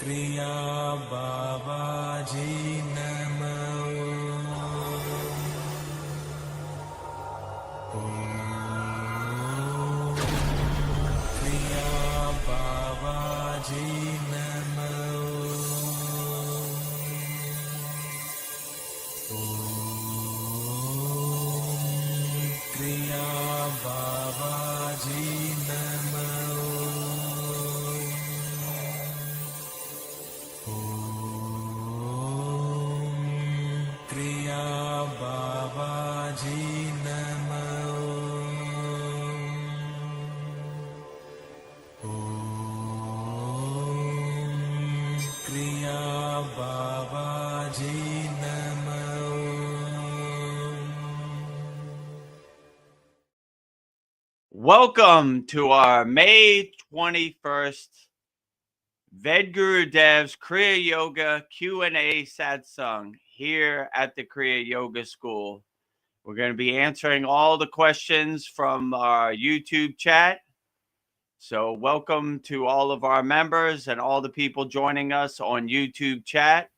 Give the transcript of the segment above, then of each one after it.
Kriya Babaji Namo. Kriya Babaji Namo. Kriya Babaji Namo. Kriya Babaji Namo. Kriya Babaji Namo. Welcome to our May 21st Vedgurudev's Kriya Yoga Q&A Satsang here at the Kriya Yoga School. We're going to be answering all the questions from our YouTube chat. So welcome to all of our members and all the people joining us on YouTube chat.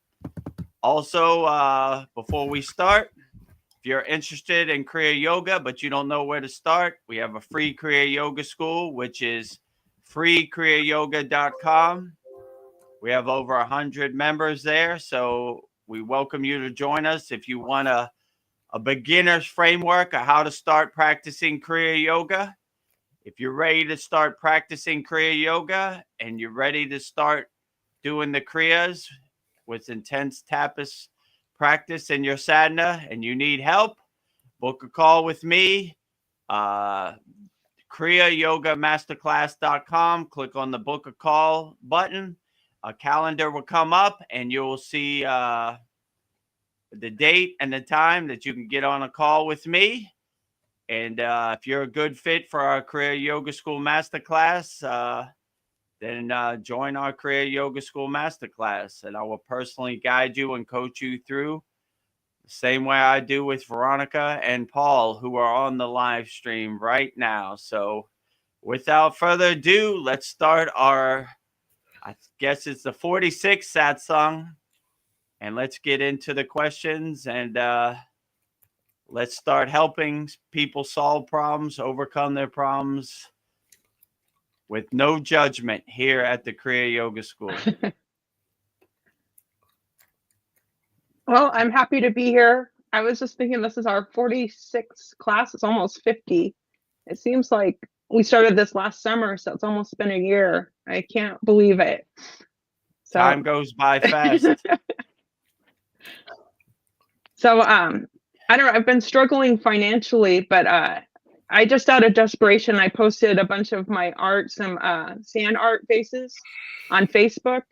Also, before we start, if you're interested in Kriya Yoga, but you don't know where to start, we have a free Kriya Yoga school, which is freekriyayogashop.com. We have over 100 members there, so we welcome you to join us if you want a beginner's framework of how to start practicing Kriya Yoga. If you're ready to start practicing Kriya Yoga and you're ready to start doing the Kriyas with intense tapas practice in your sadhana and you need help, book a call with me. kriyayogashop.com. Click on the book a call button. A calendar will come up and you'll see the date and the time that you can get on a call with me. And if you're a good fit for our Kriya Yoga School Masterclass, then join our Kriya Yoga School Masterclass. And I will personally guide you and coach you through the same way I do with Veronica and Paul, who are on the live stream right now. So without further ado, let's start our, I guess it's the 46th satsang. And let's get into the questions and let's start helping people solve problems, overcome their problems with no judgment here at the Kriya Yoga School. Well, I'm happy to be here. I was just thinking this is our 46th class. It's almost 50. It seems like we started this last summer, so it's almost been a year. I can't believe it. So, Time goes by fast. So, I don't know. I've been struggling financially, but I just out of desperation, I posted a bunch of my art, some sand art faces on Facebook.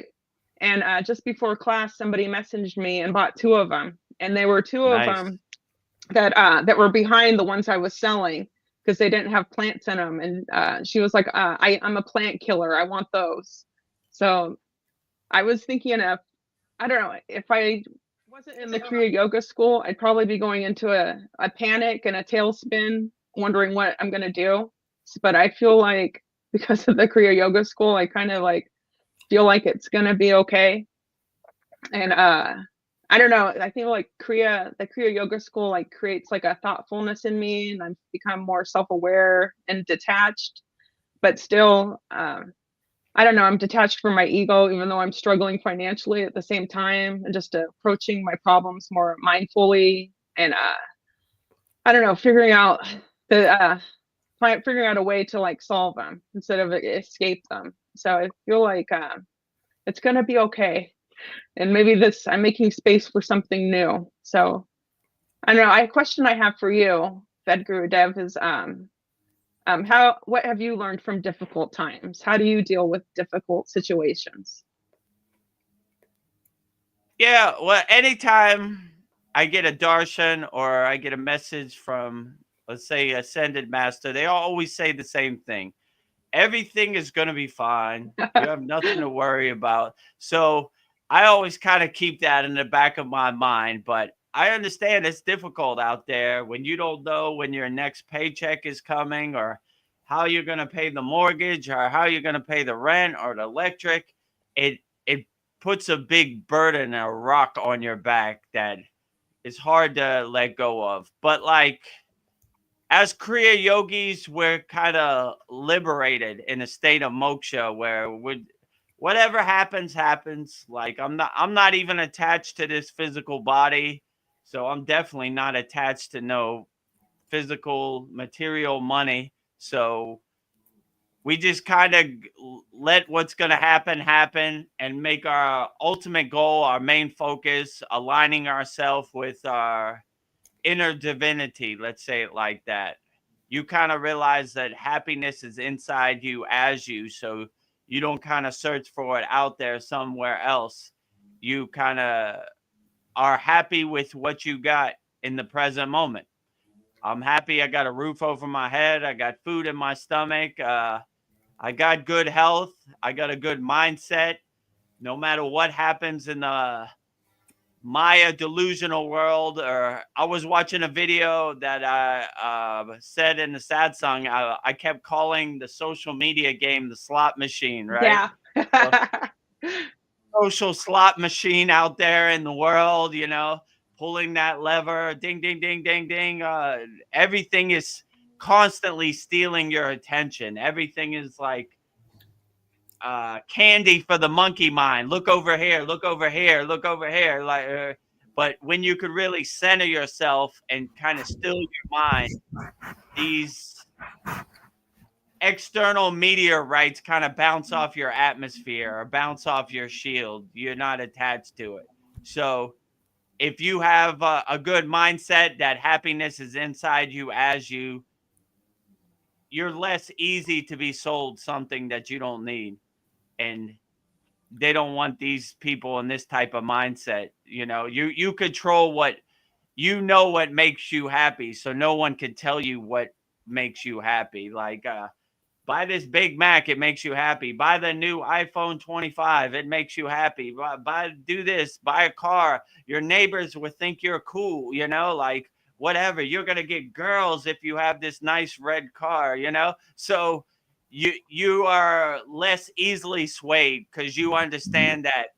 And just before class, somebody messaged me and bought 2 of them. And they were 2 of them that were behind the ones I was selling because they didn't have plants in them. And she was like, I'm a plant killer. I want those. So I was thinking of, I don't know, if I wasn't in the Kriya Yoga School, I'd probably be going into a panic and a tailspin, wondering what I'm going to do. But I feel like because of the Kriya Yoga School, I kind of like feel like it's going to be okay. And I don't know, I feel like the Kriya Yoga School like creates like a thoughtfulness in me, and I've become more self-aware and detached, but still I don't know, I'm detached from my ego, even though I'm struggling financially at the same time, and just approaching my problems more mindfully, and I don't know, figuring out a way to like solve them instead of escape them. So I feel like it's gonna be okay, and maybe I'm making space for something new. So I don't know. A question I have for you, Vedagurudev, is what have you learned from difficult times? How do you deal with difficult situations? Yeah, well, anytime I get a darshan or I get a message from, let's say, Ascended Master, they always say the same thing. Everything is going to be fine. You have nothing to worry about. So I always kind of keep that in the back of my mind. But I understand it's difficult out there when you don't know when your next paycheck is coming or how you're going to pay the mortgage or how you're going to pay the rent or the electric. It puts a big burden, a rock on your back that is hard to let go of. But like, as Kriya yogis, we're kind of liberated in a state of moksha where whatever happens, happens. Like I'm not even attached to this physical body. So I'm definitely not attached to no physical material money. So we just kind of let what's going to happen and make our ultimate goal, our main focus, aligning ourselves with our inner divinity. Let's say it like that. You kind of realize that happiness is inside you as you. So you don't kind of search for it out there somewhere else. You kind of are happy with what you got in the present moment. I'm happy I got a roof over my head. I got food in my stomach. I got good health. I got a good mindset. No matter what happens in the Maya delusional world, or I was watching a video that I said in the Satsang, I kept calling the social media game the slot machine, right? Yeah. Social slot machine out there in the world, pulling that lever, ding, ding, ding, ding, ding. Everything is constantly stealing your attention. Everything is like candy for the monkey mind. Look over here, look over here, look over here. Like, but when you could really center yourself and kind of still your mind, these external meteorites kind of bounce off your atmosphere or bounce off your shield. You're not attached to it. So if you have a good mindset that happiness is inside you as you're less easy to be sold something that you don't need. And they don't want these people in this type of mindset. You control what makes you happy. So no one can tell you what makes you happy. Like, buy this Big Mac, it makes you happy. Buy the new iPhone 25, it makes you happy. Do this, buy a car. Your neighbors will think you're cool, like whatever. You're going to get girls if you have this nice red car, So you are less easily swayed because you understand that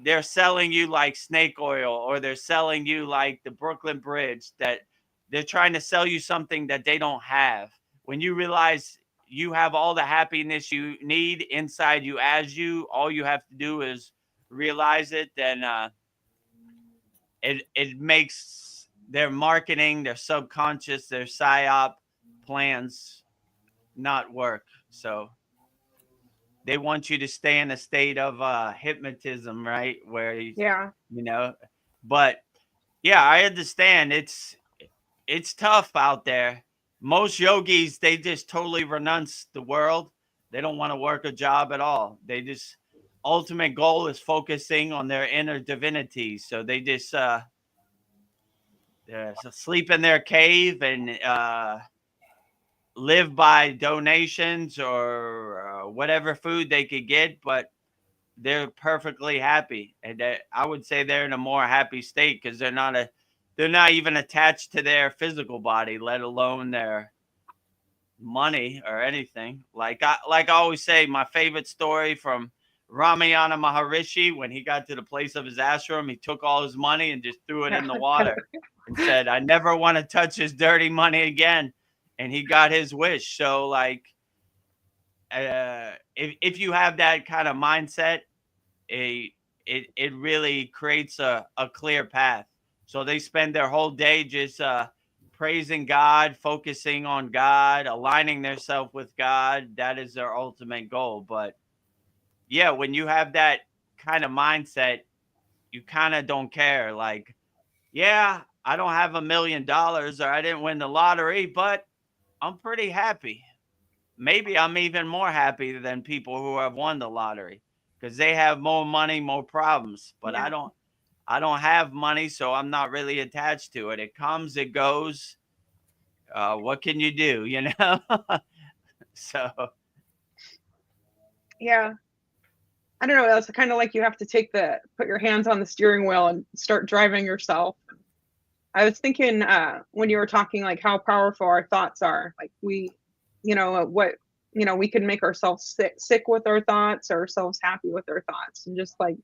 they're selling you like snake oil, or they're selling you like the Brooklyn Bridge, that they're trying to sell you something that they don't have. When you realize you have all the happiness you need inside you as you, all you have to do is realize it, then it makes their marketing, their subconscious, their psyop plans not work. So they want you to stay in a state of hypnotism, right? Where Yeah. But yeah, I understand it's tough out there. Most yogis, they just totally renounce the world. They don't want to work a job at all. They just ultimate goal is focusing on their inner divinity. So they just sleep in their cave and live by donations or whatever food they could get, but they're perfectly happy. And I would say they're in a more happy state because they're not even attached to their physical body, let alone their money or anything. Like I always say, my favorite story from Ramayana Maharishi, when he got to the place of his ashram, he took all his money and just threw it in the water and said, I never want to touch his dirty money again. And he got his wish. So like, if you have that kind of mindset, it really creates a clear path. So they spend their whole day just praising God, focusing on God, aligning themselves with God. That is their ultimate goal. But yeah, when you have that kind of mindset, you kind of don't care. Like, yeah, I don't have $1 million or I didn't win the lottery, but I'm pretty happy. Maybe I'm even more happy than people who have won the lottery because they have more money, more problems. But Yeah. I don't have money, so I'm not really attached to it. It comes, it goes. What can you do, So Yeah. I don't know. That's kind of like you have to put your hands on the steering wheel and start driving yourself. I was thinking when you were talking, like how powerful our thoughts are. Like we can make ourselves sick with our thoughts, or ourselves happy with our thoughts, and just like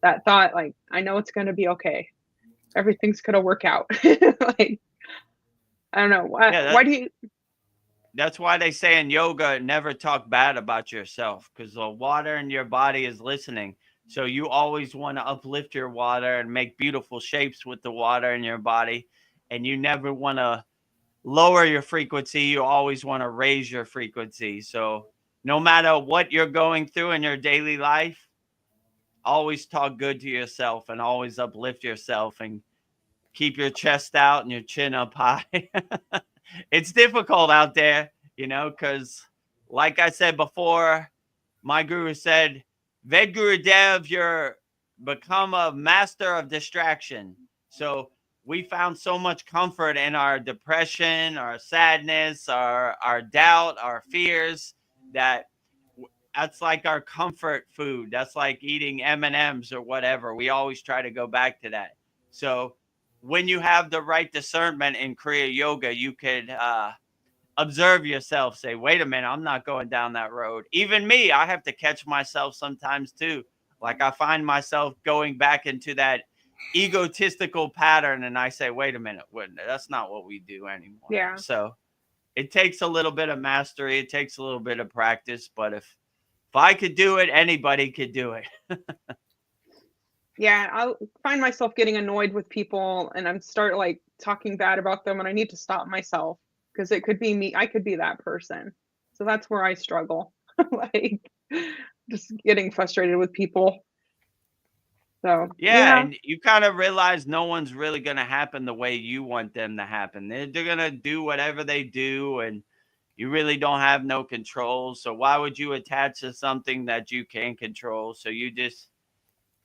that thought, like, I know it's gonna be okay. Everything's gonna work out. Like, I don't know. Why Yeah, why do you that's why they say in yoga, never talk bad about yourself, because the water in your body is listening. So you always want to uplift your water and make beautiful shapes with the water in your body. And you never want to lower your frequency. You always want to raise your frequency. So no matter what you're going through in your daily life, always talk good to yourself and always uplift yourself and keep your chest out and your chin up high. It's difficult out there, because like I said before, my guru said, Vedagurudev, you're become a master of distraction. So we found so much comfort in our depression, our sadness, our doubt, our fears, that that's like our comfort food. That's like eating M&Ms or whatever. We always try to go back to that. So when you have the right discernment in Kriya Yoga, you could observe yourself, say, wait a minute, I'm not going down that road. Even me, I have to catch myself sometimes too. Like I find myself going back into that egotistical pattern and I say, wait a minute, that's not what we do anymore. Yeah. So it takes a little bit of mastery. It takes a little bit of practice. But if I could do it, anybody could do it. Yeah, I'll find myself getting annoyed with people and I'm start like talking bad about them and I need to stop myself because it could be me. I could be that person. So that's where I struggle. Like just getting frustrated with people. So Yeah, and you kind of realize no one's really going to happen the way you want them to happen. They're going to do whatever they do, and you really don't have no control. So why would you attach to something that you can't control? So you just,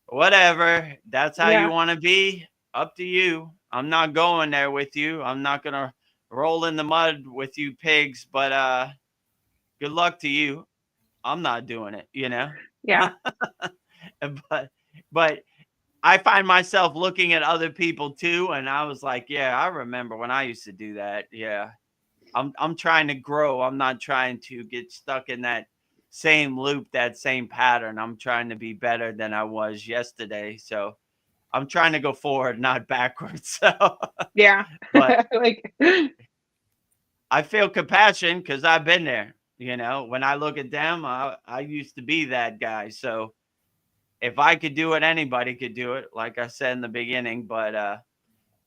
whatever, that's how you want to be, up to you. I'm not going there with you. I'm not going to roll in the mud with you pigs, but good luck to you. I'm not doing it, Yeah. But I find myself looking at other people too, and I was like, yeah, I remember when I used to do that. Yeah. I'm trying to grow. I'm not trying to get stuck in that same loop, that same pattern. I'm trying to be better than I was yesterday. So I'm trying to go forward, not backwards. So Yeah. but Like I feel compassion because I've been there. When I look at them, I used to be that guy. So if I could do it, anybody could do it, like I said in the beginning. But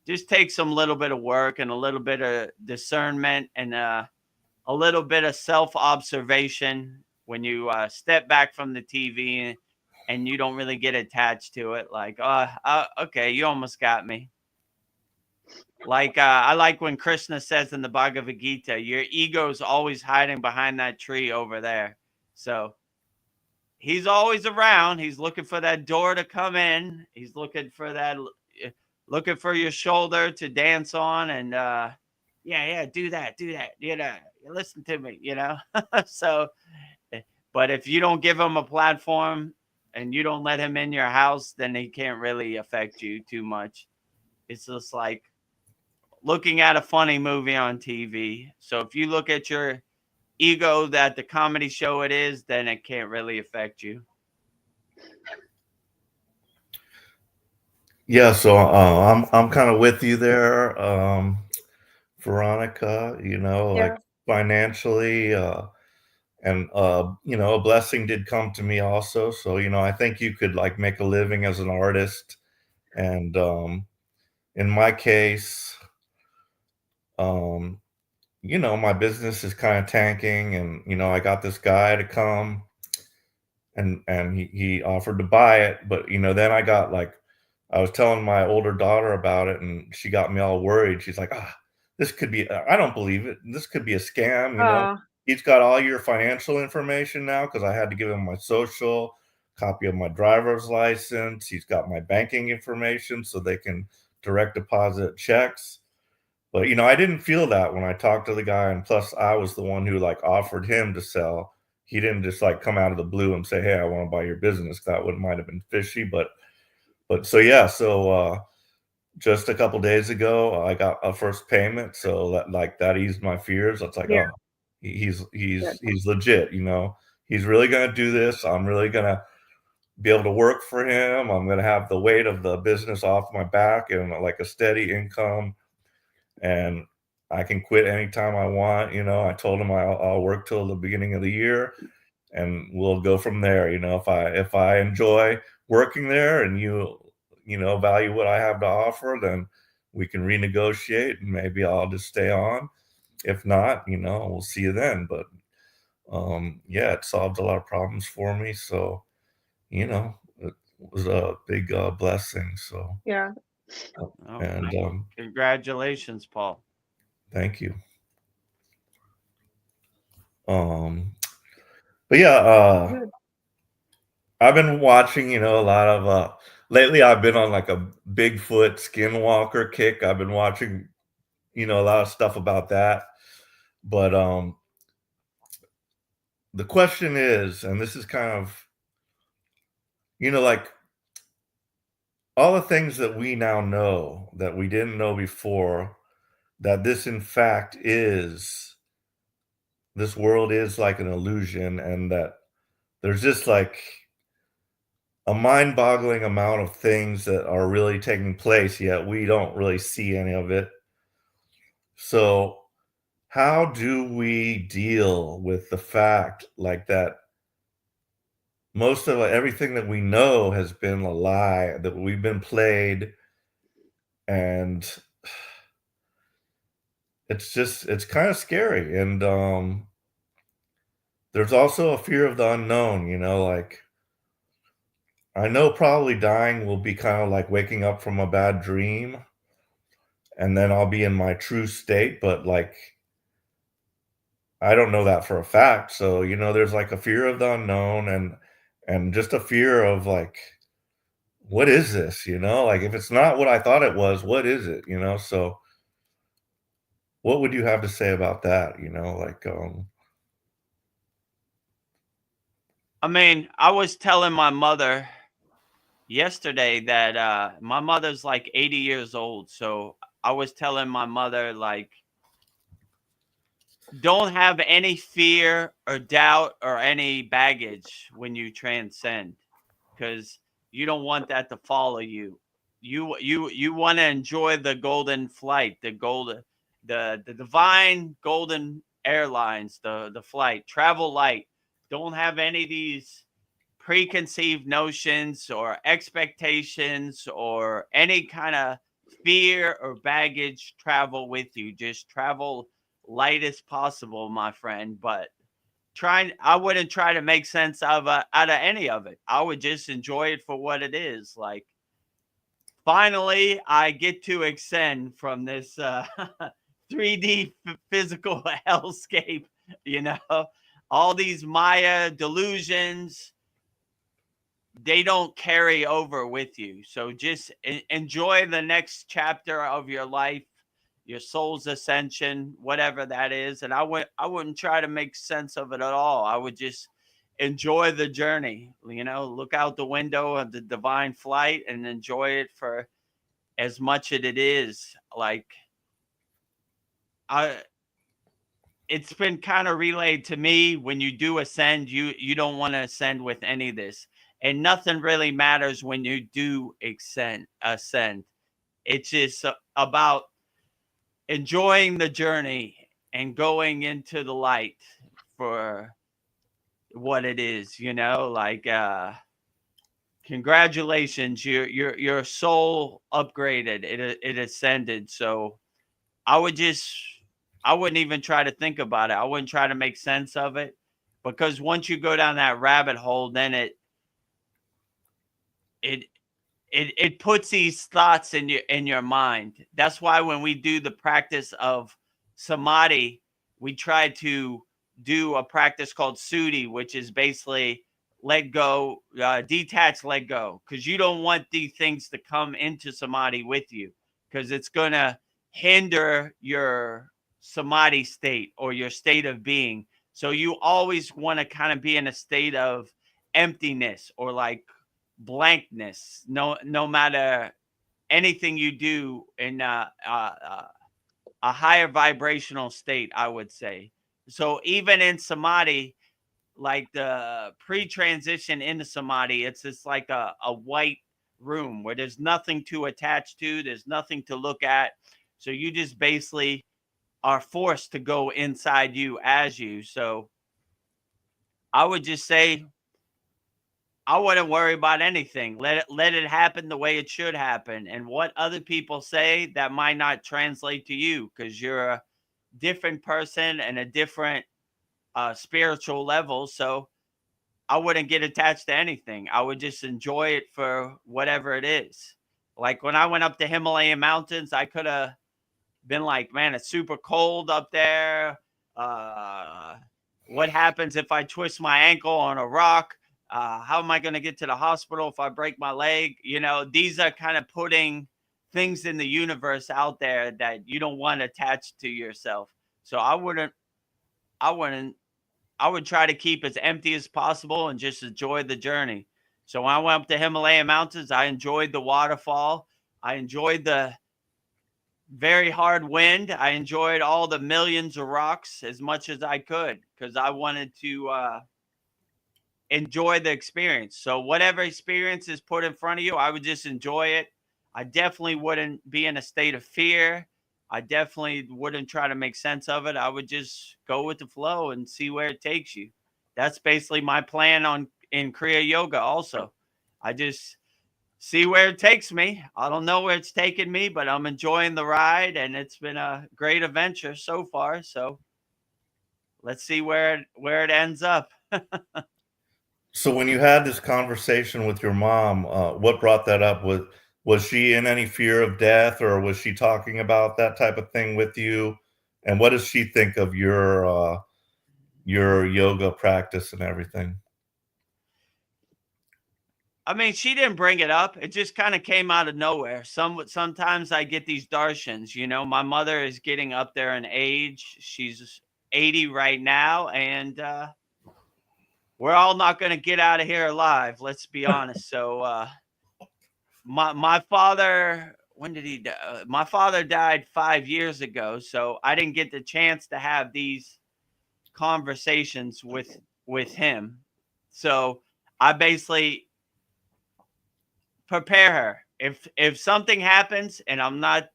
just take some little bit of work and a little bit of discernment and a little bit of self-observation when you step back from the TV and you don't really get attached to it. Like, okay, you almost got me. Like, I like when Krishna says in the Bhagavad Gita, your ego's always hiding behind that tree over there. So he's always around. He's looking for that door to come in. He's looking for your shoulder to dance on. And yeah, do that. Listen to me, So, but if you don't give him a platform and you don't let him in your house, then he can't really affect you too much. It's just like looking at a funny movie on TV. So if you look at your ego that the comedy show it is, then it can't really affect you. Yeah, so I'm kind of with you there, Veronica. Like financially, and a blessing did come to me also. So I think you could like make a living as an artist, and in my case, my business is kind of tanking, and I got this guy to come, and he offered to buy it, but then I was telling my older daughter about it, and she got me all worried. She's like, this could be, I don't believe it. This could be a scam. He's got all your financial information now, because I had to give him my social, copy of my driver's license. He's got my banking information so they can direct deposit checks. But, I didn't feel that when I talked to the guy. And plus, I was the one who offered him to sell. He didn't just come out of the blue and say, hey, I want to buy your business. That might have been fishy. But so, yeah. So just a couple days ago, I got a first payment. So that eased my fears. It's like, oh, he's legit, He's really going to do this. I'm really going to be able to work for him. I'm going to have the weight of the business off my back and like a steady income, and I can quit anytime I want. You know, I told him I'll work till the beginning of the year, and we'll go from there. You know, if I enjoy working there and you know, value what I have to offer, then we can renegotiate and maybe I'll just stay on. If not, you know, we'll see you then. But yeah, it solved a lot of problems for me. So, you know, it was a big blessing. So, Yeah. Oh, and congratulations, Paul. thank you. But yeah, Good. I've been watching, you know, a lot of lately I've been on like a Bigfoot skinwalker kick. I've been watching, you know, a lot of stuff about that. But the question is, and this is kind of, you know, like all the things that we now know that we didn't know before, that this in fact is, this world is like an illusion, and that there's just like a mind-boggling amount of things that are really taking place, yet we don't really see any of it. So how do we deal with the fact like that most of everything that we know has been a lie, that we've been played, and it's kind of scary. And there's also a fear of the unknown, you know, like I know probably dying will be kind of like waking up from a bad dream, and then I'll be in my true state, but like I don't know that for a fact. So, you know, there's like a fear of the unknown, and just a fear of like, what is this? You know, like if it's not what I thought it was, what is it? You know, so what would you have to say about that? You know, like I mean, I was telling my mother yesterday that my mother's like 80 years old. So I was telling my mother, like, don't have any fear or doubt or any baggage when you transcend, because you don't want that to follow you. You want to enjoy the golden flight, the divine golden airlines, the flight, travel light. Don't have any of these preconceived notions or expectations or any kind of fear or baggage travel with you. Just travel light as possible, my friend. But I wouldn't try to make sense out of any of it. I would just enjoy it for what it is. Like, finally, I get to ascend from this 3D physical hellscape. You know, all these Maya delusions, they don't carry over with you. So just enjoy the next chapter of your life, your soul's ascension, whatever that is. And I wouldn't try to make sense of it at all. I would just enjoy the journey, you know, look out the window of the divine flight and enjoy it for as much as it is. Like, I it's been kind of relayed to me, when you do ascend, you don't want to ascend with any of this, and nothing really matters when you do ascend. It's just about enjoying the journey and going into the light for what it is, you know, like congratulations, your soul upgraded, it ascended. So I would just, I wouldn't even try to think about it. I wouldn't try to make sense of it, because once you go down that rabbit hole, then it it puts these thoughts in your mind. That's why when we do the practice of samadhi, we try to do a practice called sudi, which is basically let go, detach, let go, because you don't want these things to come into samadhi with you, because it's going to hinder your samadhi state or your state of being. So you always want to kind of be in a state of emptiness or like blankness, no matter anything you do in a higher vibrational state, I would say. So even in samadhi, like the pre-transition into samadhi, it's just like a white room where there's nothing to attach to, there's nothing to look at. So you just basically are forced to go inside you as you. So I would just say I wouldn't worry about anything. Let it happen the way it should happen. And what other people say, that might not translate to you, because you're a different person and a different spiritual level. So I wouldn't get attached to anything. I would just enjoy it for whatever it is. Like when I went up the Himalayan mountains, I could have been like, man, it's super cold up there. What happens if I twist my ankle on a rock? How am I going to get to the hospital if I break my leg? You know, these are kind of putting things in the universe out there that you don't want attached to yourself. So I would try to keep as empty as possible and just enjoy the journey. So when I went up the Himalayan mountains, I enjoyed the waterfall. I enjoyed the very hard wind. I enjoyed all the millions of rocks as much as I could, because I wanted to enjoy the experience. So whatever experience is put in front of you, I would just enjoy it. I definitely wouldn't be in a state of fear. I definitely wouldn't try to make sense of it. I would just go with the flow and see where it takes you. That's basically my plan in Kriya Yoga also. I just see where it takes me. I don't know where it's taken me, but I'm enjoying the ride, and it's been a great adventure so far. So let's see where it ends up. So when you had this conversation with your mom, what brought that up? Was she in any fear of death, or was she talking about that type of thing with you? And what does she think of your yoga practice and everything? I mean, she didn't bring it up. It just kind of came out of nowhere. Sometimes I get these darshans, you know. My mother is getting up there in age. She's 80 right now, and we're all not going to get out of here alive. Let's be honest. So my father, when did he die? My father died 5 years ago, so I didn't get the chance to have these conversations with him. So I basically prepare her. If something happens and I'm not,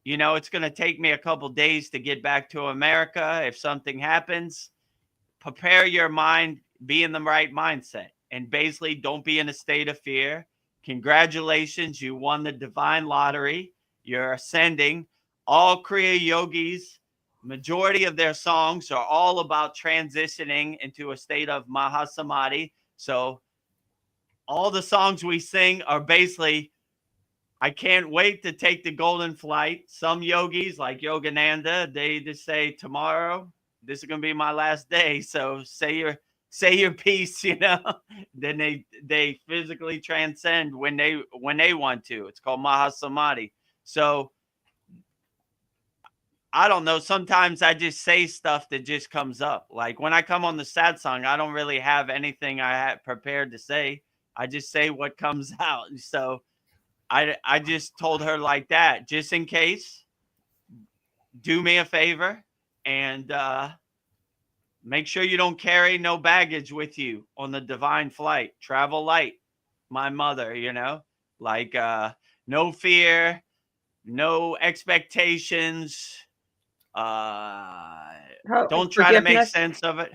you know, it's going to take me a couple days to get back to America. If something happens, prepare your mind, be in the right mindset, and basically don't be in a state of fear. Congratulations, you won the divine lottery. You're ascending. All Kriya yogis, majority of their songs are all about transitioning into a state of Mahasamadhi. So all the songs we sing are basically, I can't wait to take the golden flight. Some yogis like Yogananda, they just say, tomorrow, this is going to be my last day. So say your piece, you know. Then they physically transcend when they want to. It's called Mahasamadhi. So I don't know. Sometimes I just say stuff that just comes up. Like when I come on the Satsang, I don't really have anything I had prepared to say. I just say what comes out. So I just told her like that, just in case, do me a favor and make sure you don't carry no baggage with you on the divine flight. Travel light, my mother, you know, like no fear, no expectations. Don't try to make sense of it.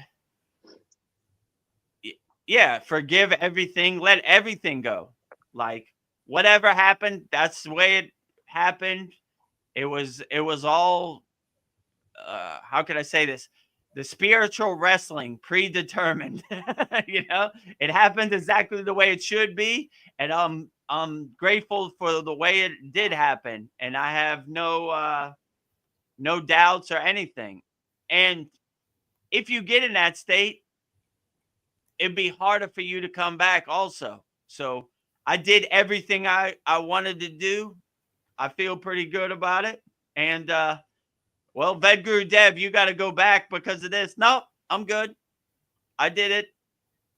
Yeah, forgive everything, let everything go. Like whatever happened, that's the way it happened. It was all how could I say this? The spiritual wrestling predetermined. You know, it happened exactly the way it should be, and I'm grateful for the way it did happen, and I have no doubts or anything. And if you get in that state, it'd be harder for you to come back also. So I did everything I wanted to do. I feel pretty good about it. And well, Vedagurudev, you got to go back because of this. No, I'm good. I did it.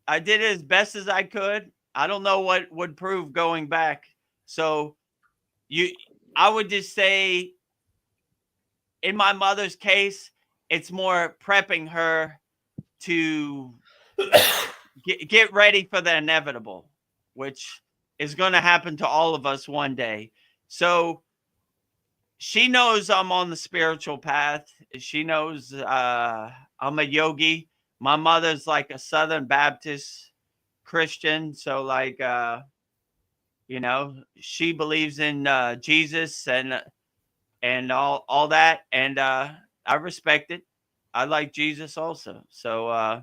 I did it as best as I could. I don't know what would prove going back. So I would just say, in my mother's case, it's more prepping her to get ready for the inevitable, which is going to happen to all of us one day. So she knows I'm on the spiritual path. She knows I'm a yogi. My mother's like a Southern Baptist Christian. So like, she believes in Jesus and all that. And I respect it. I like Jesus also. So,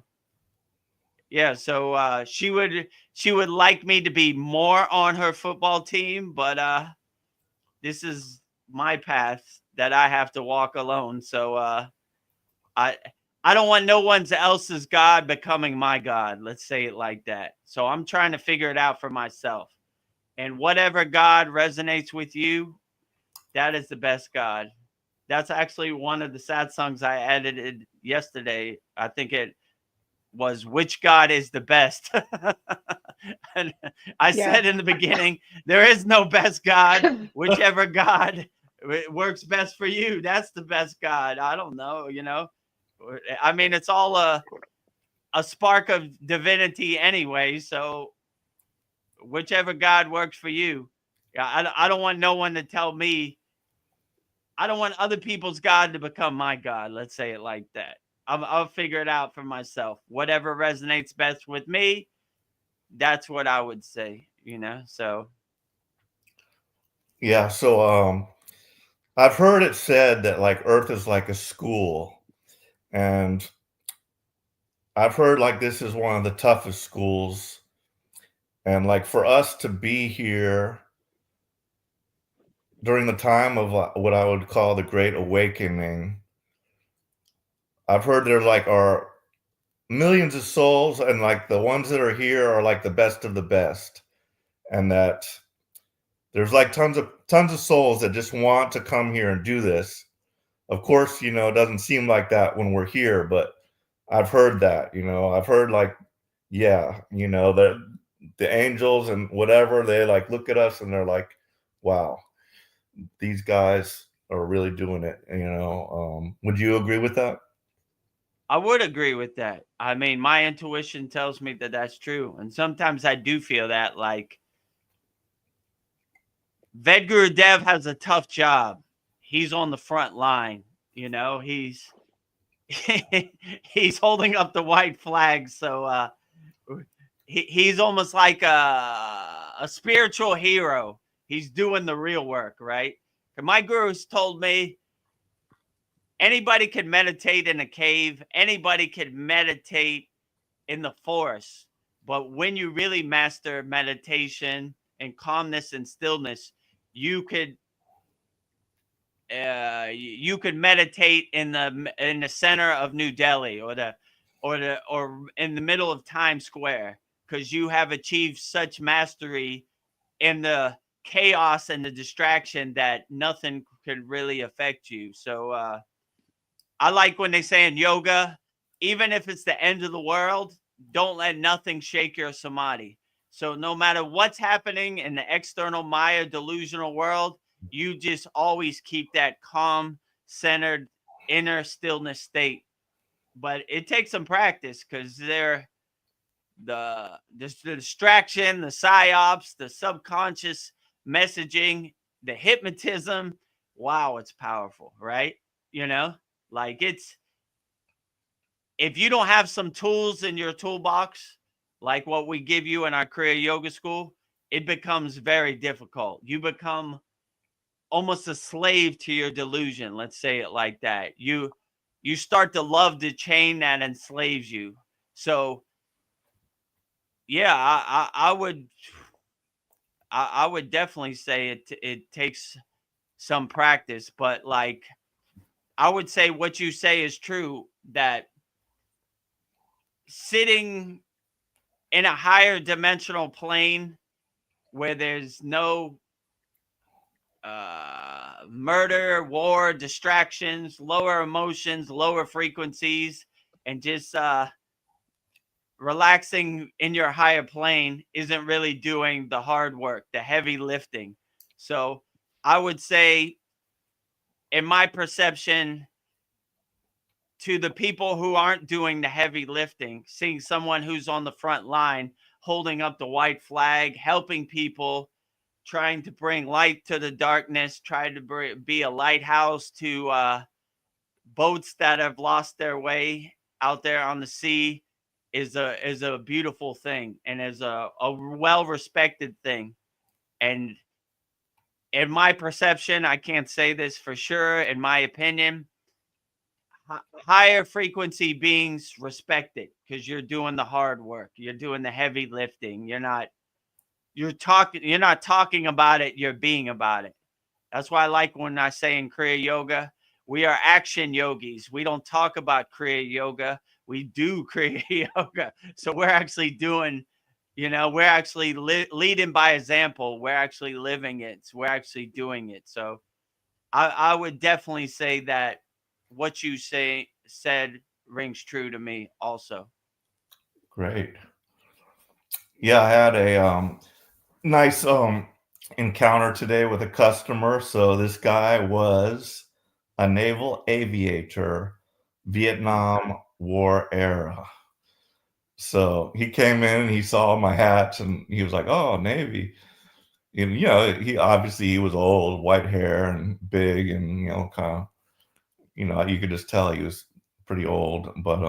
yeah, so she would like me to be more on her football team, but this is my path that I have to walk alone. So I I don't want no one else's God becoming my God. Let's say it like that. So I'm trying to figure it out for myself. And whatever God resonates with you, that is the best God. That's actually one of the Satsangs I edited yesterday. I think it was which God is the best. And I said in the beginning, there is no best God. Whichever God works best for you, that's the best God. I don't know, I mean, it's all a spark of divinity anyway. So whichever God works for you. Yeah, I don't want no one to tell me. I don't want other people's God to become my God. Let's say it like that. I'll figure it out for myself. Whatever resonates best with me, that's what I would say, so. Yeah. So I've heard it said that like Earth is like a school. And I've heard like this is one of the toughest schools. And like for us to be here during the time of what I would call the Great Awakening, I've heard there like are millions of souls, and like the ones that are here are like the best of the best, and that there's like tons of souls that just want to come here and do this. Of course, it doesn't seem like that when we're here, but I've heard that. I've heard like, yeah, the angels and whatever, they like look at us and they're like, wow, these guys are really doing it. Would you agree with that? I would agree with that. I mean, my intuition tells me that that's true. And sometimes I do feel that, like, Vedagurudev has a tough job. He's on the front line. He's he's holding up the white flag. So he's almost like a spiritual hero. He's doing the real work, right? And my gurus told me anybody can meditate in a cave. Anybody can meditate in the forest. But when you really master meditation and calmness and stillness, you could meditate in the center of New Delhi or in the middle of Times Square, because you have achieved such mastery in the chaos and the distraction that nothing could really affect you. So I like when they say in yoga, even if it's the end of the world, don't let nothing shake your samadhi. So no matter what's happening in the external Maya delusional world, you just always keep that calm, centered, inner stillness state. But it takes some practice, because the distraction, the psyops, the subconscious messaging, the hypnotism. Wow, it's powerful, right? Like if you don't have some tools in your toolbox, like what we give you in our Kriya Yoga School, it becomes very difficult. You become almost a slave to your delusion. Let's say it like that. You start to love the chain that enslaves you. So yeah, I would definitely say it takes some practice, but like I would say what you say is true, that sitting in a higher dimensional plane where there's no murder, war, distractions, lower emotions, lower frequencies, and just relaxing in your higher plane isn't really doing the hard work, the heavy lifting. So I would say, in my perception, to the people who aren't doing the heavy lifting, seeing someone who's on the front line holding up the white flag, helping people, trying to bring light to the darkness, trying to be a lighthouse to boats that have lost their way out there on the sea is a beautiful thing, and is a well-respected thing. And in my perception, I can't say this for sure, in my opinion, higher frequency beings respect it because you're doing the hard work. You're doing the heavy lifting. You're not talking about it, you're being about it. That's why I like when I say in Kriya Yoga, we are action yogis. We don't talk about Kriya Yoga. We do Kriya Yoga. So we're actually doing, we're actually leading by example. We're actually living it. We're actually doing it. So I would definitely say that what you said rings true to me also. Great. Yeah, I had a nice encounter today with a customer. So this guy was a naval aviator, Vietnam War era. So he came in and he saw my hats and he was like, "Oh, Navy." And he was old, white hair and big, and kind of, you could just tell he was pretty old. But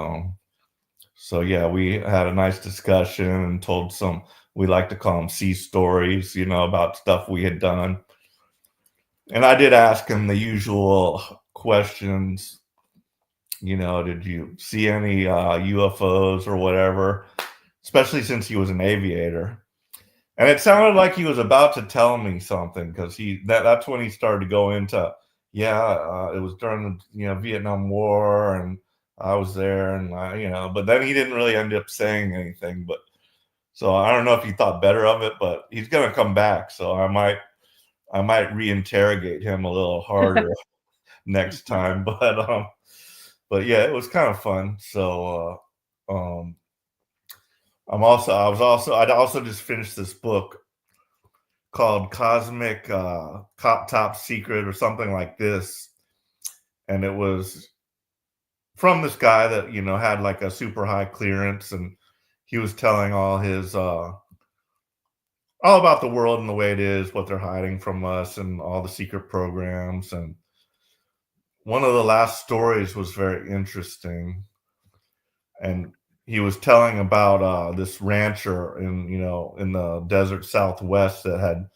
so yeah, we had a nice discussion and told we like to call them sea stories, about stuff we had done. And I did ask him the usual questions, did you see any UFOs or whatever, especially since he was an aviator. And it sounded like he was about to tell me something, because that's when he started to go into, it was during the Vietnam War, and I was there, and but then he didn't really end up saying anything. But so I don't know if he thought better of it, but he's gonna come back, so I might reinterrogate him a little harder next time. But yeah, it was kind of fun. So I'd also just finished this book called Cosmic Top Secret or something like this. And it was from this guy that, had like a super high clearance, and he was telling all about the world and the way it is, what they're hiding from us, and all the secret programs. And one of the last stories was very interesting. And he was telling about this rancher in the desert Southwest that had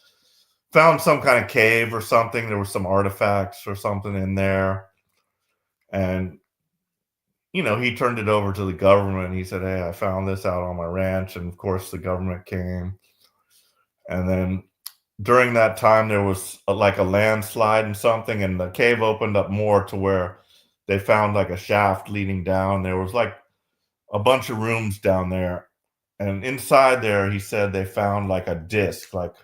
found some kind of cave or something. There were some artifacts or something in there. And, he turned it over to the government. He said, "Hey, I found this out on my ranch." And of course the government came. And then during that time, there was like a landslide and something, and the cave opened up more to where they found like a shaft leading down. There was like a bunch of rooms down there, and inside there, he said they found like a disc, like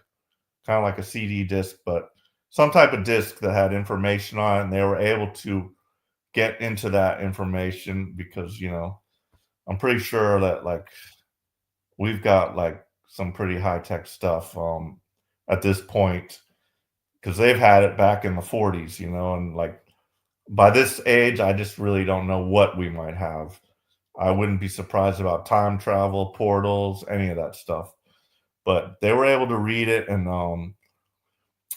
kind of like a CD disc, but some type of disc that had information on it, and they were able to get into that information because, I'm pretty sure that like we've got like some pretty high tech stuff at this point, because they've had it back in the 40s, and like by this age, I just really don't know what we might have. I wouldn't be surprised about time travel, portals, any of that stuff. But they were able to read it, and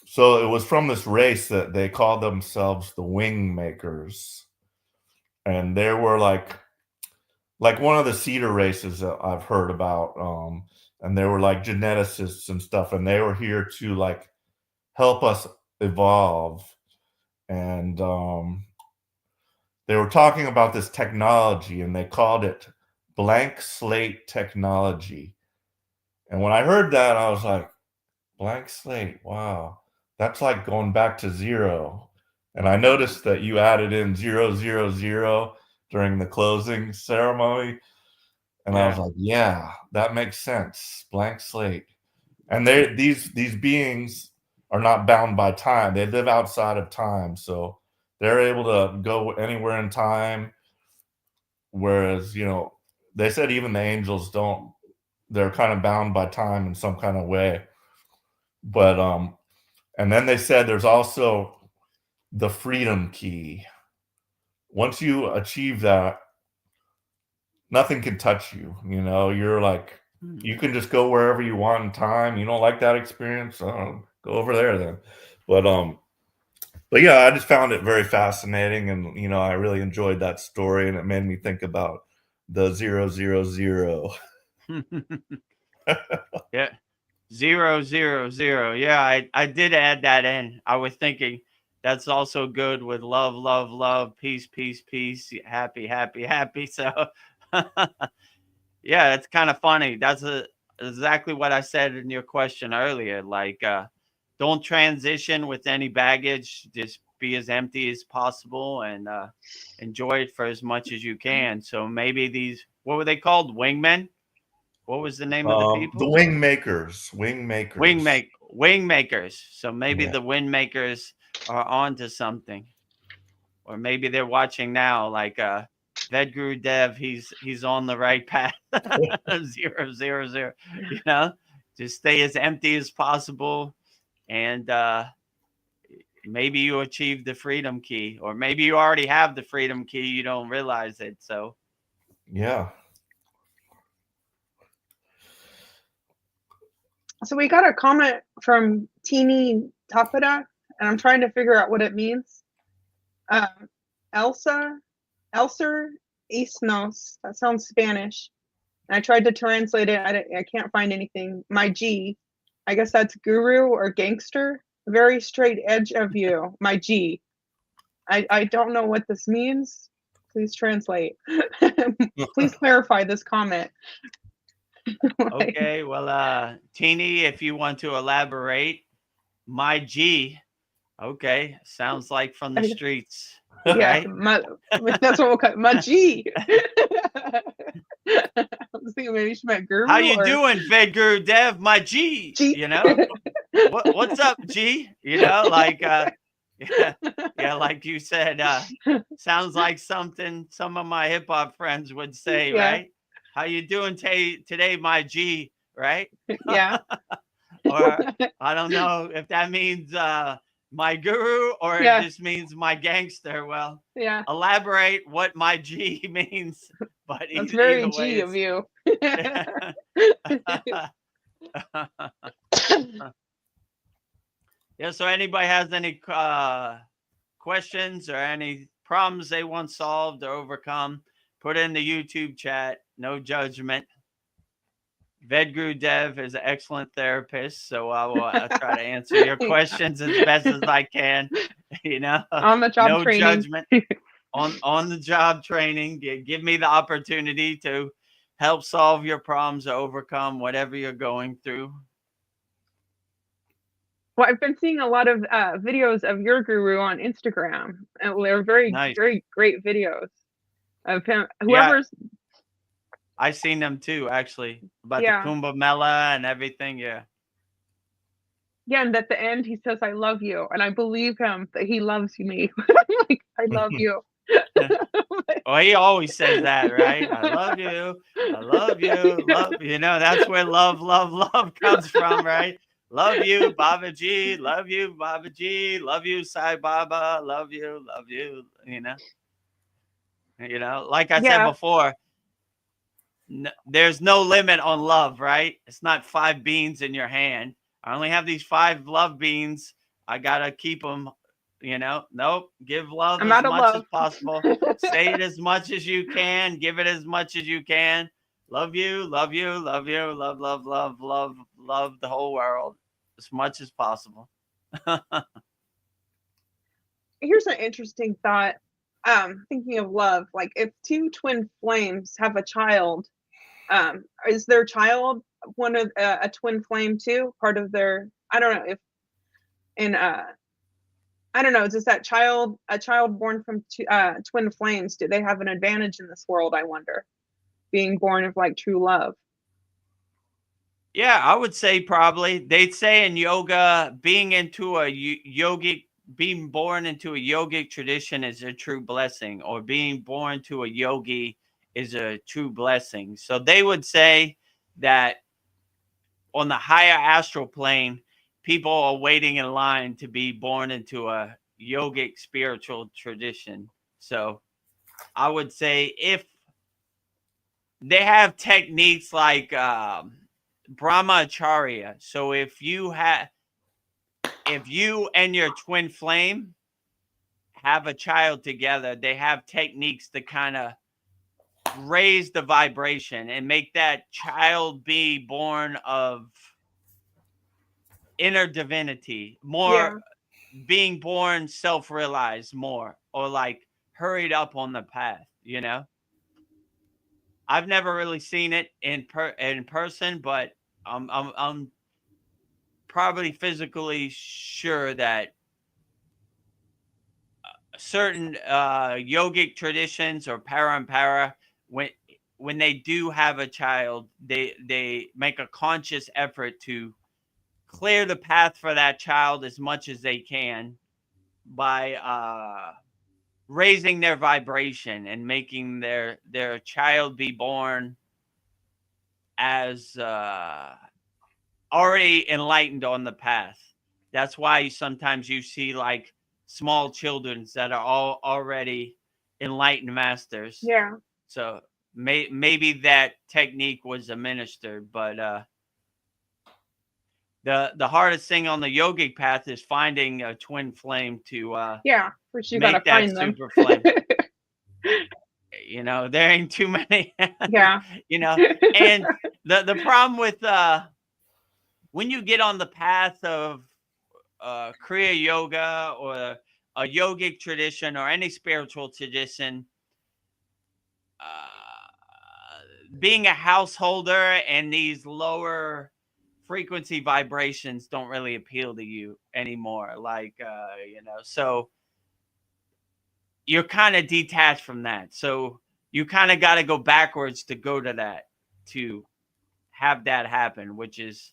so it was from this race that they called themselves the Wing Makers, and they were like one of the cedar races that I've heard about, and they were like geneticists and stuff, and they were here to like help us evolve. And they were talking about this technology, and they called it blank slate technology. And when I heard that, I was like, blank slate, wow, that's like going back to zero. And I noticed that you added in 000 during the closing ceremony. And I was like, yeah, that makes sense. Blank slate. And these beings are not bound by time. They live outside of time. So they're able to go anywhere in time. Whereas, they said even the angels don't. They're kind of bound by time in some kind of way. But and then they said there's also the freedom key. once you achieve that, nothing can touch you. You know, you're like, you can just go wherever you want in time. You don't like that experience, go over there then. But yeah, I just found it very fascinating, and you know, I really enjoyed that story, and it made me think about the 000. Yeah. 000. Yeah, I did add that in. I was thinking that's also good with love, love, love, peace, peace, peace, happy, happy, happy. So yeah, it's kind of funny. That's exactly what I said in your question earlier. Like, don't transition with any baggage. Just be as empty as possible and enjoy it for as much as you can. So maybe these, what were they called? Wingmen? What was the name of the The people? wing makers, wing makers. Wing makers. So maybe Yeah. the wind makers are onto something, or maybe they're watching now. Like Vedagurudev, he's on the right path. 000. You know, just stay as empty as possible, and maybe you achieve the freedom key, or maybe you already have the freedom key. You don't realize it. So Yeah. So we got a comment from Teeny Tapida, and I'm trying to figure out what it means. Elsa Isnos, that sounds Spanish. And I tried to translate it. I can't find anything. My G, I guess that's guru or gangster. Very straight edge of you, my G. I don't know what this means. Please translate. Please clarify this comment. okay, well, Teeny, if you want to elaborate, my G. Okay, sounds like from the streets. Yeah, Right? that's what we'll call it. My G. I was thinking maybe she meant guru. How you doing, Vedagurudev? My G. G. You know, what's up, G? You know, like yeah, like you said, sounds like something some of my hip hop friends would say, Yeah. right? How you doing today, my G? Right? Yeah. Or I don't know if that means my guru or Yeah. it just means my gangster. Well, Yeah. elaborate what my G means. But That's very either way, G of you. Yeah. So anybody has any questions or any problems they want solved or overcome, put in the YouTube chat. No judgment. Vedagurudev is an excellent therapist, so I will try to answer your questions as best as I can. You know, On the job no training. judgment. On the job training. Give me the opportunity to help solve your problems or overcome whatever you're going through. Well, I've been seeing a lot of videos of your guru on Instagram, and they're very, Nice. very great videos of him. Yeah. Whoever's I seen them too, actually, about Yeah. the Kumbh Mela and everything. Yeah. Yeah, and at the end he says, "I love you," and I believe him that he loves me. Like, I love you. Well, he always says that, right? I love you. I love you. Love, you know, that's where love comes from, right? Love you, Babaji. Love you, Babaji. Love you, Sai Baba. Love you, you know. You know, like I said before, there's no limit on love, right? It's not 5 beans in your hand. I only have these 5 love beans. I got to keep them, you know. Nope. Give love as much as possible. Say it as much as you can. Give it as much as you can. Love you, love you, love you, love, love, love, love, love the whole world as much as possible. Here's an interesting thought. Thinking of love, like if 2 twin flames have a child, is their child one of a twin flame too? Part of their, I don't know if, in I don't know, is that a child born from twin flames, do they have an advantage in this world, I wonder, being born of like true love? Yeah, I would say probably. They'd say in yoga, being born into a yogic tradition is a true blessing, or being born to a yogi is a true blessing. So they would say that on the higher astral plane, people are waiting in line to be born into a yogic spiritual tradition. So I would say if they have techniques like brahmacharya. So if you and your twin flame have a child together, they have techniques to kind of raise the vibration and make that child be born of inner divinity, more being born self-realized more, or like hurried up on the path, you know? I've never really seen it in person, but I'm probably physically sure that certain yogic traditions or parampara, when they do have a child, they make a conscious effort to clear the path for that child as much as they can by raising their vibration and making their child be born as already enlightened on the path. That's why sometimes you see like small children that are all already enlightened masters. Yeah. So maybe that technique was administered, but the hardest thing on the yogic path is finding a twin flame to First you gotta make that find them. super flame. You know, there ain't too many. Yeah. You know, and the problem with when you get on the path of Kriya yoga or a yogic tradition or any spiritual tradition, being a householder and these lower frequency vibrations don't really appeal to you anymore. Like, you know, so you're kind of detached from that. So you kind of got to go backwards to go to that, to have that happen, which is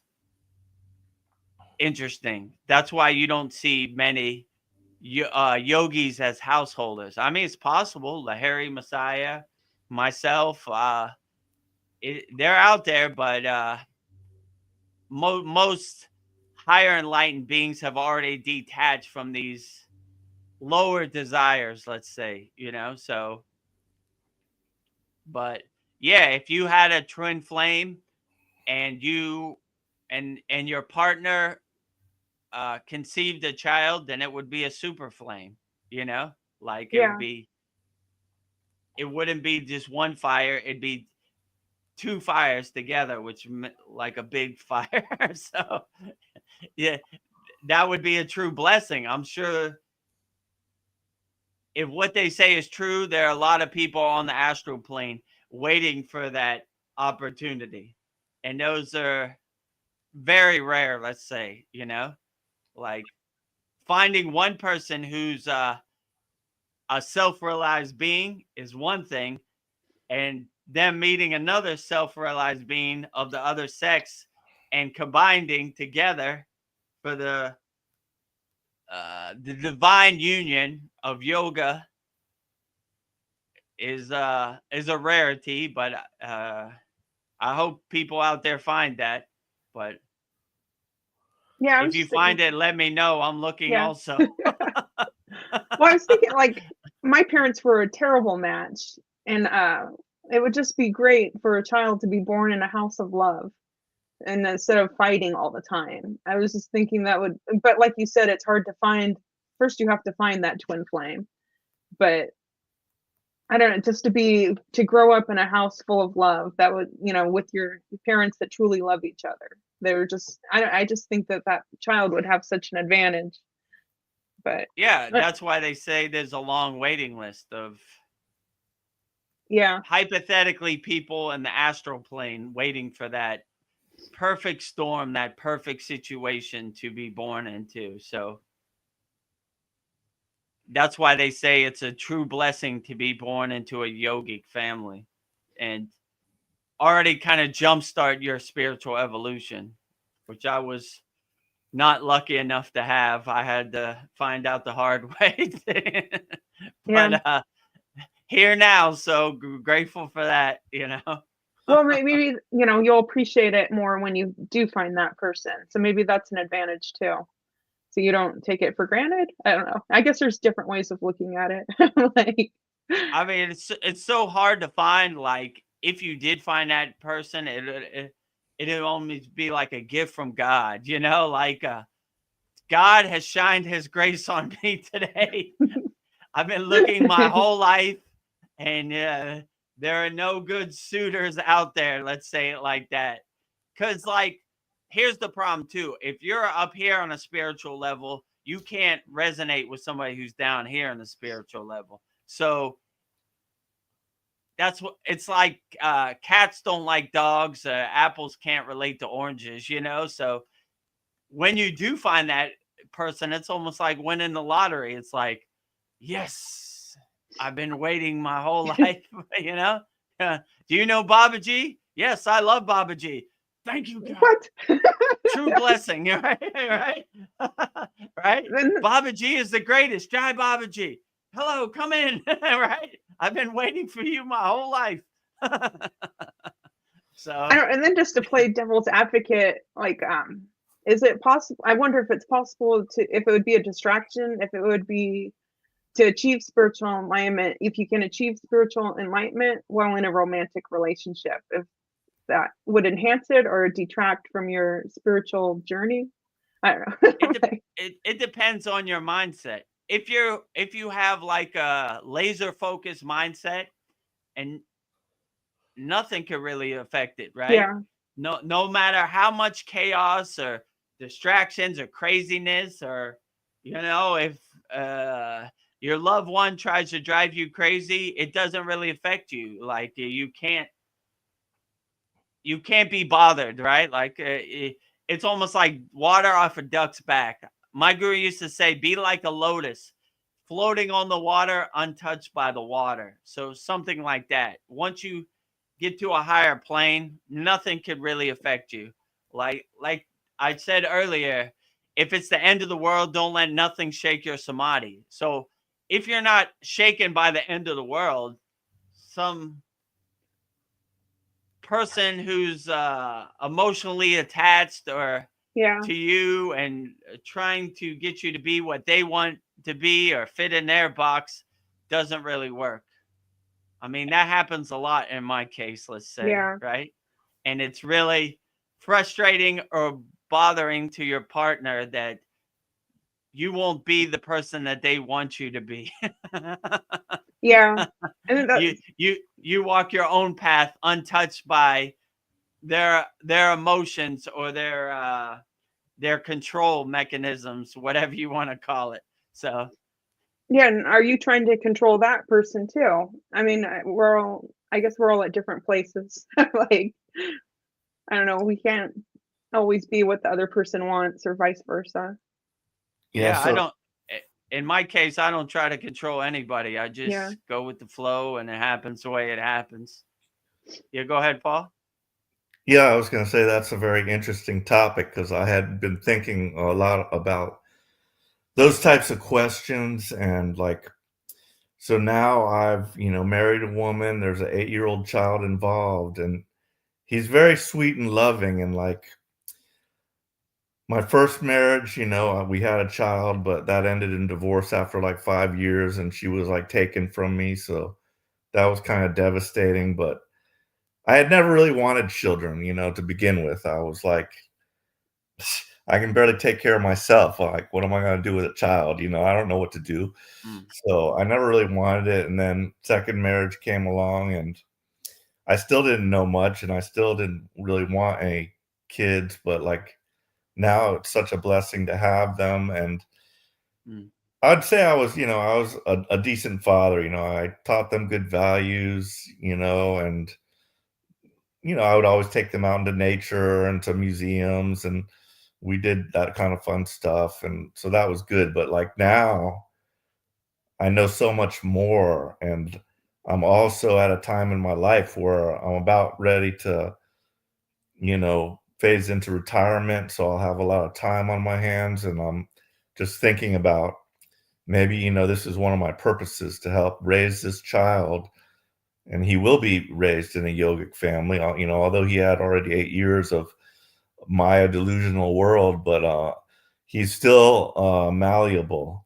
interesting. That's why you don't see many yogis as householders. I mean, it's possible. Lahiri Messiah, myself, they're out there, but most higher enlightened beings have already detached from these lower desires, let's say, you know. So, but yeah, if you had a twin flame and you and your partner conceived a child, then it would be a super flame, you know, like it wouldn't be just one fire, it'd be two fires together, which like a big fire. So yeah, that would be a true blessing. I'm sure if what they say is true, there are a lot of people on the astral plane waiting for that opportunity, and those are very rare, let's say, you know, like finding one person who's a self-realized being is one thing, and them meeting another self-realized being of the other sex and combining together for the divine union of yoga is a rarity, but I hope people out there find that. But Yeah. if you find it, let me know. I'm looking also. Well, I was thinking, like, my parents were a terrible match, and it would just be great for a child to be born in a house of love, and instead of fighting all the time. I was just thinking that would, but like you said, it's hard to find. First, you have to find that twin flame, but I don't know, just to grow up in a house full of love, that would, you know, with your parents that truly love each other. They were just, I just think that child would have such an advantage. But yeah, that's why they say there's a long waiting list of hypothetically people in the astral plane waiting for that perfect storm, that perfect situation to be born into. So that's why they say it's a true blessing to be born into a yogic family and already kind of jumpstart your spiritual evolution, which I was not lucky enough to have. I had to find out the hard way. But here now, so grateful for that, you know. Well, maybe, you know, you'll appreciate it more when you do find that person. So maybe that's an advantage too. So you don't take it for granted. I don't know. I guess there's different ways of looking at it. Like, I mean, it's so hard to find. Like, if you did find that person, it'd almost be like a gift from God. You know, like God has shined His grace on me today. I've been looking my whole life, and there are no good suitors out there. Let's say it like that. Because, like, here's the problem too. If you're up here on a spiritual level, you can't resonate with somebody who's down here on the spiritual level. So that's what it's like. Cats don't like dogs. Apples can't relate to oranges, you know? So when you do find that person, it's almost like winning the lottery. It's like, yes, I've been waiting my whole life, you know? Do you know Babaji? Yes, I love Babaji. Thank you, God. What? True blessing, right? Right? Right? Babaji is the greatest. Jai Babaji. Hello, come in. Right? I've been waiting for you my whole life. So And then just to play devil's advocate, like, is it possible? I wonder if it's possible if it would be a distraction, if it would be to achieve spiritual enlightenment, if you can achieve spiritual enlightenment while in a romantic relationship, if that would enhance it or detract from your spiritual journey. I don't know. It depends on your mindset. If you have like a laser focused mindset, and nothing can really affect it, right? Yeah. No matter how much chaos or distractions or craziness, or if your loved one tries to drive you crazy, it doesn't really affect you. Like, you can't be bothered, right? Like, it's almost like water off a duck's back. My guru used to say, be like a lotus floating on the water, untouched by the water. So something like that. Once you get to a higher plane, nothing could really affect you. Like I said earlier, if it's the end of the world, don't let nothing shake your samadhi. So if you're not shaken by the end of the world, some person who's emotionally attached or to you and trying to get you to be what they want to be or fit in their box doesn't really work. I mean, that happens a lot in my case, let's say, right? And it's really frustrating or bothering to your partner that you won't be the person that they want you to be. Yeah. You walk your own path untouched by their emotions or their control mechanisms, whatever you want to call it. So yeah, and are you trying to control that person too? I mean, I guess we're all at different places. Like, I don't know, we can't always be what the other person wants or vice versa. Yeah, I don't. In my case, I don't try to control anybody. I just go with the flow, and it happens the way it happens. Yeah, go ahead, Paul. Yeah, I was going to say that's a very interesting topic because I had been thinking a lot about those types of questions. And like, so now I've, married a woman, there's an 8-year-old child involved, and he's very sweet and loving. And like my first marriage, we had a child, but that ended in divorce after like 5 years, and she was like taken from me. So that was kind of devastating, but I had never really wanted children, to begin with. I was like, I can barely take care of myself. Like, what am I going to do with a child? I don't know what to do. So I never really wanted it. And then second marriage came along, and I still didn't know much, and I still didn't really want any kids. But like now it's such a blessing to have them. And I'd say I was a decent father. I taught them good values, and I would always take them out into nature and to museums, and we did that kind of fun stuff. And so that was good. But like now I know so much more. And I'm also at a time in my life where I'm about ready to, phase into retirement. So I'll have a lot of time on my hands. And I'm just thinking about maybe, this is one of my purposes to help raise this child. And he will be raised in a yogic family, although he had already 8 years of Maya delusional world, but he's still malleable.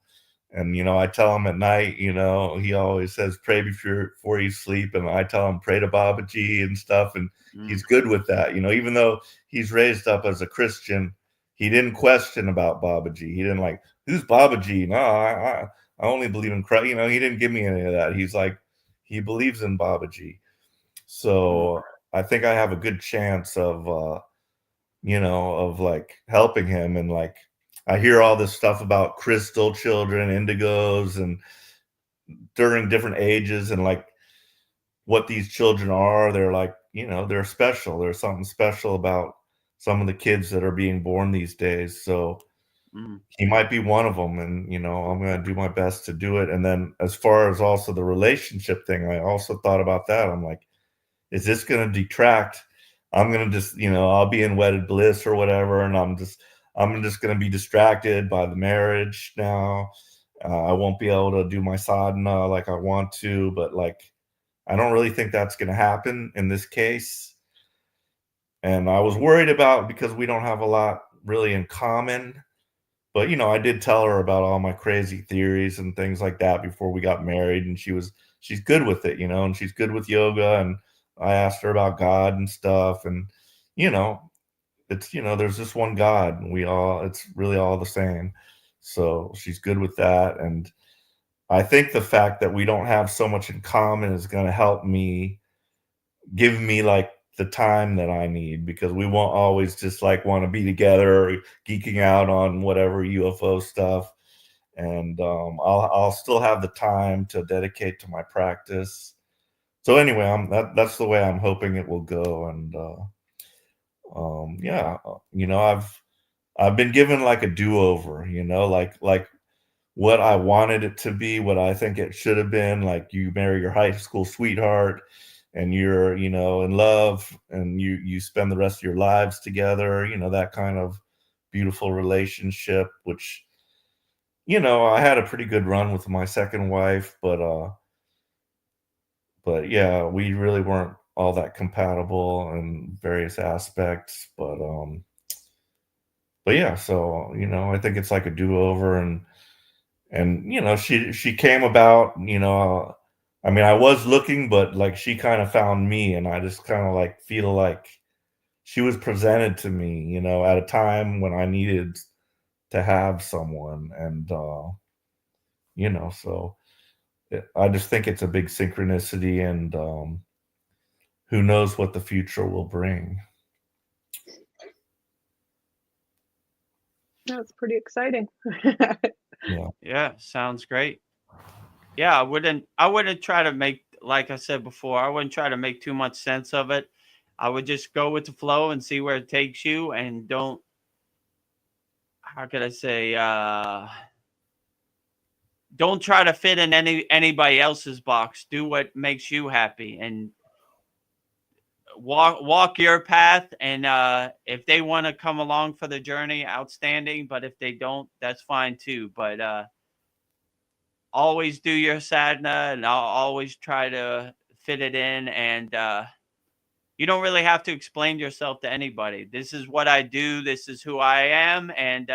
And, you know, I tell him at night, you know, he always says, pray before you sleep. And I tell him, pray to Babaji and stuff. And he's good with that. You know, even though he's raised up as a Christian, he didn't question about Babaji. He didn't like, who's Babaji? No, I only believe in Christ. You know, he didn't give me any of that. He's like, he believes in Babaji. So I think I have a good chance of, you know, of like helping him. And like, I hear all this stuff about crystal children, indigos, and during different ages, and like what these children are. They're like, you know, they're special. There's something special about some of the kids that are being born these days. So he might be one of them. And, you know, I'm going to do my best to do it. And then as far as also the relationship thing, I also thought about that. I'm like, is this going to detract? I'm going to just, you know, I'll be in wedded bliss or whatever. And I'm just going to be distracted by the marriage now. I won't be able to do my sadhana like I want to, but like, I don't really think that's going to happen in this case. And I was worried about, because we don't have a lot really in common, but, you know, I did tell her about all my crazy theories and things like that before we got married. And she's good with it, you know, and she's good with yoga. And I asked her about God and stuff. And, you know, it's, you know, there's just one God, and it's really all the same. So she's good with that. And I think the fact that we don't have so much in common is going to help me, give me like the time that I need, because we won't always just like want to be together or geeking out on whatever UFO stuff. And I'll still have the time to dedicate to my practice. So anyway, that's the way I'm hoping it will go. And yeah, you know, I've been given like a do-over, you know, like what I wanted it to be, what I think it should have been. Like, you marry your high school sweetheart and you're, you know, in love, and you spend the rest of your lives together, you know, that kind of beautiful relationship, which, you know, I had a pretty good run with my second wife, but yeah, we really weren't all that compatible in various aspects. But yeah, so, you know, I think it's like a do-over. And, you know, she came about, you know, I mean, I was looking, but like she kind of found me, and I just kind of like feel like she was presented to me, you know, at a time when I needed to have someone. And, you know, so I just think it's a big synchronicity. And who knows what the future will bring. That's pretty exciting. Yeah, sounds great. Yeah, I wouldn't try to make, like I said before, I wouldn't try to make too much sense of it. I would just go with the flow and see where it takes you, and don't, how could I say, don't try to fit in anybody else's box. Do what makes you happy, and walk your path. And if they want to come along for the journey, outstanding. But if they don't, that's fine too. But always do your sadhana, and I'll always try to fit it in. And you don't really have to explain yourself to anybody. This is what I do. This is who I am. And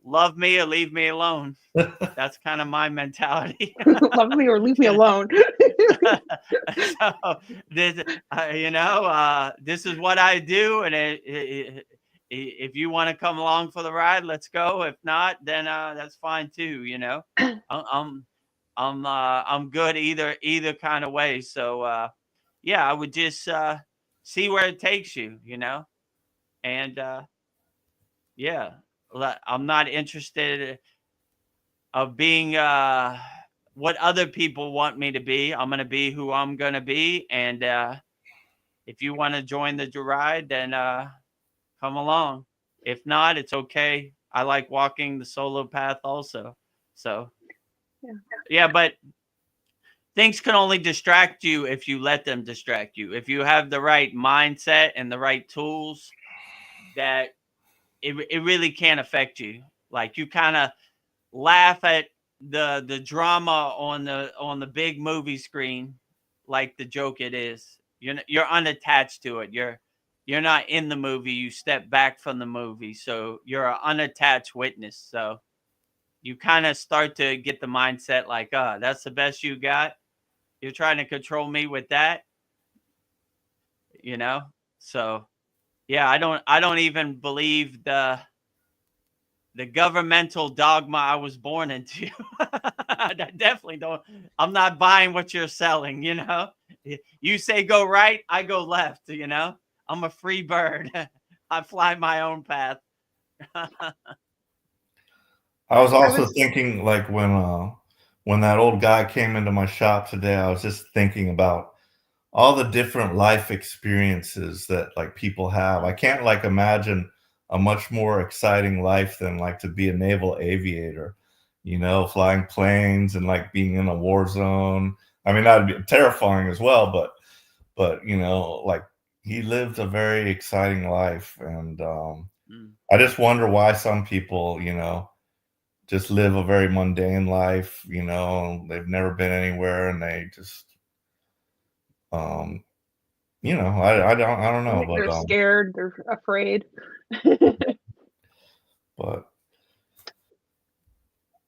love me or leave me alone. That's kind of my mentality. Love me or leave me alone. So this, you know, this is what I do. And if you want to come along for the ride, let's go. If not, then that's fine too. You know, I'm good either kind of way. So yeah, I would just see where it takes you. You know, and yeah, I'm not interested of being what other people want me to be. I'm going to be who I'm going to be. And if you want to join the ride, then come along. If not, it's okay. I like walking the solo path also. So yeah, but things can only distract you if you let them distract you. If you have the right mindset and the right tools, that it really can't affect you. Like, you kind of laugh at the drama on the big movie screen, like the joke it is. You're unattached to it. You're not in the movie. You step back from the movie, so you're an unattached witness. So you kind of start to get the mindset like, that's the best you got. You're trying to control me with that, you know? So yeah, I don't even believe the governmental dogma I was born into. I definitely don't. I'm not buying what you're selling, you know? You say go right, I go left, you know? I'm a free bird. I fly my own path. I was I also was thinking, like, when that old guy came into my shop today, I was just thinking about all the different life experiences that like people have. I can't like imagine a much more exciting life than like to be a naval aviator, you know, flying planes and like being in a war zone. I mean, that'd be terrifying as well, but you know, like he lived a very exciting life, and Mm. I just wonder why some people, you know, just live a very mundane life. You know, they've never been anywhere, and they just, um, you know, I don't I know, think they're scared, they're afraid. but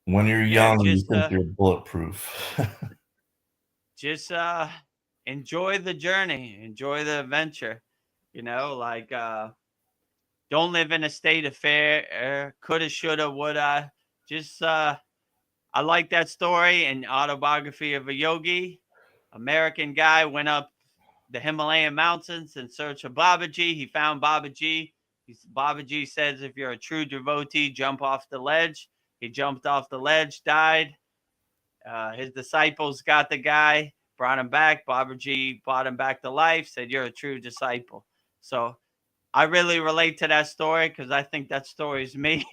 when you're Yeah, young, you think you're bulletproof. just enjoy the journey, enjoy the adventure, you know, like don't live in a state of fear, coulda, shoulda, woulda. Just I like that story and autobiography of a yogi. American guy went up the Himalayan mountains in search of Babaji. He found Babaji. Babaji says, if you're a true devotee, jump off the ledge. He jumped off the ledge, died. His disciples got the guy, brought him back. Babaji brought him back to life, said, you're a true disciple. So I really relate to that story because I think that story is me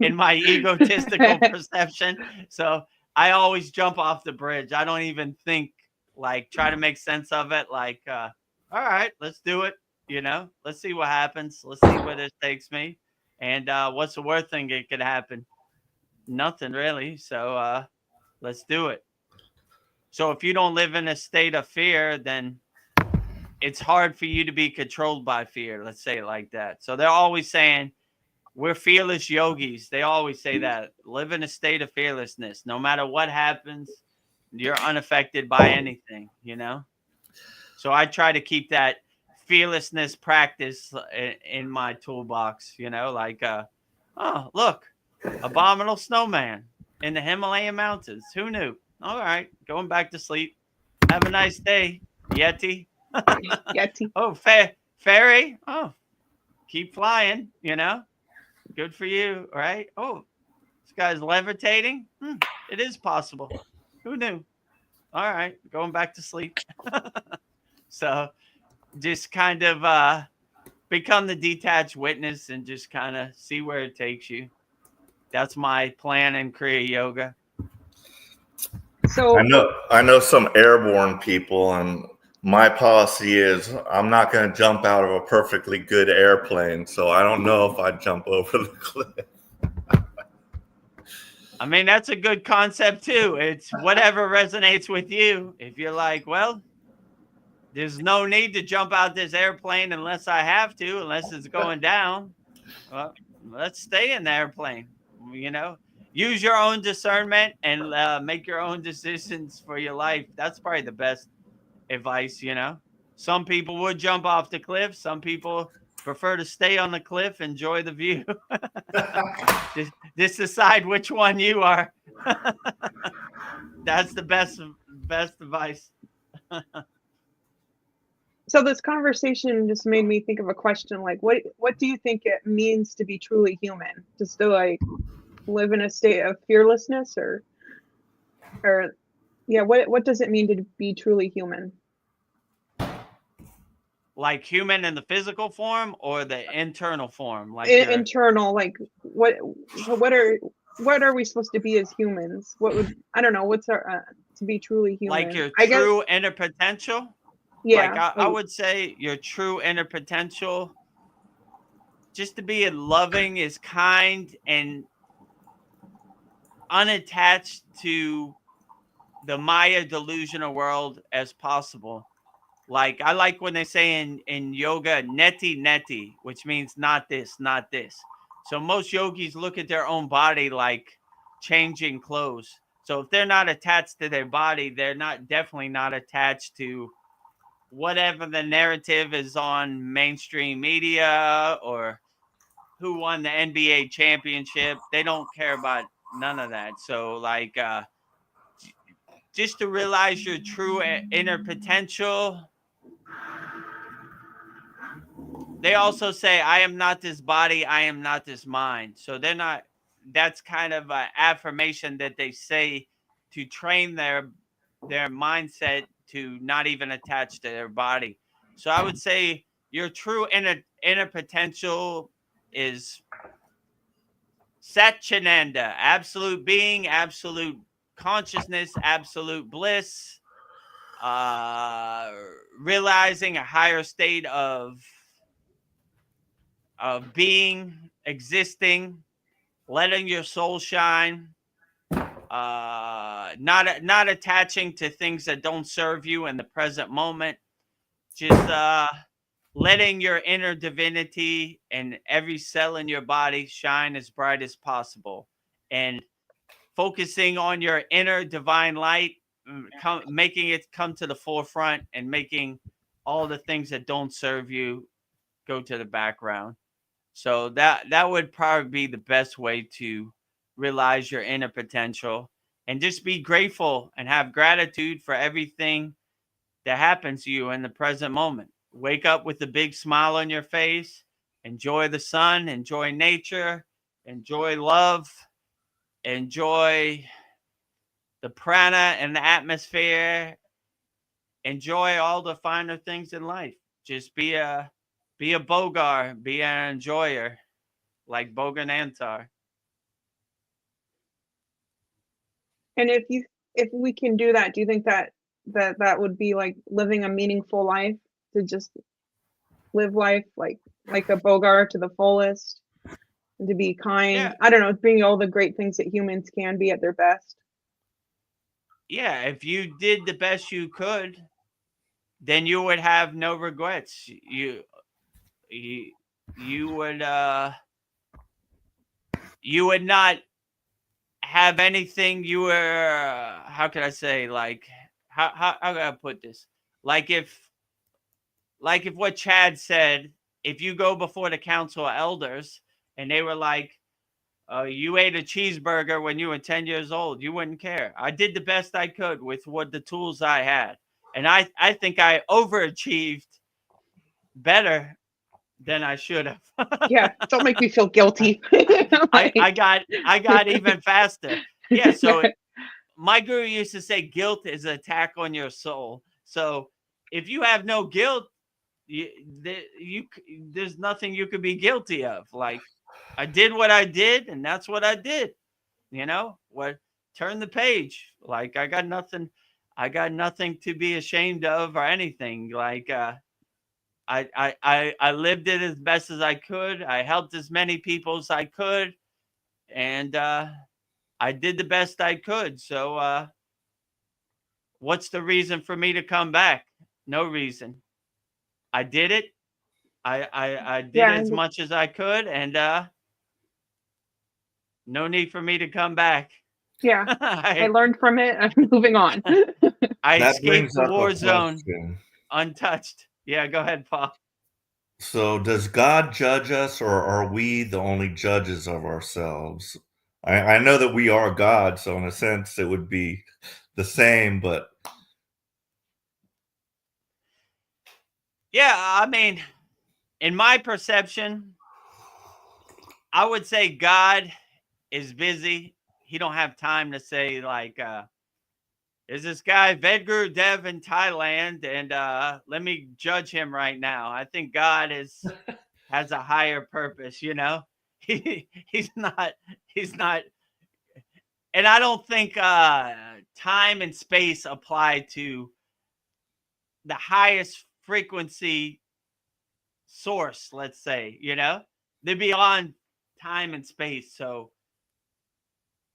in my egotistical perception. So I always jump off the bridge. I don't even think, like, try to make sense of it. Like, all right, let's do it. You know, let's see what happens. Let's see where this takes me. And what's the worst thing that could happen? Nothing really. So let's do it. So if you don't live in a state of fear, then it's hard for you to be controlled by fear. Let's say it like that. So they're always saying, we're fearless yogis. They always say that. Live in a state of fearlessness. No matter what happens, you're unaffected by anything, you know? So I try to keep that fearlessness practice in my toolbox, you know, like, oh, look, abominable snowman in the Himalayan mountains. Who knew? All right, going back to sleep. Have a nice day, Yeti. Yeti. Oh, fairy. Oh, keep flying, you know? Good for you, right? Oh, this guy's levitating. It is possible. Who knew? All right, going back to sleep. So just kind of become the detached witness and just kind of see where it takes you. That's my plan in Kriya Yoga. So I know some airborne people, and my policy is I'm not going to jump out of a perfectly good airplane, so I don't know if I'd jump over the cliff. I mean, that's a good concept too. It's whatever resonates with you. If you're like, well, there's no need to jump out this airplane unless I have to, unless it's going down. Well, let's stay in the airplane. You know, use your own discernment and make your own decisions for your life. That's probably the best advice, you know. Some people would jump off the cliff. Some people prefer to stay on the cliff, enjoy the view. just decide which one you are. That's the best advice. so this conversation just made me think of a question, like what do you think it means to be truly human? Just to like live in a state of fearlessness, or yeah, what does it mean to be truly human? Like human in the physical form or the internal form? Like Internal, like what are we supposed to be as humans? What would, I don't know, what's our to be truly human? like your I guess, true inner potential. yeah, Like I would say your true inner potential, just to be loving, is kind and unattached to the Maya delusional world as possible. Like I like when they say in yoga, neti neti, which means not this, not this. So most yogis look at their own body like changing clothes. So if they're not attached to their body, they're definitely not attached to whatever the narrative is on mainstream media or who won the NBA championship. They don't care about none of that. So like just to realize your true inner potential. They also say, I am not this body, I am not this mind. So they're not, that's kind of an affirmation that they say to train their mindset to not even attach to their body. So I would say your true inner potential is Satchinanda, absolute being, absolute consciousness, absolute bliss, realizing a higher state of being, existing, letting your soul shine, not attaching to things that don't serve you in the present moment, just letting your inner divinity and every cell in your body shine as bright as possible, and focusing on your inner divine light, making it come to the forefront, and making all the things that don't serve you go to the background. So that would probably be the best way to realize your inner potential, and just be grateful and have gratitude for everything that happens to you in the present moment. Wake up with a big smile on your face, enjoy the sun, enjoy nature, enjoy love, enjoy the prana and the atmosphere, enjoy all the finer things in life. Just be a bogar, be an enjoyer, like Bogan Antar. And if we can do that, do you think that would be like living a meaningful life, to just live life like a Bogart to the fullest, and to be kind? Yeah. I don't know, being all the great things that humans can be at their best. Yeah, if you did the best you could, then you would have no regrets. You would you would not have anything you were how can I say, like how can I put this? Like if what Chad said, if you go before the council of elders and they were like, you ate a cheeseburger when you were 10 years old, you wouldn't care. I did the best I could with what the tools I had. And I think I overachieved better than I should have. Yeah, don't make me feel guilty. I got even faster. Yeah, so my guru used to say guilt is an attack on your soul. So if you have no guilt, there's nothing you could be guilty of. Like, I did what I did, and that's what I did. What? Turn the page. Like, I got nothing to be ashamed of or anything. Like, I lived it as best as I could. I helped as many people as I could, and I did the best I could. So what's the reason for me to come back? No reason. I did it. I did Yeah, as much as I could, and no need for me to come back. yeah. I learned from it. I'm moving on. I That escaped brings the up war a zone question. untouched. Yeah, go ahead, Paul. So, does God judge us, or are we the only judges of ourselves? I know that we are God, so in a sense, it would be the same, but Yeah, I mean, in my perception, I would say God is busy. He don't have time to say, like, is this guy Vedagurudev in Thailand, and let me judge him right now. I think God has a higher purpose. He's not, and I don't think time and space apply to the highest frequency source. Let's say, they're beyond time and space. So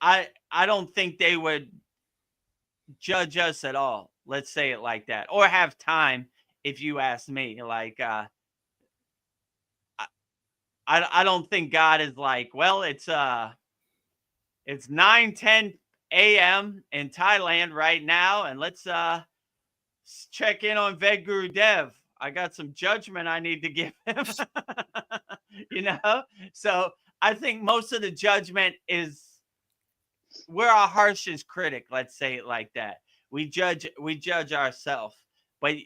I don't think they would judge us at all. Let's say it like that, or have time. If you ask me, like, I don't think God is like, well, it's 9:10 a.m. in Thailand right now, and let's check in on Vedagurudev. I got some judgment I need to give him. You know? So I think most of the judgment is we're our harshest critic, let's say it like that. We judge ourselves. But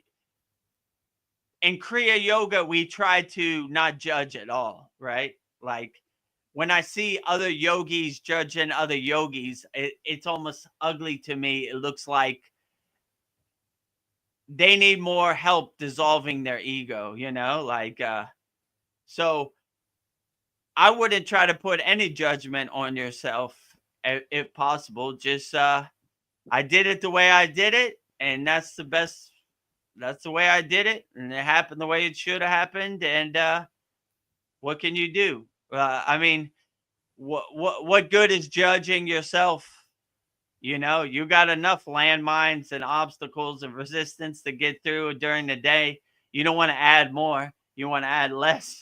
in Kriya yoga, we try to not judge at all, right? Like when I see other yogis judging other yogis, it's almost ugly to me. It looks like they need more help dissolving their ego, you know, like, so I wouldn't try to put any judgment on yourself if possible. Just, I did it the way I did it, and that's the best. That's the way I did it, and it happened the way it should have happened. And what can you do? I mean, what good is judging yourself? You know, you got enough landmines and obstacles and resistance to get through during the day. You don't want to add more. You want to add less.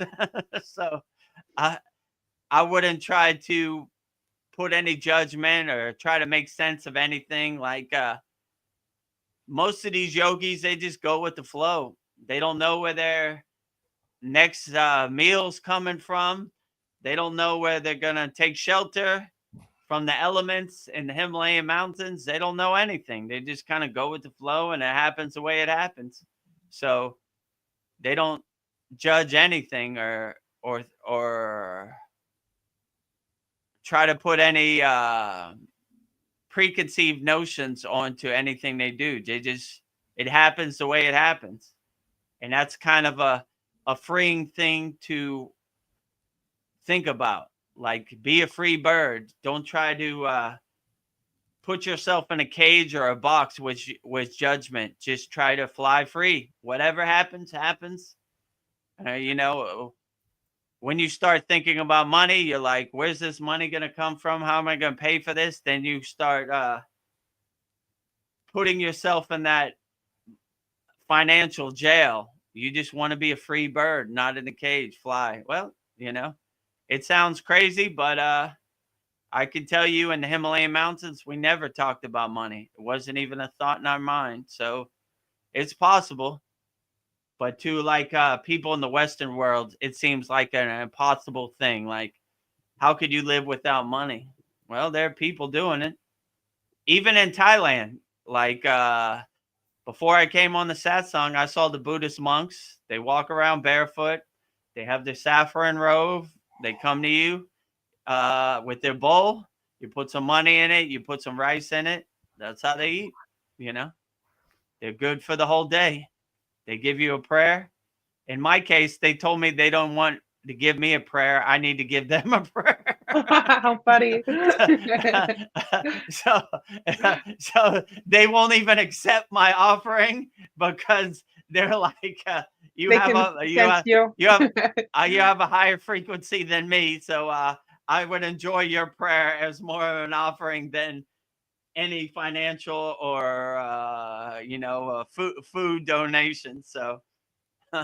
So I wouldn't try to put any judgment or try to make sense of anything. Like most of these yogis, they just go with the flow. They don't know where their next meal's coming from. They don't know where they're going to take shelter from the elements in the Himalayan mountains. They don't know anything. They just kind of go with the flow, and it happens the way it happens. So they don't judge anything or try to put any preconceived notions onto anything they do. It happens the way it happens. And that's kind of a freeing thing to think about. Like, be a free bird. Don't try to put yourself in a cage or a box with judgment. Just try to fly free. Whatever happens, happens. You know, when you start thinking about money, you're like, where's this money going to come from? How am I going to pay for this? Then you start putting yourself in that financial jail. You just want to be a free bird, not in a cage, fly. Well, you know, it sounds crazy, but I can tell you in the Himalayan mountains, we never talked about money. It wasn't even a thought in our mind. So it's possible. But to like people in the Western world, it seems like an impossible thing. Like, how could you live without money? Well, there are people doing it. Even in Thailand, like before I came on the Satsang, I saw the Buddhist monks. They walk around barefoot. They have their saffron robe. They come to you with their bowl. You put some money in it. You put some rice in it. That's how they eat, you know. They're good for the whole day. They give you a prayer. In my case, they told me they don't want to give me a prayer. I need to give them a prayer. How funny. So they won't even accept my offering because they're like, you have a higher frequency than me. So I would enjoy your prayer as more of an offering than any financial or you know, food donation. So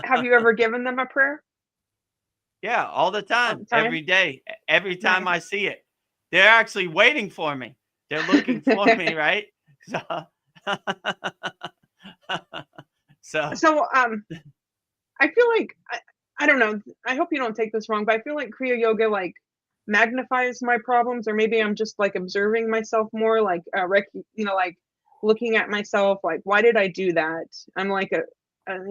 Have you ever given them a prayer? yeah, all the time, every day, every time I see it. They're actually waiting for me. They're looking for me, right? So I feel like I don't know. I hope you don't take this wrong, but I feel like Kriya yoga like magnifies my problems, or maybe I'm just like observing myself more, like you know, like looking at myself, like why did I do that? I'm like I'm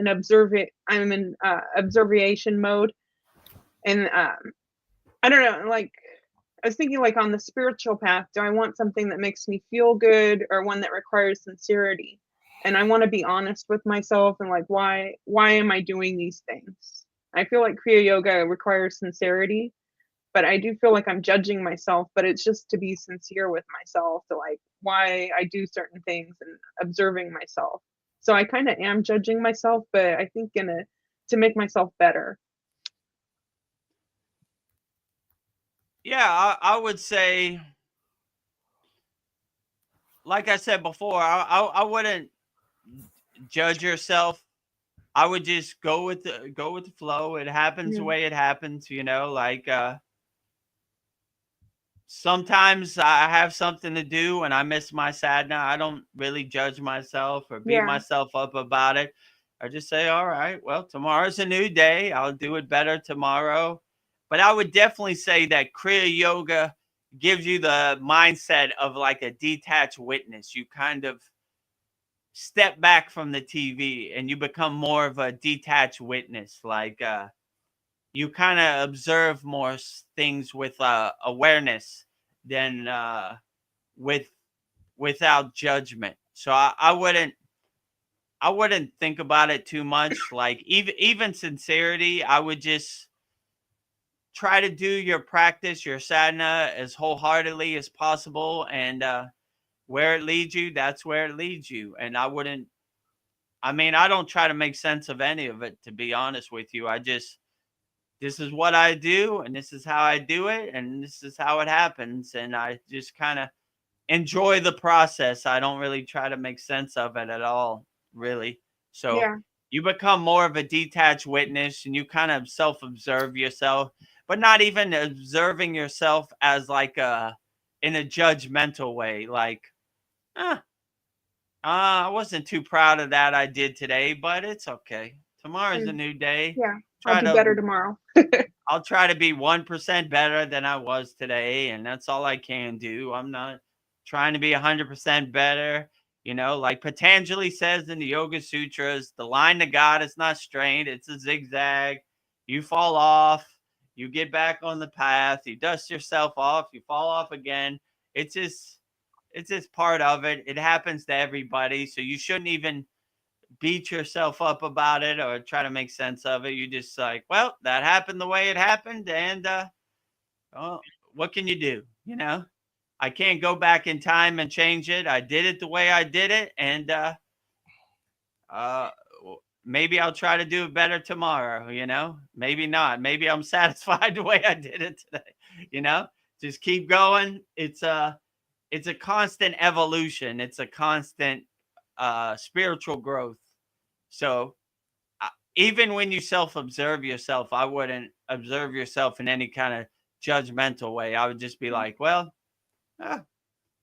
in observation mode, and I don't know, like I was thinking like on the spiritual path, do I want something that makes me feel good or one that requires sincerity? And I want to be honest with myself and like why am I doing these things? I feel like Kriya yoga requires sincerity, but I do feel like I'm judging myself, but it's just to be sincere with myself, to like why I do certain things and observing myself. So I kind of am judging myself, but I think to make myself better. yeah, I would say, like I said before, I wouldn't judge yourself. I would just go with the flow. It happens the way it happens, you know, like sometimes I have something to do and I miss my sadhana. I don't really judge myself or beat myself up about it. I just say, all right, well, tomorrow's a new day. I'll do it better tomorrow. But I would definitely say that Kriya Yoga gives you the mindset of like a detached witness. You kind of step back from the TV and you become more of a detached witness. Like you kind of observe more things with awareness than without judgment. So I wouldn't think about it too much. Like even sincerity, I would just try to do your practice, your sadhana, as wholeheartedly as possible, and where it leads you, that's where it leads you. And I don't try to make sense of any of it, to be honest with you. This is what I do, and this is how I do it, and this is how it happens. And I just kind of enjoy the process. I don't really try to make sense of it at all, really. So you become more of a detached witness, and you kind of self-observe yourself, but not even observing yourself as like in a judgmental way. Like, I wasn't too proud of that I did today, but it's okay. Tomorrow's a new day. I'll do better tomorrow. I'll try to be 1% better than I was today, and that's all I can do. I'm not trying to be 100% better. You know, like Patanjali says in the Yoga Sutras, the line to God is not straight, it's a zigzag. You fall off, you get back on the path, you dust yourself off, you fall off again. It's just part of it. It happens to everybody, so you shouldn't even beat yourself up about it or try to make sense of it. You just like, well, that happened the way it happened, and what can you do? You know, I can't go back in time and change it. I did it the way I did it, and maybe I'll try to do it better tomorrow. You know, maybe not. Maybe I'm satisfied the way I did it today. You know, just keep going. It's a constant evolution. It's a constant spiritual growth. So even when you self-observe yourself, I wouldn't observe yourself in any kind of judgmental way. I would just be like, well,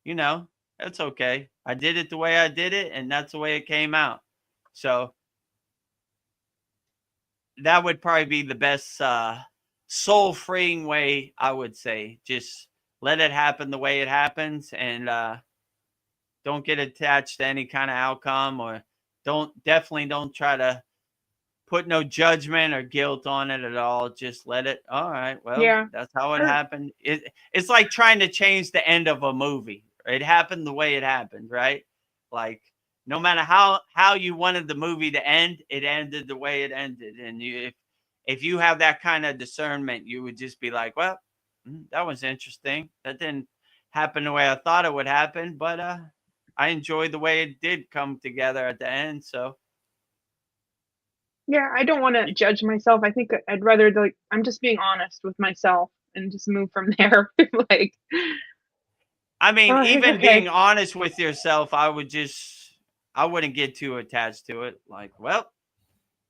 you know, that's okay. I did it the way I did it, and that's the way it came out. So that would probably be the best soul-freeing way, I would say. Just let it happen the way it happens, and don't get attached to any kind of outcome, or definitely don't try to put no judgment or guilt on it at all. Just let it. All right, well, that's how it happened. It's like trying to change the end of a movie. It happened the way it happened, right? Like no matter how you wanted the movie to end, it ended the way it ended. And if you have that kind of discernment, you would just be like, well, that was interesting. That didn't happen the way I thought it would happen, but I enjoyed the way it did come together at the end. So I don't want to judge myself. I think I'd rather I'm just being honest with myself and just move from there. Like, I mean, even being honest with yourself, I wouldn't get too attached to it. Like, well,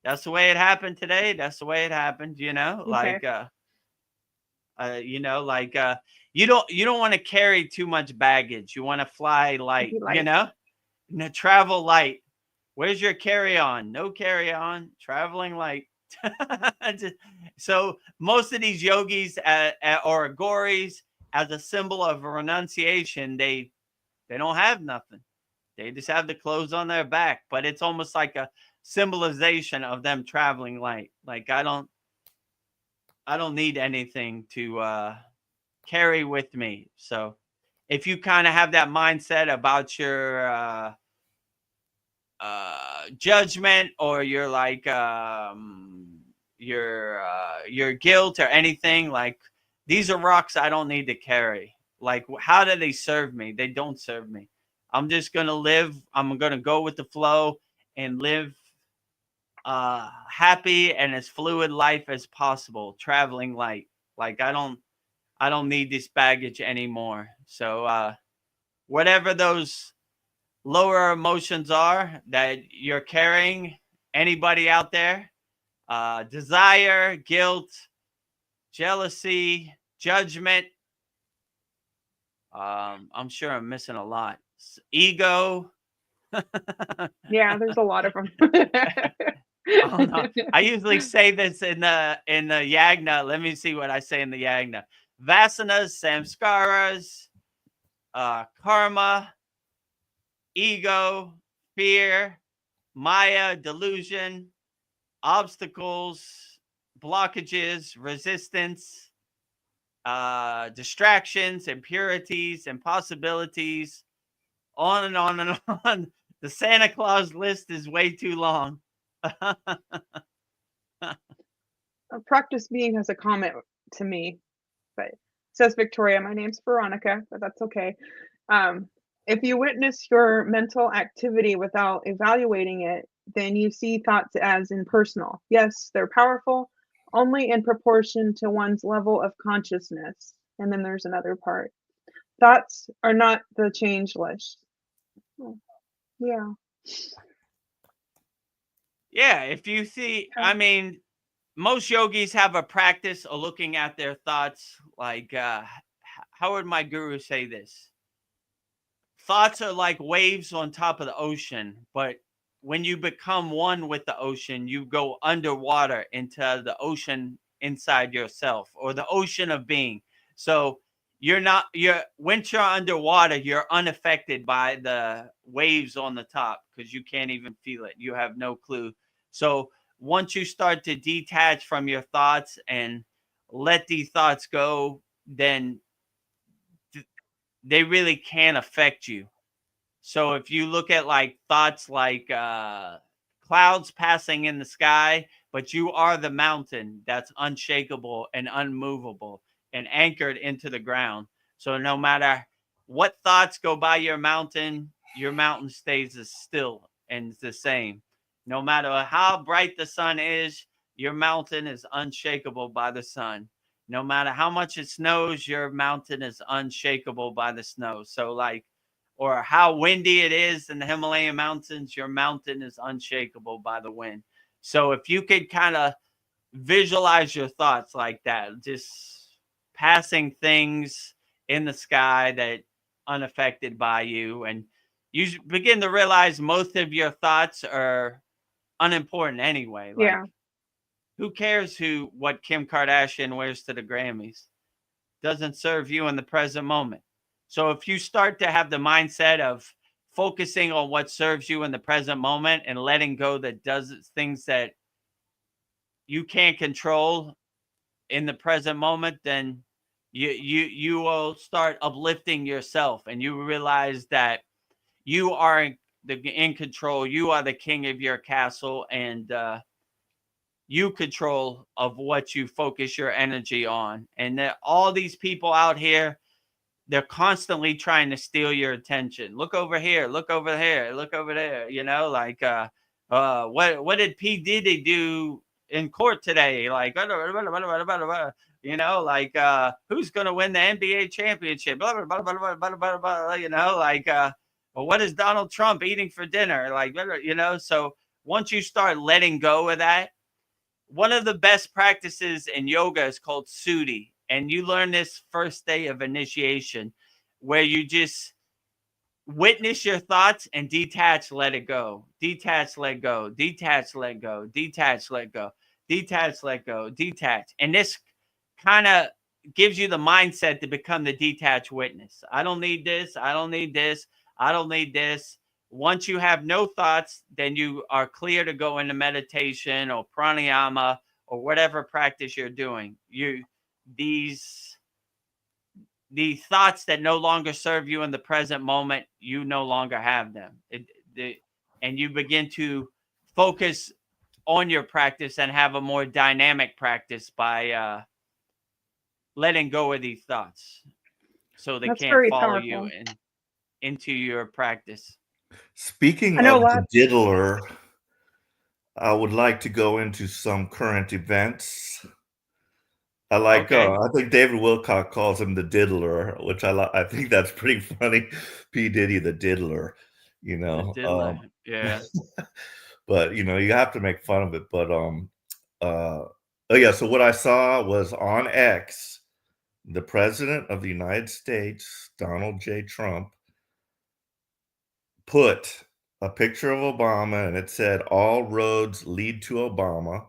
that's the way it happened today. That's the way it happened, you know, like, you don't want to carry too much baggage. You want to fly light, you know, travel light. Where's your carry-on? No carry-on, traveling light. So most of these yogis or agoris, as a symbol of renunciation, they don't have nothing. They just have the clothes on their back, but it's almost like a symbolization of them traveling light. Like I don't need anything to carry with me. So if you kind of have that mindset about your judgment or your like your guilt or anything, like these are rocks I don't need to carry. Like how do they serve me? They don't serve me. I'm just gonna live. I'm gonna go with the flow and live happy and as fluid life as possible, traveling light. Like I don't need this baggage anymore. So whatever those lower emotions are that you're carrying Anybody out there? Desire, guilt, jealousy, judgment. I'm sure I'm missing a lot. Ego. Yeah, there's a lot of them. Oh, no. I usually say this in the yagna. Let me see what I say in the yagna. Vasanas, samskaras, karma, ego, fear, maya, delusion, obstacles, blockages, resistance, distractions, impurities, impossibilities, on and on and on. The Santa Claus list is way too long. Practice Being has a comment to me, but says Victoria, my name's Veronica, but that's okay. If you witness your mental activity without evaluating it, then you see thoughts as impersonal. Yes, they're powerful, only in proportion to one's level of consciousness. And then there's another part. Thoughts are not the changeless. Yeah. Yeah, if you see, I mean, most yogis have a practice of looking at their thoughts like, how would my guru say this? Thoughts are like waves on top of the ocean, but when you become one with the ocean, you go underwater into the ocean inside yourself, or the ocean of being. So once you're underwater, you're unaffected by the waves on the top because you can't even feel it. You have no clue. So once you start to detach from your thoughts and let these thoughts go, then they really can't affect you. So if you look at like thoughts like clouds passing in the sky, but you are the mountain that's unshakable and unmovable and anchored into the ground. So no matter what thoughts go by your mountain stays as still and the same. No matter how bright the sun is, your mountain is unshakable by the sun. No matter how much it snows, your mountain is unshakable by the snow. So like, or how windy it is in the Himalayan mountains, your mountain is unshakable by the wind. So if you could kind of visualize your thoughts like that, just passing things in the sky that unaffected by you, and you begin to realize most of your thoughts are unimportant anyway. Like, Yeah. who cares what Kim Kardashian wears to the Grammys? Doesn't serve you in the present moment. So if you start to have the mindset of focusing on what serves you in the present moment and letting go that does things that you can't control in the present moment, then you will start uplifting yourself, and you realize that you are in control. You are the king of your castle, and you control of what you focus your energy on. And that all these people out here, they're constantly trying to steal your attention. Look over here, look over here, look over there. You know, like what did P. Diddy do in court today? Like, you know, like who's gonna win the NBA championship? Blah, blah, blah, blah, blah, blah, blah, you know, like well, what is Donald Trump eating for dinner? Like, you know, so once you start letting go of that, one of the best practices in yoga is called Sudhi. And you learn this first day of initiation, where you just witness your thoughts and detach, let it go. Detach, let go. Detach, let go. Detach, let go. Detach, let go. Detach. And this kind of gives you the mindset to become the detached witness. I don't need this. I don't need this. I don't need this. Once you have no thoughts, then you are clear to go into meditation or pranayama or whatever practice you're doing. These thoughts that no longer serve you in the present moment, you no longer have them. And you begin to focus on your practice and have a more dynamic practice by letting go of these thoughts, so they can't follow you into your practice. Speaking of the diddler, I would like to go into some current events. I like. I think David Wilcock calls him the diddler, which I think that's pretty funny. P. Diddy, the diddler. You know. The diddler. Yeah. but you know, you have to make fun of it. But oh yeah, so what I saw was on X, the president of the United States, Donald J. Trump, put a picture of Obama and it said, "All roads lead to Obama."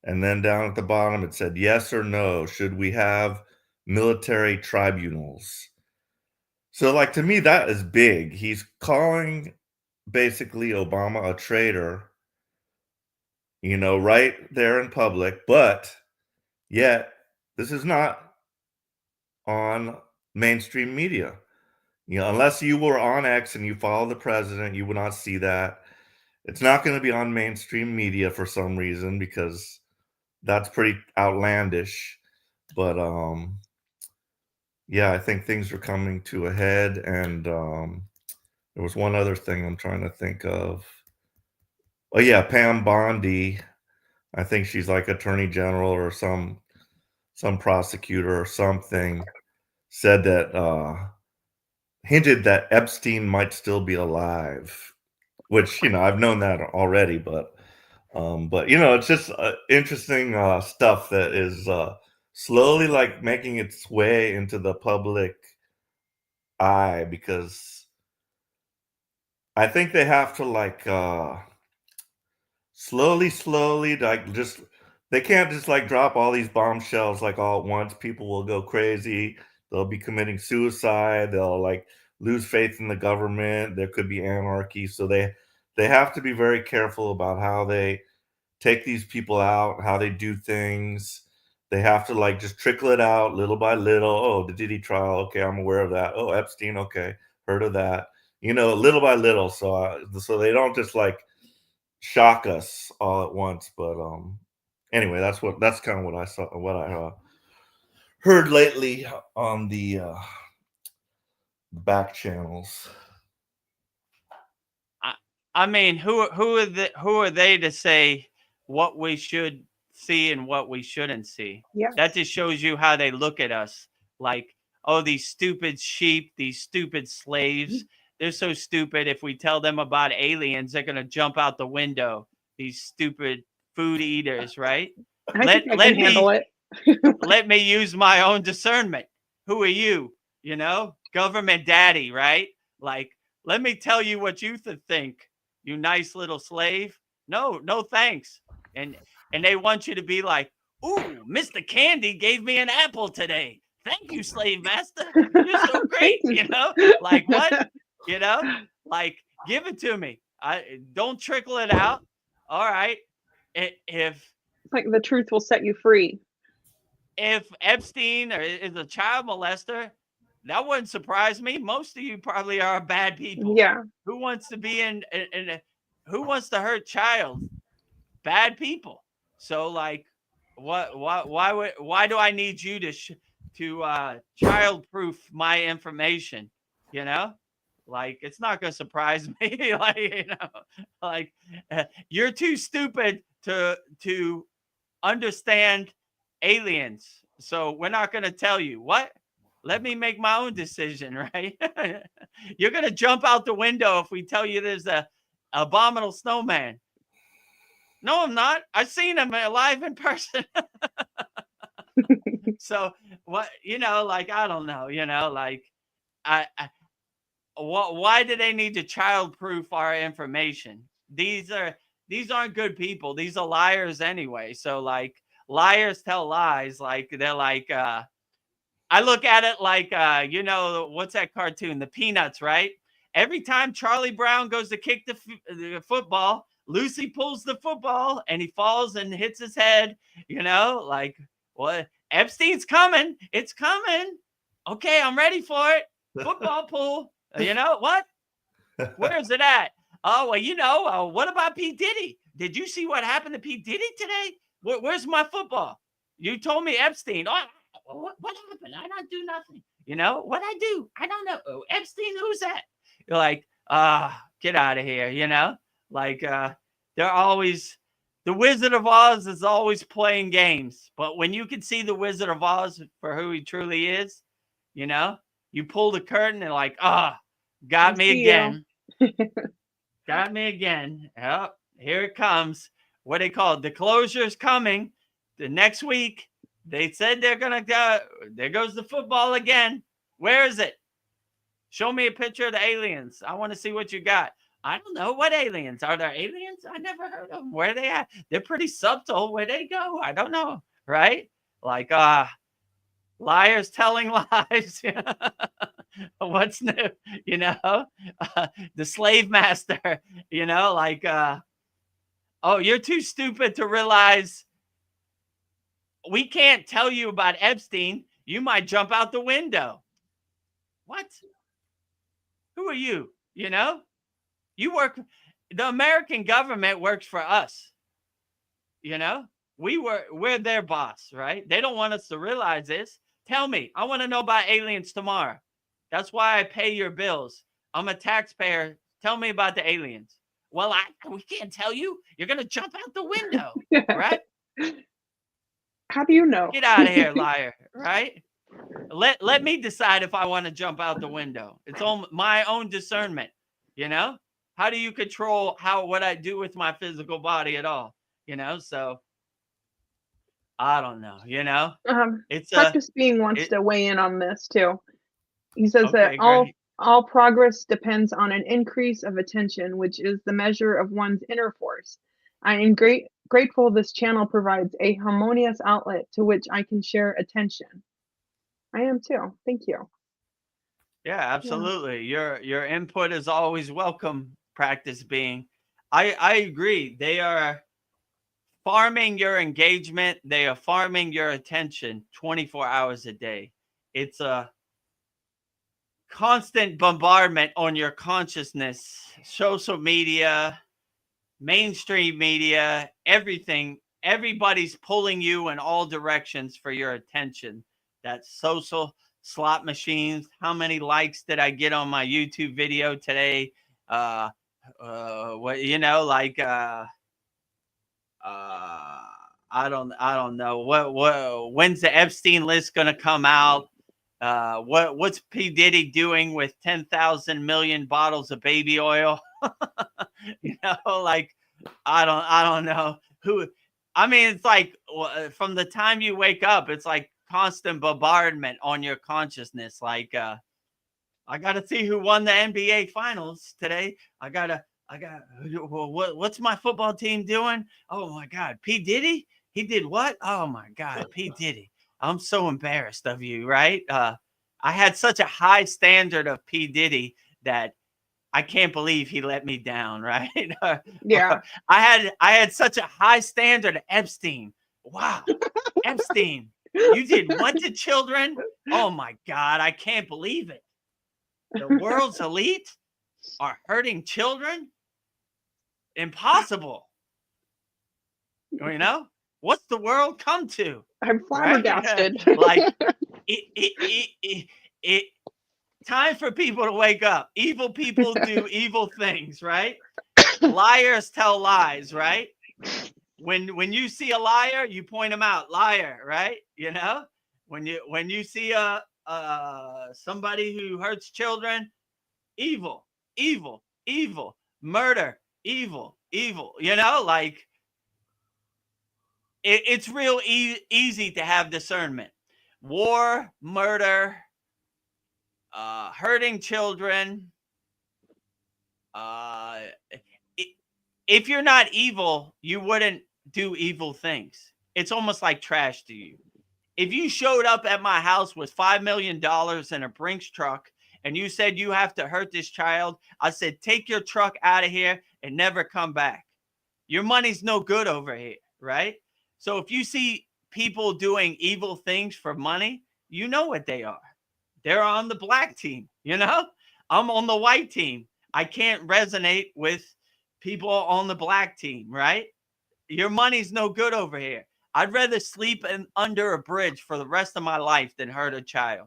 And then down at the bottom, it said, "Yes or no, should we have military tribunals?" So, like, to me, that is big. He's calling basically Obama a traitor, you know, right there in public. But yet, this is not on mainstream media. You know, unless you were on X and you follow the president, you would not see that. It's not going to be on mainstream media for some reason because that's pretty outlandish. But yeah, I think things are coming to a head. And there was one other thing I'm trying to think of. Oh yeah, Pam Bondi. I think she's like attorney general or some prosecutor or something, said that hinted that Epstein might still be alive, which, you know, I've known that already, but you know, it's just interesting stuff that is slowly like making its way into the public eye, because I think they have to like slowly, like, just, they can't just like drop all these bombshells like all at once. People will go crazy. They'll be committing suicide. They'll like lose faith in the government. There could be anarchy. So they have to be very careful about how they take these people out, how they do things. They have to like just trickle it out little by little. Oh, the Diddy trial. Okay, I'm aware of that. Oh, Epstein. Okay, heard of that. You know, little by little. So they don't just like shock us all at once. But anyway, that's kind of what I saw, what I heard lately on the back channels. I mean, who are they to say what we should see and what we shouldn't see? Yeah. That just shows you how they look at us. Like, oh, these stupid sheep, these stupid slaves. They're so stupid. If we tell them about aliens, they're gonna jump out the window. These stupid food eaters, right? I think I can handle it. Let me use my own discernment. Who are you? You know, government daddy, right? Like, let me tell you what you think. You nice little slave. No, thanks. And they want you to be like, ooh, Mr. Candy gave me an apple today. Thank you, slave master. You're so great. You know, like what? You know, like, give it to me. I don't trickle it out. All right. If Like, the truth will set you free. If Epstein is a child molester, that wouldn't surprise me. Most of you probably are bad people. Yeah. Who wants to be in who wants to hurt child? Bad people. So like, why do I need you to child-proof my information? You know, like, it's not going to surprise me. Like, you know, like, you're too stupid to understand aliens. So we're not going to tell you what. Let me make my own decision, right? You're going to jump out the window if we tell you there's a abominable snowman. No, I'm not. I've seen him alive in person. So what, you know, like, I don't know, you know, like, why do they need to child-proof our information? These aren't good people. These are liars anyway. So like, liars tell lies. Like, they're like, I look at it like, you know, what's that cartoon? The Peanuts, right? Every time Charlie Brown goes to kick the football, Lucy pulls the football and he falls and hits his head, you know, like, what? Epstein's coming. It's coming. Okay, I'm ready for it. Football pull. You know what? Where is it at? Oh, well, you know, what about P. Diddy? Did you see what happened to P. Diddy today? Where's my football? You told me Epstein. Oh, what happened? I don't do nothing. You know, what I do? I don't know. Oh, Epstein, who's that? You're like, get out of here, you know? Like, they're always, the Wizard of Oz is always playing games. But when you can see the Wizard of Oz for who he truly is, you know, you pull the curtain and like, got me again. Got me again. Yep. Here it comes. What they call it, the closure's coming. The next week, they said they're going to go. There goes the football again. Where is it? Show me a picture of the aliens. I want to see what you got. I don't know. What aliens? Are there aliens? I never heard of them. Where are they at? They're pretty subtle. Where they go? I don't know. Right? Like, liars telling lies. What's new? You know, the slave master, you know, like, oh, you're too stupid to realize we can't tell you about Epstein. You might jump out the window. What? Who are you? You know, you work, the American government works for us. You know, we're their boss, right? They don't want us to realize this. Tell me, I want to know about aliens tomorrow. That's why I pay your bills. I'm a taxpayer. Tell me about the aliens. Well, we can't tell you. You're going to jump out the window, right? How do you know? Get out of here, liar, right? Let me decide if I want to jump out the window. It's on my own discernment, you know? How do you control what I do with my physical body at all? You know, so I don't know, you know? It's Practice Being wants to weigh in on this too. He says okay, that great. all progress depends on an increase of attention, which is the measure of one's inner force. I am grateful this channel provides a harmonious outlet to which I can share attention. I am too. Thank you. Yeah, absolutely. Your input is always welcome, Practice Being. I agree. They are farming your engagement. They are farming your attention 24 hours a day. It's a constant bombardment on your consciousness, social media, mainstream media, everything. Everybody's pulling you in all directions for your attention. That social slot machines. How many likes did I get on my YouTube video today? What, you know, like, I don't know what when's the Epstein list going to come out? What's P. Diddy doing with 10,000 million bottles of baby oil? You know, like, I don't know who. I mean, it's like from the time you wake up, it's like constant bombardment on your consciousness. Like, I got to see who won the NBA finals today. What's my football team doing? Oh my God, P. Diddy, he did what? Oh my God, P. Diddy. I'm so embarrassed of you, right? I had such a high standard of P. Diddy that I can't believe he let me down, right? Yeah. I had such a high standard of Epstein. Wow. Epstein, you did what to children? Oh my God, I can't believe it. The world's elite are hurting children? Impossible. You know? What's the world come to? I'm flabbergasted. Right? Like, it time for people to wake up. Evil people do evil things, right? Liars tell lies, right? When you see a liar, you point them out. Liar, right? You know? When you see somebody who hurts children, evil, evil, evil, murder, evil, evil. You know, like, it's real easy to have discernment. War, murder, hurting children. If you're not evil, you wouldn't do evil things. It's almost like trash to you. If you showed up at my house with $5 million in a Brinks truck and you said you have to hurt this child, I said, take your truck out of here and never come back. Your money's no good over here, right? So if you see people doing evil things for money, you know what they are. They're on the black team, you know? I'm on the white team. I can't resonate with people on the black team, right? Your money's no good over here. I'd rather sleep under a bridge for the rest of my life than hurt a child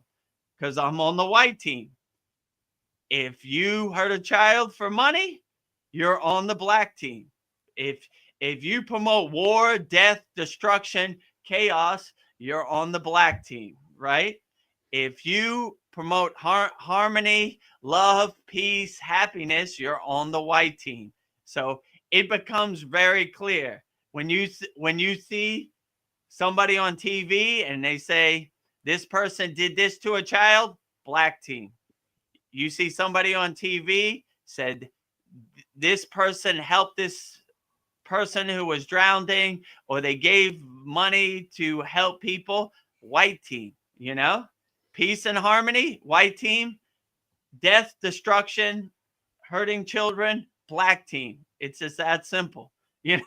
because I'm on the white team. If you hurt a child for money, you're on the black team. If you promote war, death, destruction, chaos, you're on the black team, right? If you promote harmony, love, peace, happiness, you're on the white team. So it becomes very clear when you see somebody on TV and they say this person did this to a child, black team. You see somebody on TV said this person helped this person who was drowning, or they gave money to help people, white team. Peace and harmony, white team. Death, destruction, hurting children, black team. It's just that simple. If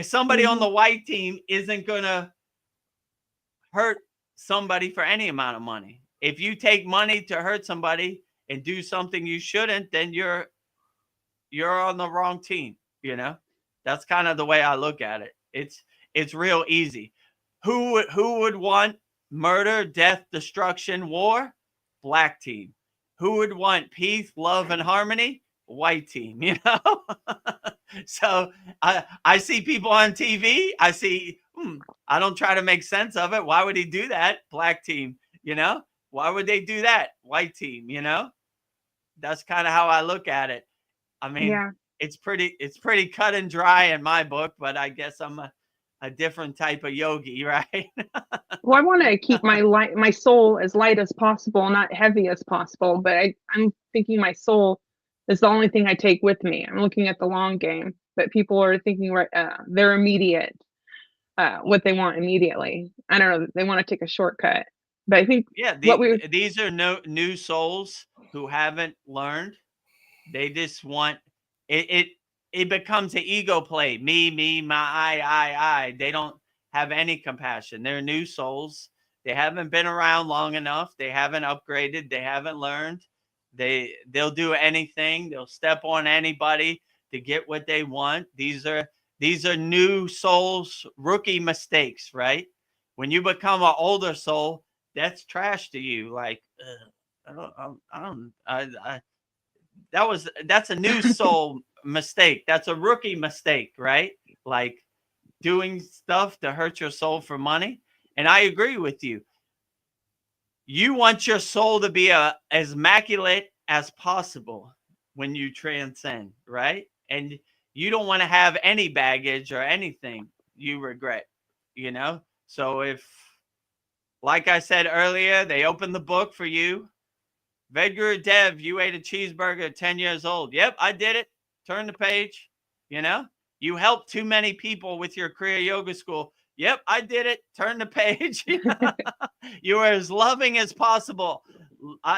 somebody on the white team isn't gonna hurt somebody for any amount of money, if you take money to hurt somebody and do something you shouldn't, then you're on the wrong team. That's kind of the way I look at it. It's real easy. Who would want murder, death, destruction, war? Black team. Who would want peace, love, and harmony? White team. So I see people on TV. I see. I don't try to make sense of it. Why would he do that? Black team. Why would they do that? White team. That's kind of how I look at it. I mean, Yeah. it's pretty cut and dry in my book, but I guess I'm a different type of yogi, right? Well, I want to keep my soul as light as possible, not heavy as possible. But I'm thinking my soul is the only thing I take with me. I'm looking at the long game, but people are thinking they're immediate, what they want immediately. I don't know. They want to take a shortcut. But I think these are new souls who haven't learned. They just want it. It becomes an ego play. Me, my, I. They don't have any compassion. They're new souls. They haven't been around long enough. They haven't upgraded. They haven't learned. They'll do anything. They'll step on anybody to get what they want. These are new souls, rookie mistakes, right? When you become an older soul, that's trash to you. Like, that's a new soul mistake. That's a rookie mistake, right? Like doing stuff to hurt your soul for money. And I agree with you. You want your soul to be as immaculate as possible when you transcend, right? And you don't want to have any baggage or anything you regret, So if, like I said earlier, they open the book for you. Vedagurudev, you ate a cheeseburger at 10 years old. Yep, I did it. Turn the page. You helped too many people with your Kriya yoga school. Yep, I did it. Turn the page. You were as loving as possible.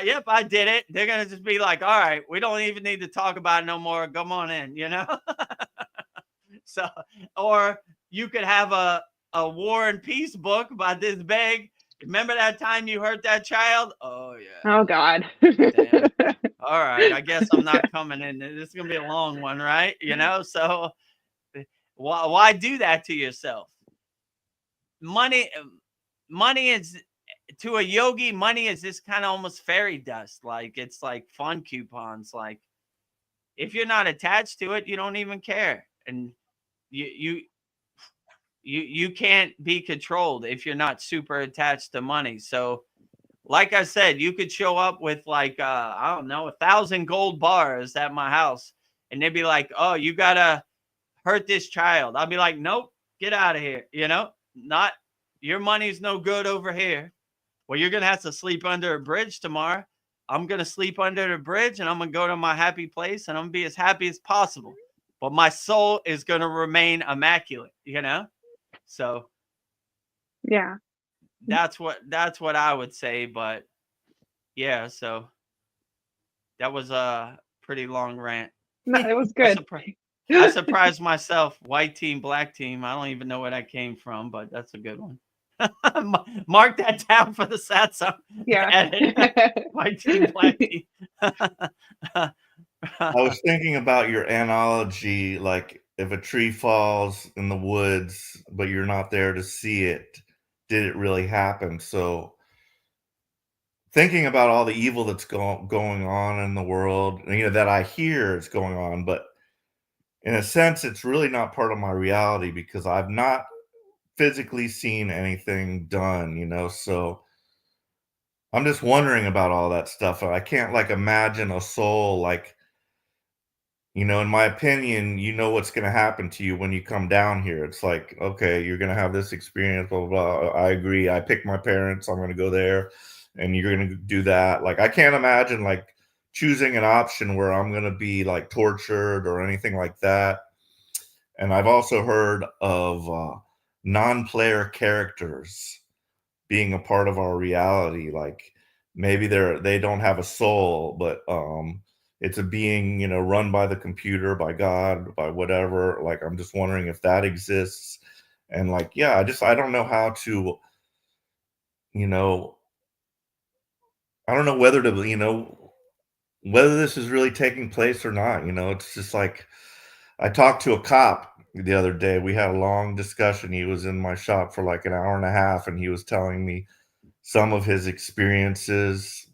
Yep, I did it. They're going to just be like, all right, we don't even need to talk about it no more. Come on in, So, or you could have a war and peace book about this big. Remember that time you hurt that child? Oh, yeah. Oh, God. Damn. All right. I guess I'm not coming in. This is going to be a long one, right? So why do that to yourself? Money is, to a yogi, money is this kind of almost fairy dust. Like, it's like fun coupons. Like, if you're not attached to it, you don't even care. And you can't be controlled if you're not super attached to money. So like I said, you could show up with like, I don't know, 1,000 gold bars at my house. And they'd be like, oh, you got to hurt this child. I'll be like, nope, get out of here. Not your money's no good over here. Well, you're going to have to sleep under a bridge tomorrow. I'm going to sleep under the bridge and I'm going to go to my happy place and I'm going to be as happy as possible. But my soul is going to remain immaculate, So yeah, that's what I would say. But yeah, so that was a pretty long rant. no, it was good. I surprised myself. White team, black team. I don't even know where that came from, but that's a good one. Mark that down for the Satsang. Yeah. White team, black team. I was thinking about your analogy, like if a tree falls in the woods, but you're not there to see it, did it really happen? So thinking about all the evil that's going on in the world, that I hear is going on, but in a sense, it's really not part of my reality because I've not physically seen anything done, so I'm just wondering about all that stuff. I can't imagine a soul you know, in my opinion, you know what's going to happen to you when you come down here. It's like, okay, you're going to have this experience, blah, blah, blah. I agree. I picked my parents. I'm going to go there and you're going to do that. Like, I can't imagine like choosing an option where I'm going to be like tortured or anything like that. And I've also heard of non-player characters being a part of our reality. Like maybe they don't have a soul, but it's a being, you know, run by the computer, by God, by whatever. Like I'm just wondering if that exists. And like, yeah, I don't know how to, you know, I don't know whether to, you know, whether this is really taking place or not. You know, it's just like I talked to a cop the other day. We had a long discussion. He was in my shop for like an hour and a half, and he was telling me some of his experiences.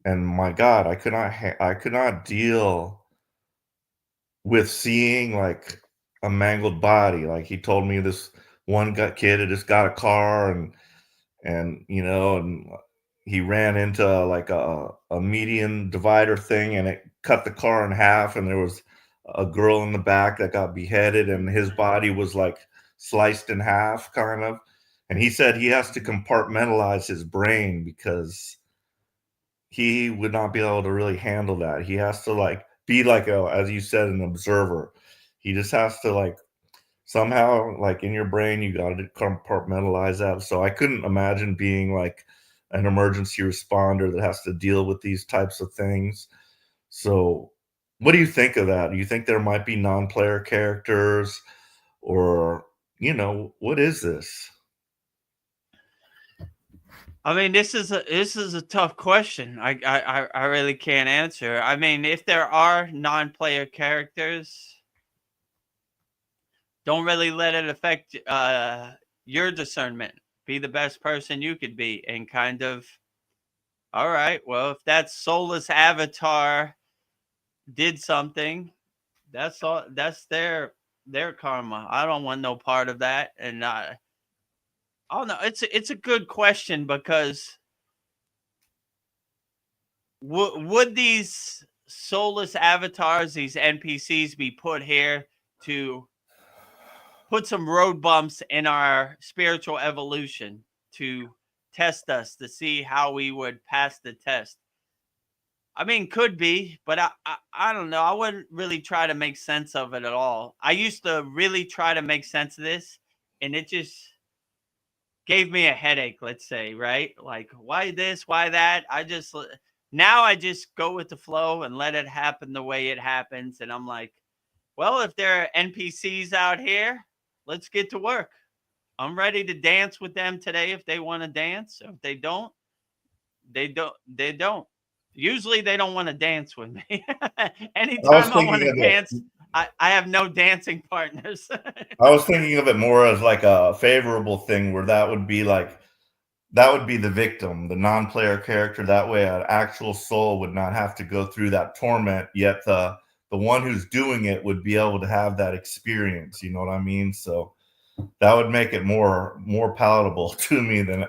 And my God, I could not deal with seeing like a mangled body. Like he told me this kid had just got a car and you know, and he ran into like a median divider thing and it cut the car in half, and there was a girl in the back that got beheaded and his body was like sliced in half kind of. And he said he has to compartmentalize his brain because he would not be able to really handle that. He has to like be like as you said, an observer. He just has to like somehow like in your brain you got to compartmentalize that. So I couldn't imagine being like an emergency responder that has to deal with these types of things. So what do you think of that? Do you think there might be non-player characters, or you know, what is this? I mean, this is a tough question. I really can't answer. I mean, if there are non-player characters, don't really let it affect your discernment. Be the best person you could be, and kind of, all right, well, if that soulless avatar did something, that's all. That's their karma. I don't want no part of that. And I don't know. It's a good question because would these soulless avatars, these NPCs, be put here to put some road bumps in our spiritual evolution, to test us, to see how we would pass the test? I mean, could be, but I don't know. I wouldn't really try to make sense of it at all. I used to really try to make sense of this, and it just gave me a headache, let's say, right? Like, why this, why that? Now I just go with the flow and let it happen the way it happens. And I'm like, well, if there are NPCs out here, let's get to work. I'm ready to dance with them today if they want to dance. If they don't, they don't. Usually they don't want to dance with me. I was Anytime I want thinking to of it. dance, I have no dancing partners. I was thinking of it more as like a favorable thing where that would be like that would be the victim, the non-player character. That way, an actual soul would not have to go through that torment. Yet the one who's doing it would be able to have that experience. You know what I mean? So that would make it more palatable to me than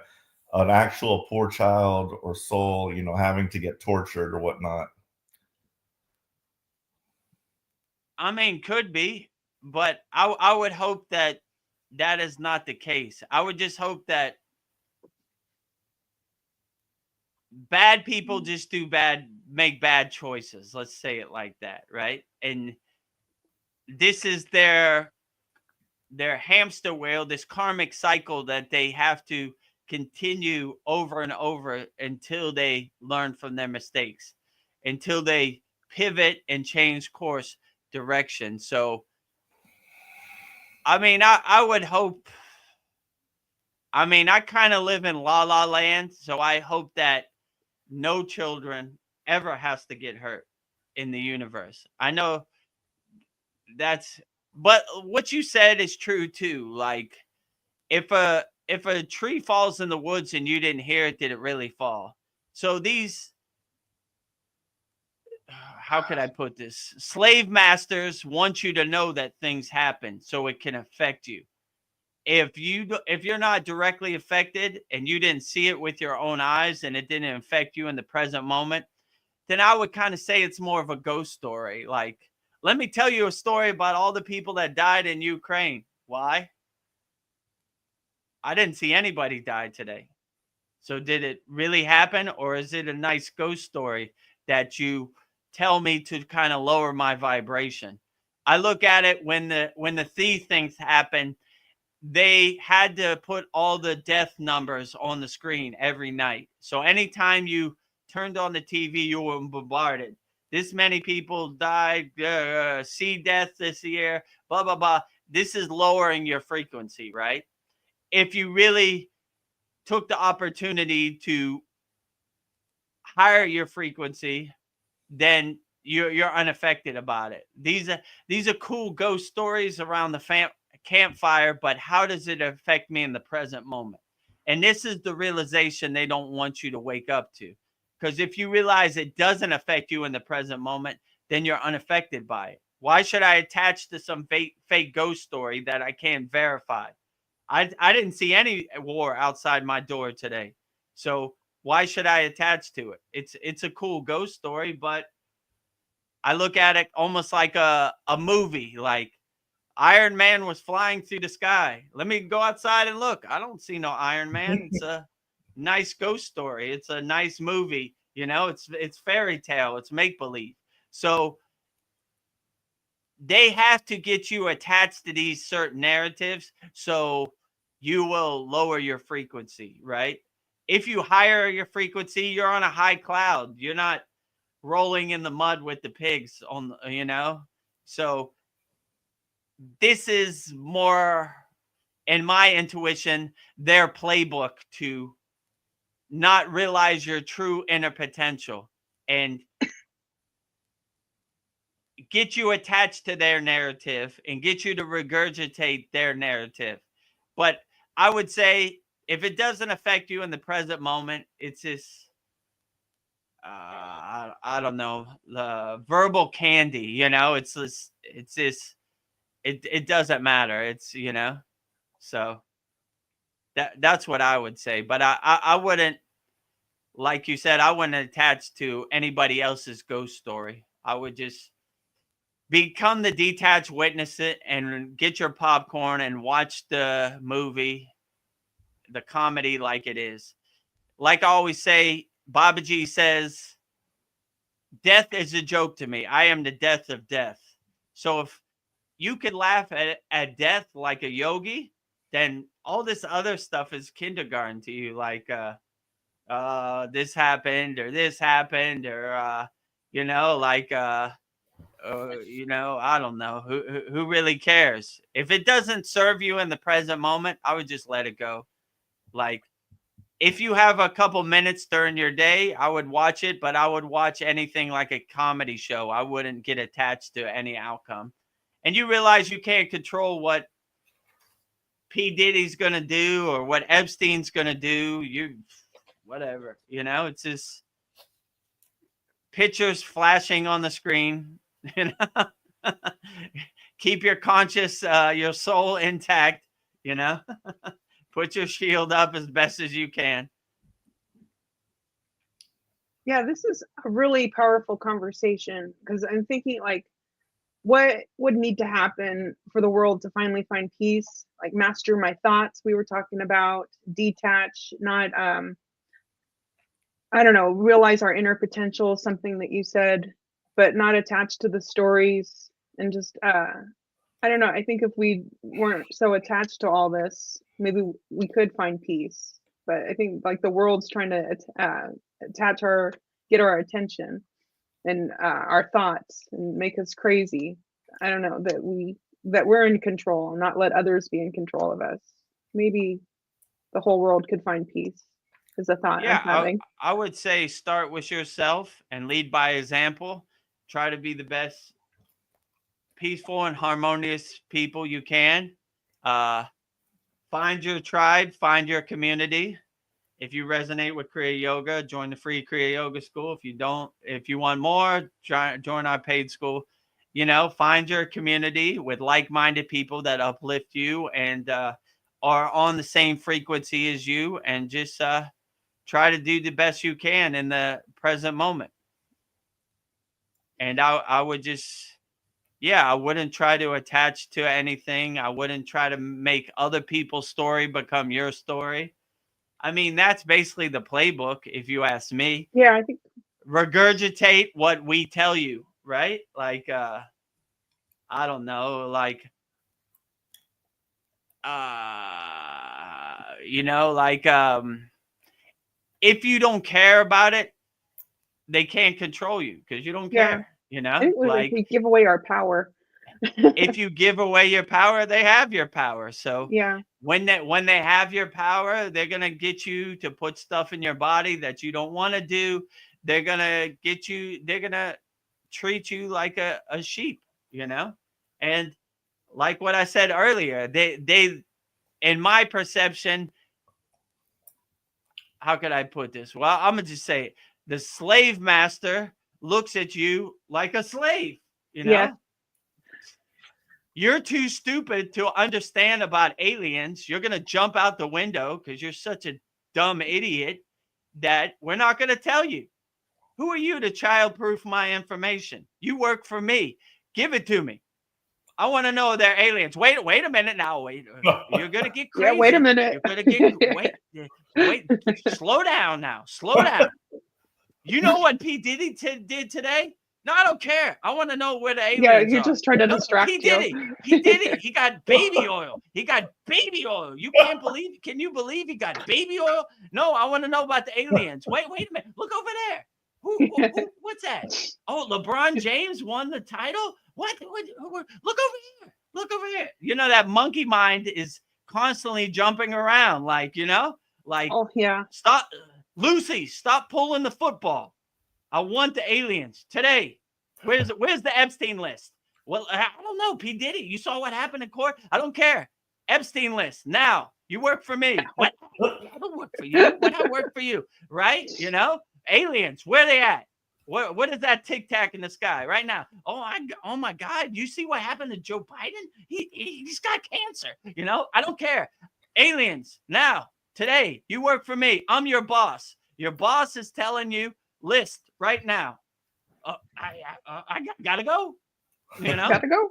an actual poor child or soul, you know, having to get tortured or whatnot. I mean, could be, but I would hope that that is not the case. I would just hope that bad people just make bad choices. Let's say it like that, right? And this is their hamster wheel, this karmic cycle that they have to continue over and over until they learn from their mistakes, until they pivot and change course direction. So, I mean, I would hope. I mean, I kind of live in La La Land, so I hope that no children ever has to get hurt in the universe. I know that's, but what you said is true too. Like, if a tree falls in the woods and you didn't hear it, did it really fall? So these, how could I put this? Slave masters want you to know that things happen so it can affect you. If you're not directly affected and you didn't see it with your own eyes and it didn't affect you in the present moment, then I would kind of say it's more of a ghost story. Like, let me tell you a story about all the people that died in Ukraine. Why? I didn't see anybody die today. So did it really happen, or is it a nice ghost story that you tell me to kind of lower my vibration? I look at it when the thief things happen, they had to put all the death numbers on the screen every night. So anytime you turned on the TV, you were bombarded. This many people died, see death this year, blah, blah, blah. This is lowering your frequency, right? If you really took the opportunity to higher your frequency, then you're unaffected about it. These are cool ghost stories around the campfire, but how does it affect me in the present moment? And this is the realization they don't want you to wake up to. Because if you realize it doesn't affect you in the present moment, then you're unaffected by it. Why should I attach to some fake ghost story that I can't verify? I didn't see any war outside my door today. So why should I attach to it? It's a cool ghost story, but I look at it almost like a movie. Like Iron Man was flying through the sky. Let me go outside and look. I don't see no Iron Man. It's a nice ghost story. It's a nice movie. You know, it's fairy tale. It's make believe. So they have to get you attached to these certain narratives so you will lower your frequency, right? If you higher your frequency, you're on a high cloud. You're not rolling in the mud with the pigs on, you know? So this is more, in my intuition, their playbook to not realize your true inner potential and get you attached to their narrative and get you to regurgitate their narrative. But I would say if it doesn't affect you in the present moment, it's this, I don't know, the verbal candy, you know, it doesn't matter. It's, you know, so that's what I would say. But I wouldn't, like you said, I wouldn't attach to anybody else's ghost story. I would just become the detached witness it and get your popcorn and watch the movie, the comedy like it is. Like I always say, Babaji says, death is a joke to me. I am the death of death. So if you could laugh at death like a yogi, then all this other stuff is kindergarten to you. Like, this happened or this happened or, you know, like, you know, I don't know who really cares. If it doesn't serve you in the present moment, I would just let it go. Like, if you have a couple minutes during your day, I would watch it, but I would watch anything like a comedy show. I wouldn't get attached to any outcome. And you realize you can't control what P. Diddy's going to do or what Epstein's going to do. Whatever, you know, it's just pictures flashing on the screen. You know, keep your conscious, your soul intact, you know, put your shield up as best as you can. Yeah, this is a really powerful conversation because I'm thinking like, what would need to happen for the world to finally find peace? Like master my thoughts, we were talking about, detach, not, I don't know, realize our inner potential, something that you said, but not attached to the stories and just, I don't know. I think if we weren't so attached to all this, maybe we could find peace. But I think like the world's trying to get our attention and our thoughts and make us crazy. I don't know that we're in control and not let others be in control of us. Maybe the whole world could find peace. Is a thought I'm having. I would say start with yourself and lead by example. Try to be the best peaceful and harmonious people you can. Find your tribe, find your community. If you resonate with Kriya Yoga, join the free Kriya Yoga school. If you don't, if you want more, join our paid school. You know, find your community with like-minded people that uplift you and are on the same frequency as you, and just try to do the best you can in the present moment. And I would just, yeah, I wouldn't try to attach to anything. I wouldn't try to make other people's story become your story. I mean, that's basically the playbook, if you ask me. Yeah, I think. Regurgitate what we tell you, right? Like, I don't know, like, like, if you don't care about it, they can't control you because you don't Yeah. care, I think like, we give away our power. if you give away your power, they have your power. So Yeah. when they have your power, they're gonna get you to put stuff in your body that you don't want to do. They're gonna treat you like a sheep, and like what I said earlier, they in my perception, how could I put this? Well, I'm gonna just say it. The slave master looks at you like a slave, Yeah. You're too stupid to understand about aliens. You're going to jump out the window because you're such a dumb idiot that we're not going to tell you. Who are you to childproof my information? You work for me. Give it to me. I want to know they're aliens. Wait a minute now. Wait. You're going to get crazy. Yeah, wait a minute. You're going to get, wait. Slow down now. Slow down. You know what P. Diddy did today? No, I don't care. I want to know where the aliens Yeah, you are. just tried to distract He did you. it. He did it. He got baby oil. You can't believe. Can you believe he got baby oil? No, I want to know about the aliens. Wait a minute. Look over there. Who what's that? Oh, LeBron James won the title? What? Look over here. Look over here. That monkey mind is constantly jumping around. Like, like, Oh, yeah. stop. Lucy, stop pulling the football. I want the aliens today. Where's the Epstein list? Well, I don't know. P. Diddy, you saw what happened in court? I don't care. Epstein list. Now, you work for me. What? I don't work for you. When I work for you, right? Aliens, where they at? What is that tic-tac in the sky right now? Oh my God. You see what happened to Joe Biden? He's got cancer. I don't care. Aliens, now, today, you work for me. I'm your boss. Your boss is telling you, list right now. I gotta go. Gotta go.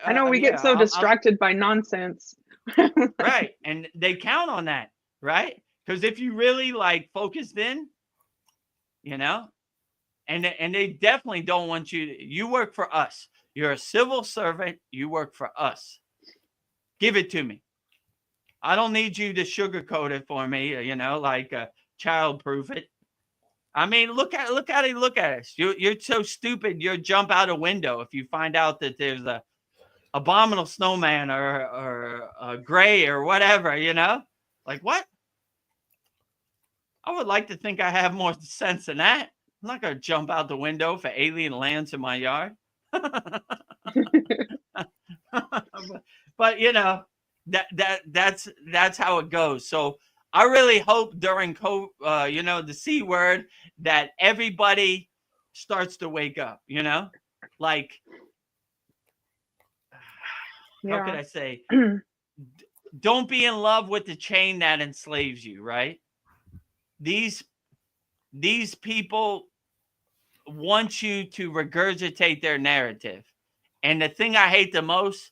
I know we get so distracted by nonsense. Right. And they count on that, right? Because if you really focused in, and they definitely don't want you work for us. You're a civil servant. You work for us. Give it to me. I don't need you to sugarcoat it for me, childproof it. I mean, look at us. You're so stupid. You'll jump out a window if you find out that there's a abominable snowman or a gray or whatever. Like what? I would like to think I have more sense than that. I'm not gonna jump out the window if an alien lands in my yard. But that's how it goes. So I really hope during the C word that everybody starts to wake up, like, how could I say, don't be in love with the chain that enslaves you, right? These people want you to regurgitate their narrative. And the thing I hate the most,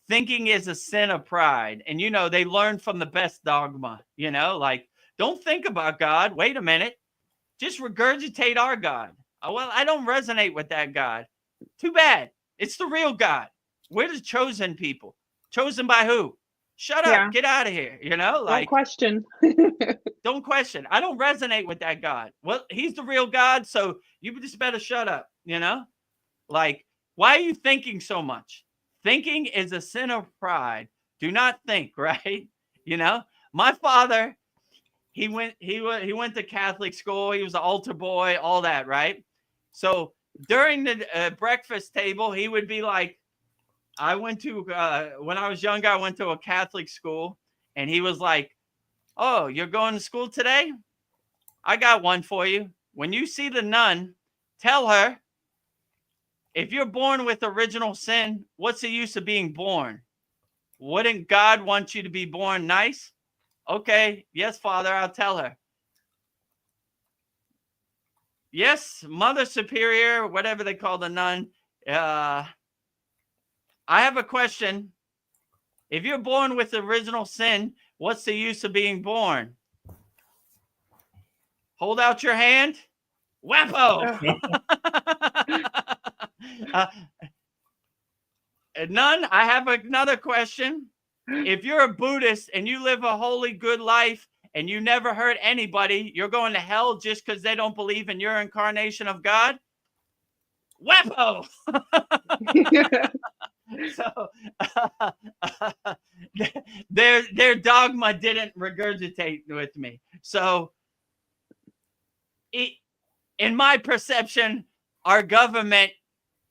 thinking is a sin of pride. And, they learn from the best dogma, like, don't think about God. Wait a minute. Just regurgitate our God. Well, I don't resonate with that God. Too bad. It's the real God. We're the chosen people. Chosen by who? Shut up. Get out of here. Don't question. Don't question. I don't resonate with that God. Well, he's the real God. So you just better shut up. Like, why are you thinking so much? Thinking is a sin of pride. Do not think, right? My father, he went to Catholic school. He was an altar boy, all that, right? So during the breakfast table, he would be like, I went to, when I was younger, I went to a Catholic school, and he was like, oh, you're going to school today? I got one for you. When you see the nun, tell her, if you're born with original sin, what's the use of being born? Wouldn't God want you to be born nice? Okay, yes, Father, I'll tell her. Yes, Mother Superior, whatever they call the nun. I have a question. If you're born with original sin, what's the use of being born? Hold out your hand. Wappo. Nun, I have another question. If you're a Buddhist and you live a holy, good life and you never hurt anybody, you're going to hell just because they don't believe in your incarnation of God? Wappo! So their dogma didn't regurgitate with me. So in my perception, our government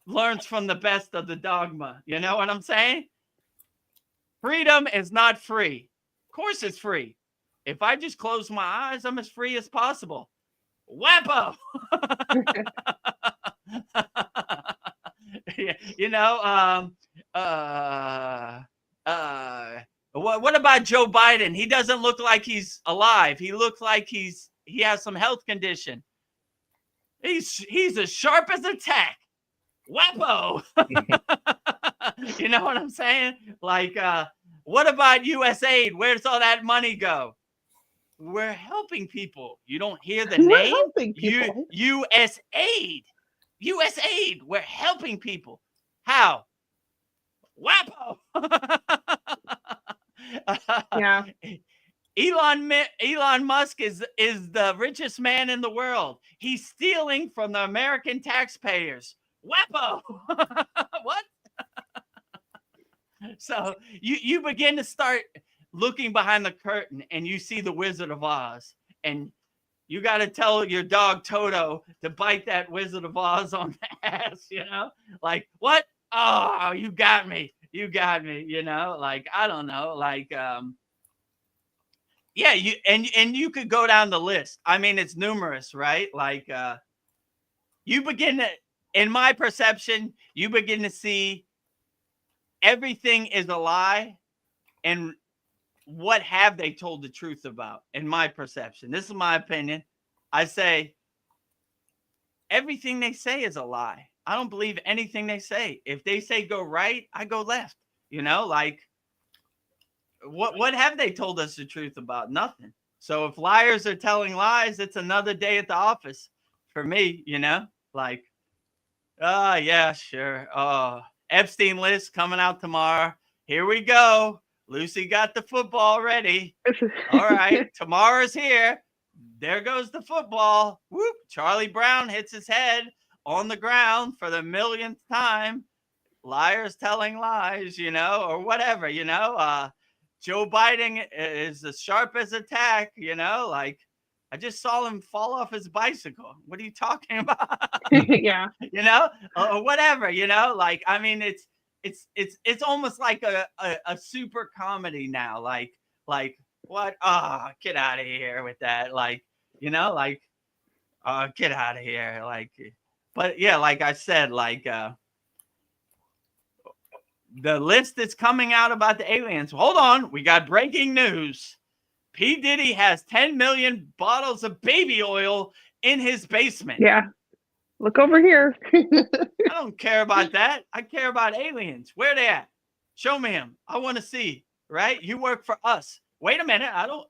learns from the best of the dogma. You know what I'm saying? Freedom is not free. Of course it's free. If I just close my eyes, I'm as free as possible. Wappo! You know, what about Joe Biden? He doesn't look like he's alive. He looks like he has some health condition. He's as sharp as a tack. Wappo! You know what I'm saying? Like, what about U.S. aid? Where's all that money go? We're helping people. You don't hear the We're name? helping people. U.S. aid. U.S. aid. We're helping people. How? Wappo! Yeah. Elon Musk is the richest man in the world. He's stealing from the American taxpayers. Wappo! What? So you begin to start looking behind the curtain and you see the Wizard of Oz, and you got to tell your dog Toto to bite that Wizard of Oz on the ass, you know? Like, what? Oh, you got me. You got me, you know? Like, I don't know. Like, yeah, you could go down the list. I mean, it's numerous, right? Like, you begin to, in my perception, you begin to see everything is a lie. And what have they told the truth about? In my perception, this is my opinion. I say everything they say is a lie. I don't believe anything they say. If they say go right, I go left. You know, like, what have they told us the truth about? Nothing. So if liars are telling lies, it's another day at the office for me, you know? Like, yeah, sure. Epstein list coming out tomorrow. Here we go. Lucy got the football ready. All right, tomorrow's here. There goes the football. Whoop. Charlie Brown hits his head on the ground for the millionth time. Liars telling lies, you know, or whatever, you know. Joe Biden is as sharp as a tack, you know, like, I just saw him fall off his bicycle. What are you talking about? Yeah. You know, or whatever, you know, like, I mean, it's almost like a super comedy now. Like what? Oh, get out of here with that. Like, you know, like, get out of here. Like, but yeah, like I said, like, the list that's coming out about the aliens. Hold on. We got breaking news. P. Diddy has 10 million bottles of baby oil in his basement. Yeah. Look over here. I don't care about that. I care about aliens. Where they at? Show me them. I want to see, right? You work for us. Wait a minute. I don't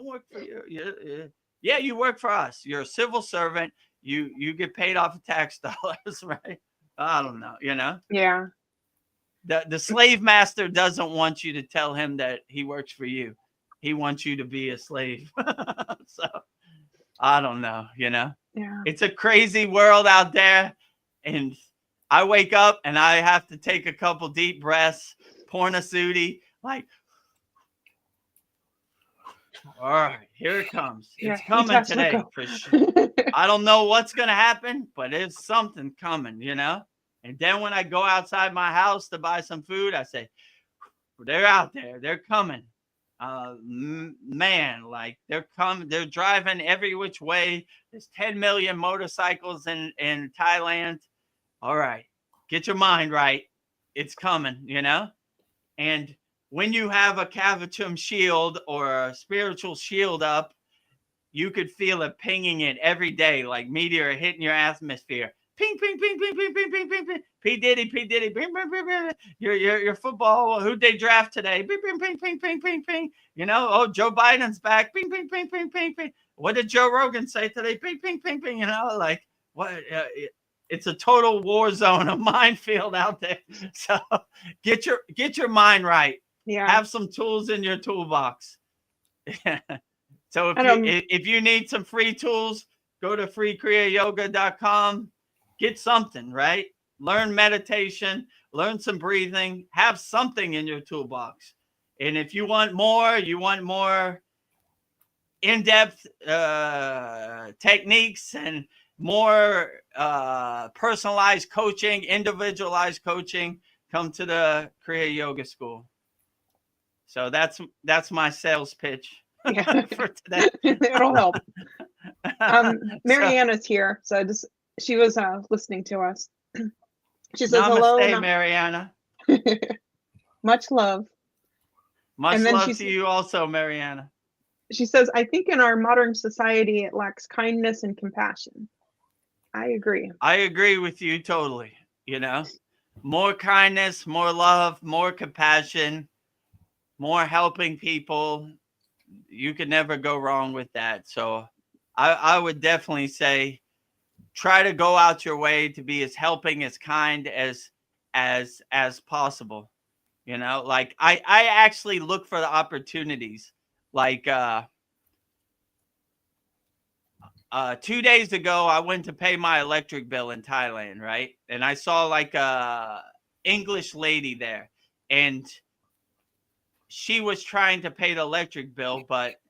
work for you. Yeah, you work for us. You're a civil servant. You get paid off of tax dollars, right? I don't know, you know? Yeah. The slave master doesn't want you to tell him that he works for you. He wants you to be a slave. So I don't know, you know? Yeah. It's a crazy world out there. And I wake up and I have to take a couple deep breaths, pornosudi, like, all right, here it comes. It's coming today for sure. I don't know what's going to happen, but it's something coming, you know? And then when I go outside my house to buy some food, I say, they're out there. They're coming. Man, like, they're coming. They're driving every which way. There's 10 million motorcycles in Thailand. All right, get your mind right. It's coming, you know? And when you have a Kavachum shield or a spiritual shield up, you could feel it pinging it every day, like meteor hitting your atmosphere. Ping, ping, ping, ping, ping, ping, ping, ping, ping. P. Diddy, ping, ping, ping, ping. Your football, who'd they draft today? Ping, ping, ping, ping, ping, ping, ping. You know, oh, Joe Biden's back. Ping, ping, ping, ping, ping, ping. What did Joe Rogan say today? Ping, ping, ping, ping. You know, like what? It's a total war zone, a minefield out there. So get your mind right. Yeah. Have some tools in your toolbox. So if you need some free tools, go to kriyayogashop.com. Get something, right? Learn meditation, learn some breathing, have something in your toolbox. And if you want more in-depth techniques and more personalized coaching, individualized coaching, come to the Kriya Yoga School. So that's my sales pitch for today. It'll help. Mariana's here, so she was listening to us. She says hello. Namaste, Mariana. Much love. Much love to you also, Mariana. She says, I think in our modern society, it lacks kindness and compassion. I agree. I agree with you totally. You know, more kindness, more love, more compassion, more helping people. You can never go wrong with that. So I would definitely say try to go out your way to be as helping, as kind as possible. You know, like I actually look for the opportunities. Like 2 days ago, I went to pay my electric bill in Thailand, right? And I saw like a English lady there, and she was trying to pay the electric bill, but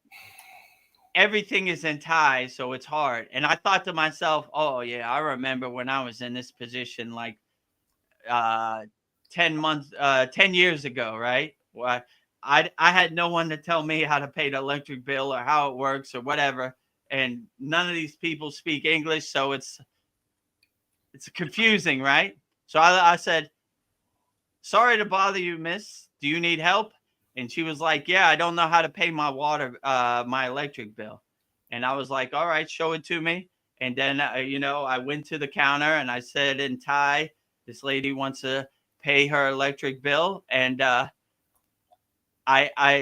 everything is in Thai, so it's hard. And I thought to myself, oh yeah, I remember when I was in this position like 10 years ago, right? Well, I had no one to tell me how to pay the electric bill or how it works or whatever. And none of these people speak English, so it's confusing, right? So I said, sorry to bother you, miss. Do you need help? And she was like, yeah, I don't know how to pay my my electric bill. And I was like, all right, show it to me. And then, I went to the counter and I said in Thai, this lady wants to pay her electric bill. And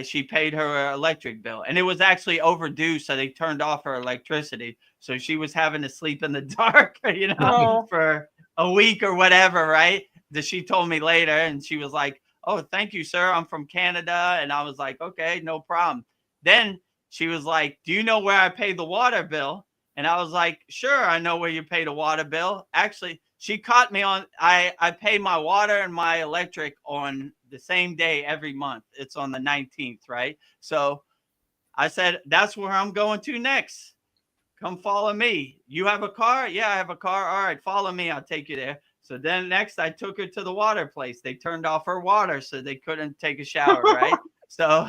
she paid her electric bill, and it was actually overdue. So they turned off her electricity. So she was having to sleep in the dark, for a week or whatever. Right. That she told me later. And she was like, oh, thank you, sir. I'm from Canada. And I was like, okay, no problem. Then she was like, do you know where I pay the water bill? And I was like, sure, I know where you pay the water bill. Actually, she caught me on, I pay my water and my electric on the same day every month. It's on the 19th, right? So I said, that's where I'm going to next. Come follow me. You have a car? Yeah, I have a car. All right, follow me. I'll take you there. So then next I took her to the water place. They turned off her water so they couldn't take a shower, right? So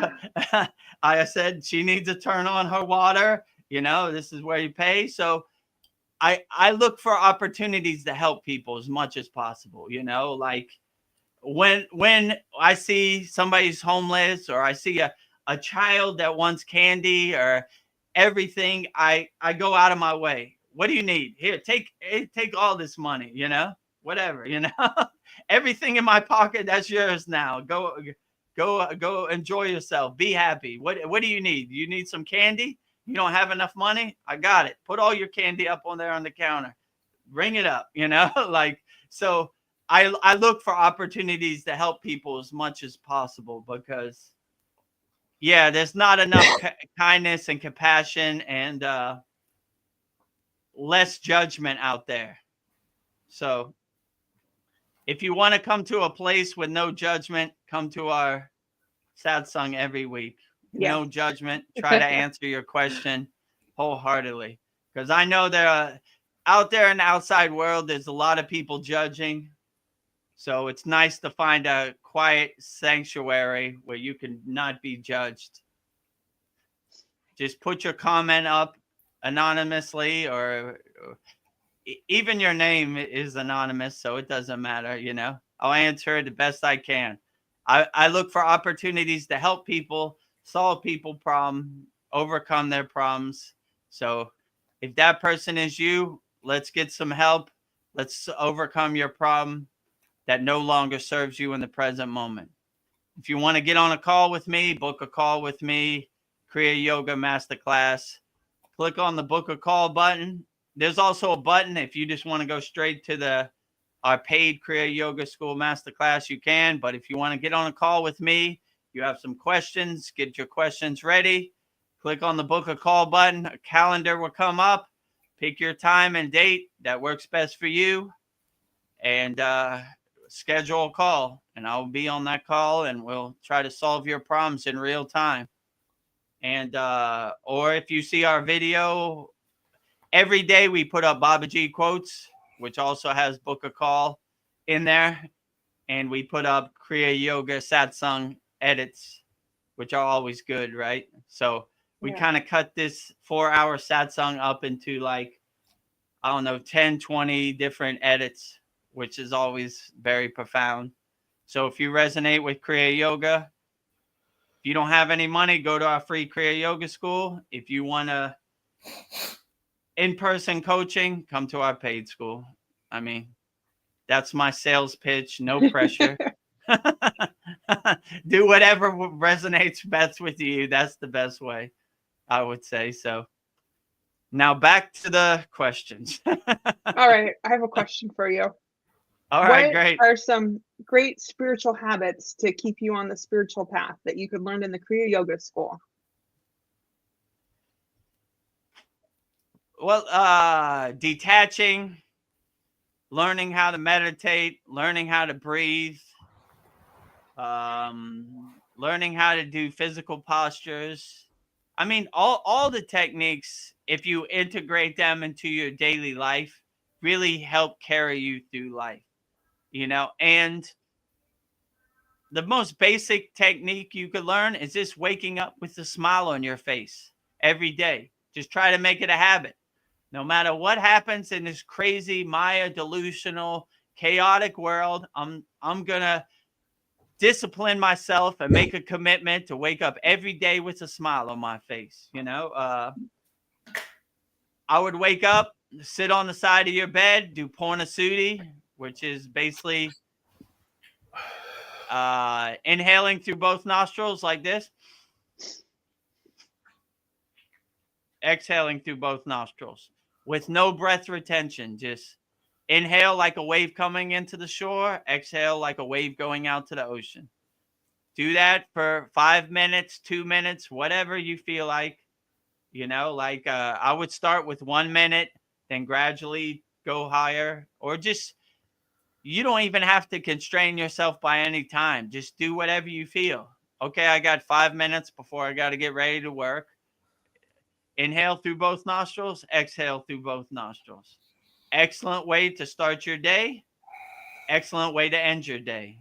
I said, she needs to turn on her water. This is where you pay. So I look for opportunities to help people as much as possible, like when I see somebody's homeless or I see a child that wants candy or everything, I go out of my way. What do you need? Here, take all this money, whatever, everything in my pocket, that's yours now. Go enjoy yourself. Be happy. What do you need? You need some candy? You don't have enough money? I got it. Put all your candy up on there on the counter. Bring it up, like, so I look for opportunities to help people as much as possible because, yeah, there's not enough kindness and compassion and less judgment out there. So if you want to come to a place with no judgment, come to our Satsang every week. Yeah. No judgment. Try to answer your question wholeheartedly. Because I know out there in the outside world, there's a lot of people judging. So it's nice to find a quiet sanctuary where you can not be judged. Just put your comment up anonymously, or even your name is anonymous, so it doesn't matter, I'll answer it the best I can. I look for opportunities to help people, solve people problems, overcome their problems, So if that person is you, let's get some help. Let's overcome your problem that no longer serves you in the present moment. If you want to get on a call with me, book a call with me, Kriya Yoga Masterclass, click on the book a call button. There's also a button if you just want to go straight to our paid Kriya Yoga School Masterclass, you can. But if you want to get on a call with me, you have some questions, get your questions ready. Click on the book a call button. A calendar will come up. Pick your time and date that works best for you, and schedule a call. And I'll be on that call, and we'll try to solve your problems in real time. And or if you see our video, every day we put up Babaji quotes, which also has book a call in there. And we put up Kriya Yoga Satsang edits, which are always good, right? So we kind of cut this 4-hour satsang up into like, I don't know, 10, 20 different edits, which is always very profound. So if you resonate with Kriya Yoga, if you don't have any money, go to our free Kriya Yoga school. If you want to in-person coaching, come to our paid school. I mean, that's my sales pitch. No pressure. Do whatever resonates best with you. That's the best way, I would say. So now back to the questions. All right. I have a question for you. All right, great. What are some great spiritual habits to keep you on the spiritual path that you could learn in the Kriya Yoga school? Well, detaching, learning how to meditate, learning how to breathe, learning how to do physical postures. I mean, all the techniques, if you integrate them into your daily life, really help carry you through life, you know. And the most basic technique you could learn is just waking up with a smile on your face every day. Just try to make it a habit. No matter what happens in this crazy Maya delusional chaotic world, I'm gonna discipline myself and make a commitment to wake up every day with a smile on my face. You know, I would wake up, sit on the side of your bed, do Purnasuti, which is basically inhaling through both nostrils like this, exhaling through both nostrils with no breath retention. Just inhale like a wave coming into the shore, exhale like a wave going out to the ocean. Do that for 5 minutes, 2 minutes, whatever you feel like. You know, like I would start with 1 minute, then gradually go higher, or just, you don't even have to constrain yourself by any time. Just do whatever you feel. Okay, I got 5 minutes before I got to get ready to work. Inhale through both nostrils, exhale through both nostrils. Excellent way to start your day. Excellent way to end your day.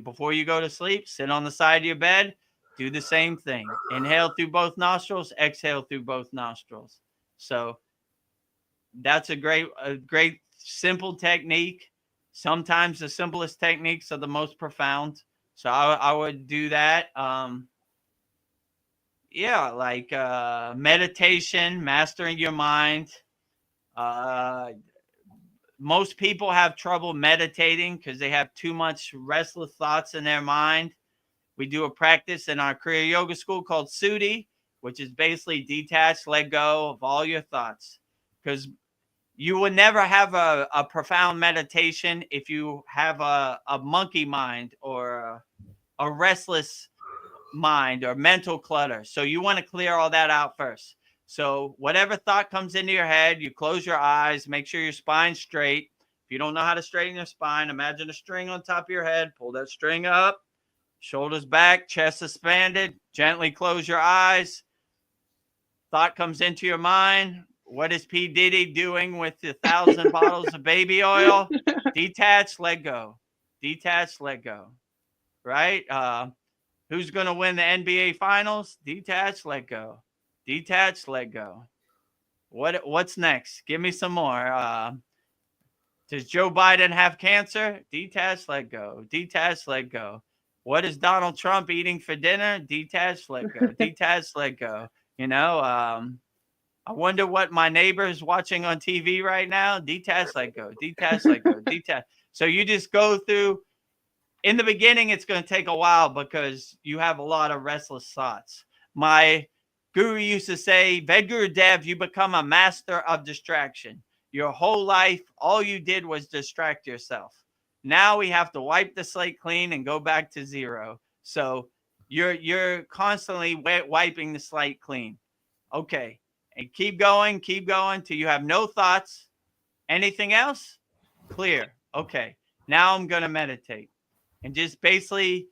Before you go to sleep, sit on the side of your bed, do the same thing. Inhale through both nostrils, exhale through both nostrils. So that's a great simple technique. Sometimes the simplest techniques are the most profound. So I would do that. Like meditation, mastering your mind. Most people have trouble meditating because they have too much restless thoughts in their mind. We do a practice in our Kriya Yoga school called Sudi, which is basically detach, let go of all your thoughts. Because you will never have a profound meditation if you have a monkey mind or a restless mind or mental clutter. So you want to clear all that out first. So whatever thought comes into your head, you close your eyes, make sure your spine's straight. If you don't know how to straighten your spine, imagine a string on top of your head, pull that string up, shoulders back, chest expanded, gently close your eyes. Thought comes into your mind. What is P. Diddy doing with the 1,000 bottles of baby oil? Detach, let go. Detach, let go. Right? Who's going to win the NBA finals? Detach, let go. Detach, let go. What's next? Give me some more. Does Joe Biden have cancer? Detach, let go. Detach, let go. What is Donald Trump eating for dinner? Detach, let go. Detach, let go. You know, I wonder what my neighbor is watching on TV right now. Detach, let go, detach, let go, detach. So you just go through. In the beginning, it's going to take a while because you have a lot of restless thoughts. My guru used to say, Vedagurudev, you become a master of distraction. Your whole life, all you did was distract yourself. Now we have to wipe the slate clean and go back to zero. So you're constantly wiping the slate clean. Okay. And keep going till you have no thoughts. Anything else? Clear. Okay. Now I'm going to meditate. And just basically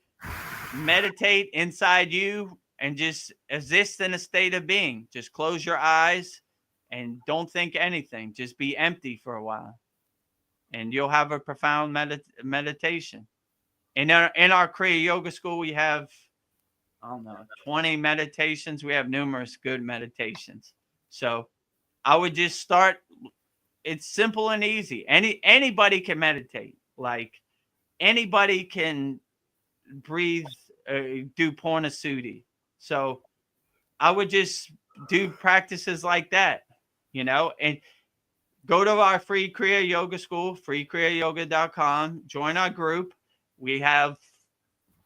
meditate inside you and just exist in a state of being. Just close your eyes and don't think anything. Just be empty for a while. And you'll have a profound meditation. In our Kriya Yoga School, we have, I don't know, 20 meditations. We have numerous good meditations. So I would just start. It's simple and easy. Anybody can meditate. Like anybody can breathe, do Purnasudhi. So I would just do practices like that, and go to our free Kriya Yoga School, freekriyayogashop.com. Join our group. We have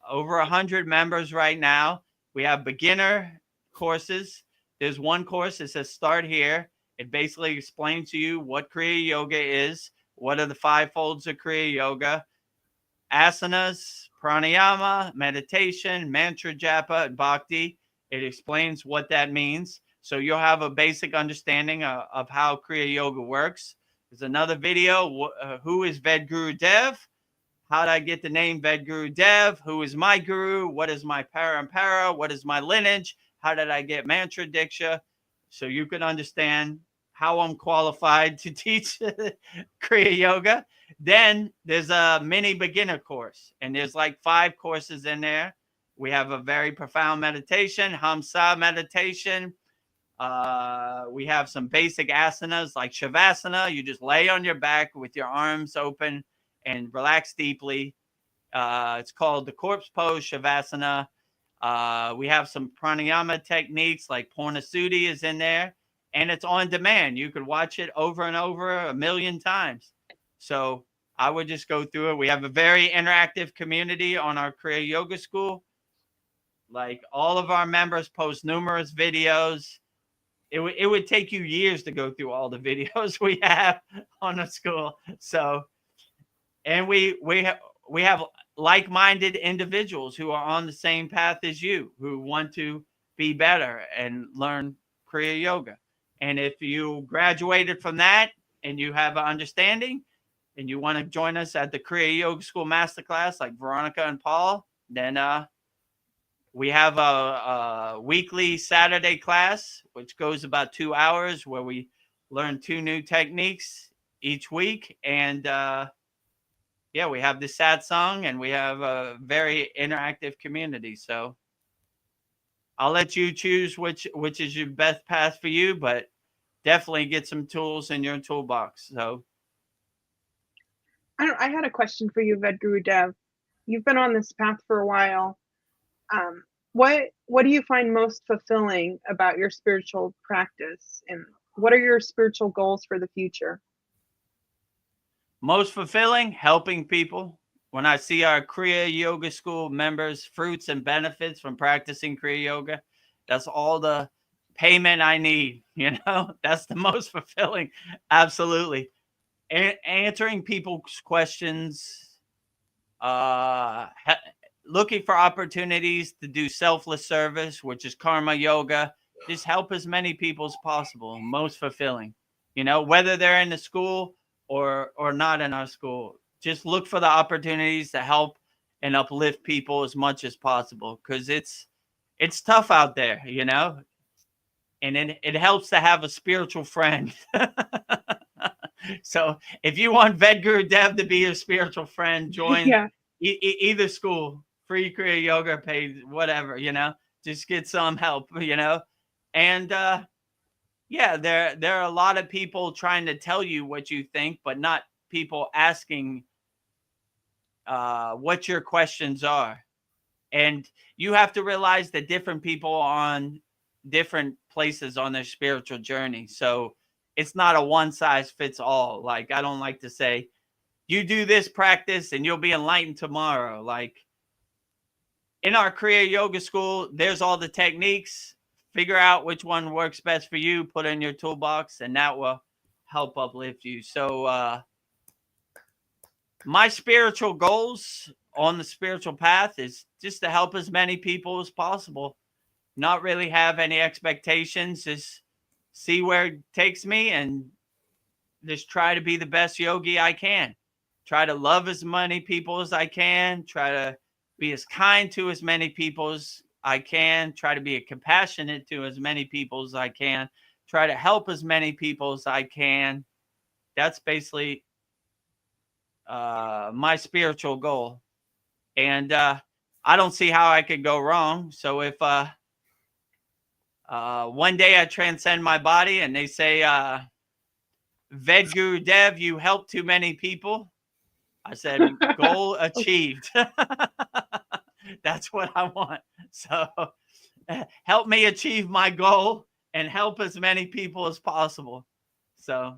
over 100 members right now. We have beginner courses. There's one course that says start here. It basically explains to you what Kriya Yoga is, what are the 5 folds of Kriya Yoga, asanas, pranayama, meditation, mantra japa, and bhakti. It explains what that means. So you'll have a basic understanding of how Kriya Yoga works. There's another video, who is Vedagurudev? How did I get the name Vedagurudev? Who is my guru? What is my parampara? What is my lineage? How did I get mantra diksha? So you can understand how I'm qualified to teach Kriya Yoga. Then there's a mini beginner course, and there's like 5 courses in there. We have a very profound meditation, Hamsa meditation. We have some basic asanas like Shavasana. You just lay on your back with your arms open and relax deeply. It's called the corpse pose, Shavasana. We have some pranayama techniques like Purnasudhi is in there, and it's on demand. You could watch it over and over 1,000,000 times. So I would just go through it. We have a very interactive community on our Kriya Yoga School. Like all of our members post numerous videos. It would take you years to go through all the videos we have on the school. So, and we have like-minded individuals who are on the same path as you, who want to be better and learn Kriya Yoga. And if you graduated from that and you have an understanding and you want to join us at the Kriya Yoga School Masterclass like Veronica and Paul, then we have a weekly Saturday class, which goes about 2 hours, where we learn 2 new techniques each week. And we have the Satsang, and we have a very interactive community. So I'll let you choose which is your best path for you, but definitely get some tools in your toolbox. So I had a question for you, Vedagurudev. You've been on this path for a while. What do you find most fulfilling about your spiritual practice, and what are your spiritual goals for the future? Most fulfilling, helping people. When I see our Kriya Yoga School members, fruits and benefits from practicing Kriya Yoga, that's all the payment I need. That's the most fulfilling. Absolutely. Answering people's questions, looking for opportunities to do selfless service, which is karma yoga. Just help as many people as possible. Most fulfilling, whether they're in the school or not in our school. Just look for the opportunities to help and uplift people as much as possible, because it's tough out there, and it helps to have a spiritual friend. So if you want Vedagurudev to be your spiritual friend, join either school, free Kriya Yoga, paid, whatever, just get some help, and there are a lot of people trying to tell you what you think, but not people asking what your questions are. And you have to realize that different people on different places on their spiritual journey. So it's not a one size fits all. Like, I don't like to say, you do this practice and you'll be enlightened tomorrow. Like, in our Kriya Yoga School, there's all the techniques. Figure out which one works best for you, put it in your toolbox, and that will help uplift you. So my spiritual goals on the spiritual path is just to help as many people as possible. Not really have any expectations, just see where it takes me and just try to be the best yogi I can. Try to love as many people as I can. Try to be as kind to as many people as I can. Try to be compassionate to as many people as I can. Try to help as many people as I can. That's basically my spiritual goal. And I don't see how I could go wrong. So if one day I transcend my body and they say, Vedagurudev, you helped too many people, I said, goal achieved. That's what I want. So help me achieve my goal and help as many people as possible. So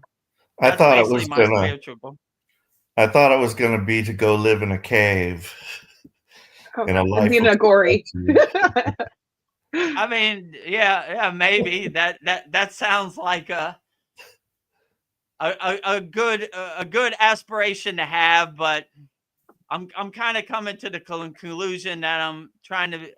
I that's thought it basically was my gonna. spiritual goal. I thought it was gonna be to go live in a cave. In a life Being of a gory. I mean, yeah, maybe that sounds like a good aspiration to have, but I'm kind of coming to the conclusion that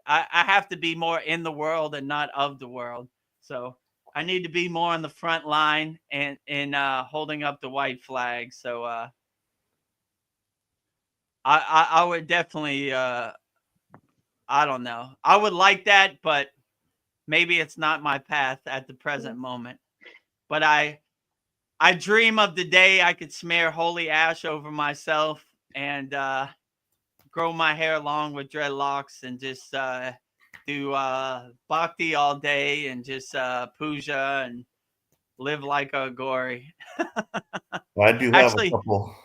I have to be more in the world and not of the world. So I need to be more on the front line and holding up the white flag. So I would definitely I don't know. I would like that, but maybe it's not my path at the present moment. But I dream of the day I could smear holy ash over myself and grow my hair long with dreadlocks and just do bhakti all day and just puja and live like a gory. I do have Actually, a couple.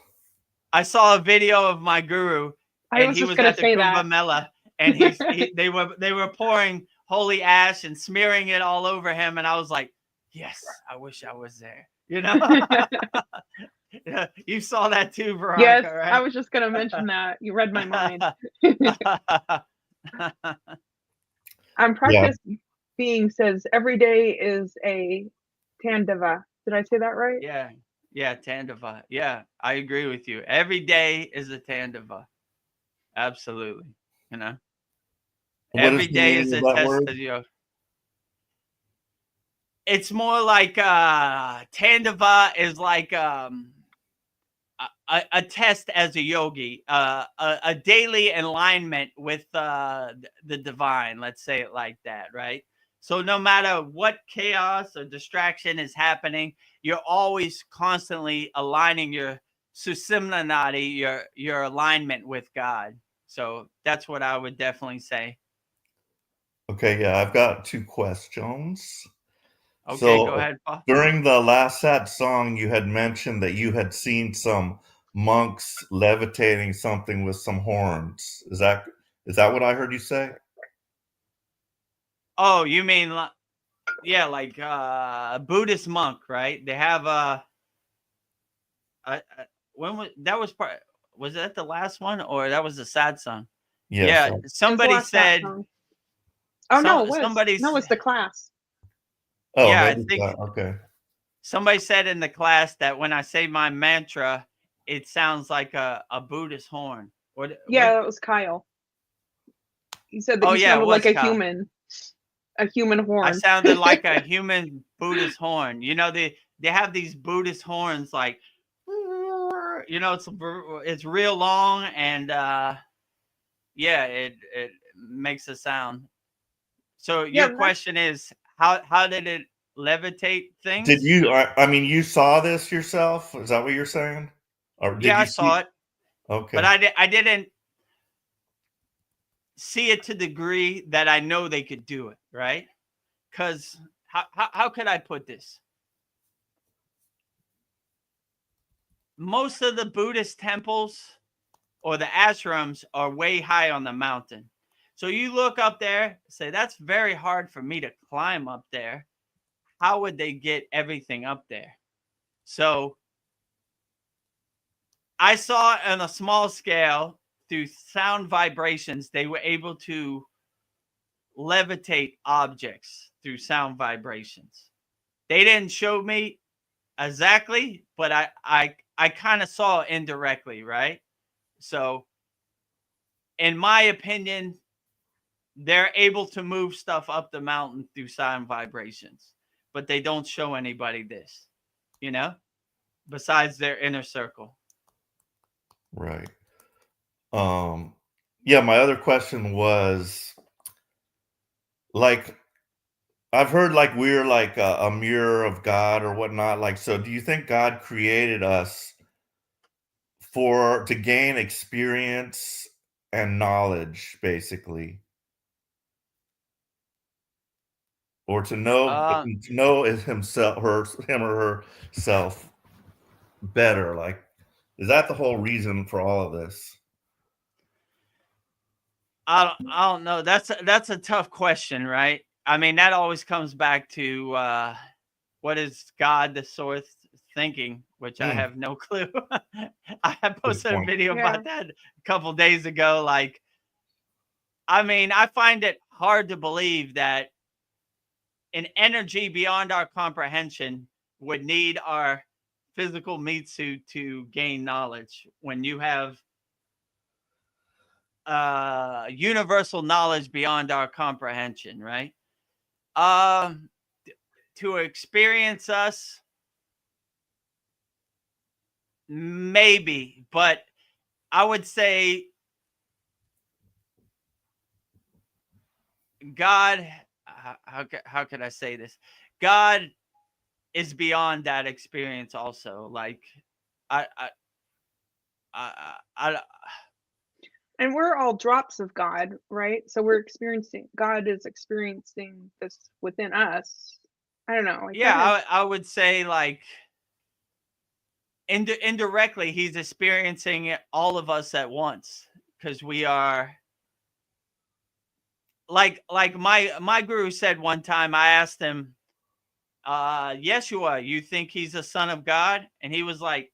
I saw a video of my guru, I and was he just was gonna at the say that. Kumbh Mela, and they were pouring holy ash and smearing it all over him, and I was like, yes, I wish I was there. You know, yeah, you saw that too, Yes, Veronica, right? I was just gonna mention that. You read my mind. Practice being says every day is a Tandava. Did I say that right? Yeah, Tandava. Yeah, I agree with you. Every day is a Tandava. Absolutely. You know, What every is the day meaning is of a that test word? of yoga. It's more like Tandava is like a test as a yogi, a daily alignment with the divine. Let's say it like that, right? So no matter what chaos or distraction is happening, you're always constantly aligning your susimna nadi, your alignment with God. So that's what I would definitely say. Okay, yeah, I've got 2 questions. Okay, go So ahead, Paul. during the last song, you had mentioned that you had seen some monks levitating something with some horns. Is that what I heard you say? Oh, you mean like a Buddhist monk, right? They have when was part? Was that the last one or that was the Satsang? Yes. Yeah, It was the somebody last that said. song. Oh no, it was. Somebody. No, it's the class. Oh, Yeah, I maybe think that. Okay. somebody said in the class that when I say my mantra, it sounds like a Buddhist horn. Yeah, that was Kyle. He said that Oh you yeah, it sounded like was a Kyle. human I horn. sounded like a human Buddhist horn. You know, they have these Buddhist horns like, you know, it's real long and yeah, it makes a sound. So Yeah, your question is how did it levitate things? Did you? I mean, you saw this yourself? Is that what you're saying? Or did Yeah, I you saw see? it, Okay. but I didn't see it to the degree that I know they could do it, right? Because how could I put this? Most of the Buddhist temples or the ashrams are way high on the mountain. So you look up there, say, that's very hard for me to climb up there. how would they get everything up there? So I saw on a small scale through sound vibrations, they were able to levitate objects through sound vibrations. They didn't show me exactly, but I kind of saw indirectly, right? So in my opinion, they're able to move stuff up the mountain through sound vibrations, but they don't show anybody this, besides their inner circle. Right. Yeah, my other question was, like, I've heard like we're like a mirror of God or whatnot. Like, so do you think God created us to gain experience and knowledge, basically, or to know is him or herself better? Like, is that the whole reason for all of this? I don't know. That's a tough question, right? I mean, that always comes back to what is God the source thinking, which I have no clue. I posted a video about that a couple days ago. Like, I mean, I find it hard to believe that an energy beyond our comprehension would need our physical meat suit to gain knowledge when you have universal knowledge beyond our comprehension, right? To experience us, maybe, but I would say God, how could I say this? God is beyond that experience also. Like, I And we're all drops of God, right? So God is experiencing this within us. I don't know. I would say, like, indirectly, he's experiencing all of us at once, because we are like my guru said one time. I asked him, Yeshua, you think he's a son of God? And he was like,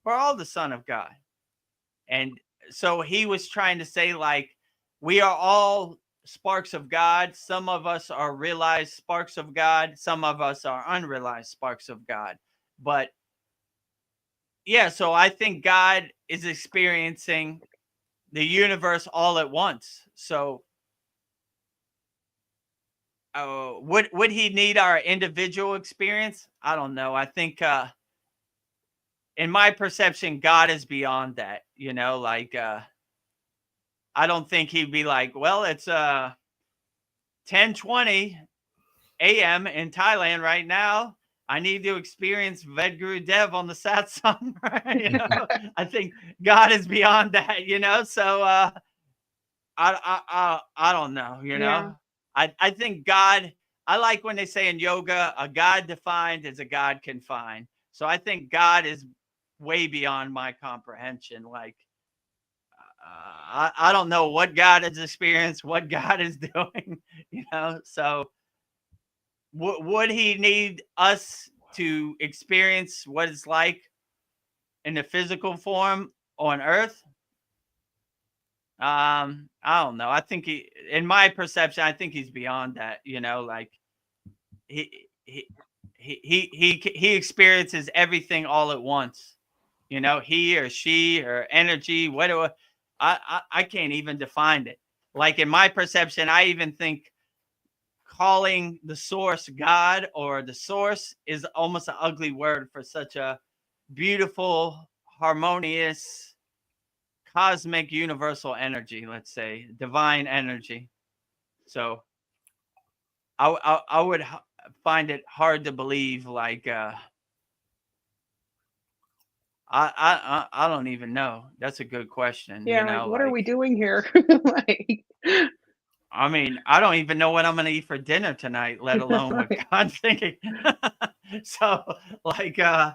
we're all the son of God. And so he was trying to say, like, we are all sparks of God. Some of us are realized sparks of God. Some of us are unrealized sparks of God. But yeah, so I think God is experiencing the universe all at once. So would he need our individual experience? I don't know. I think in my perception, God is beyond that, like I don't think he'd be like, well, it's 10:20 a.m. in Thailand right now. I need to experience Vedagurudev on the Satsang. Right? I think God is beyond that, So I don't know, Yeah. I think God. I like when they say in yoga, a God defined is a God confined. So I think God is way beyond my comprehension. Like, I don't know what God has experienced, what God is doing, So would he need us to experience what it's like in the physical form on Earth? I don't know. I think in my perception, I think he's beyond that. Like he experiences everything all at once. He or she or energy. What do I can't even define it. Like, in my perception, I even think calling the source God or the source is almost an ugly word for such a beautiful, harmonious, cosmic, universal energy. Let's say divine energy. So I would find it hard to believe, like, I don't even know. That's a good question. Yeah, what are we doing here? Like, I mean, I don't even know what I'm going to eat for dinner tonight, let alone what God's thinking. So, like, I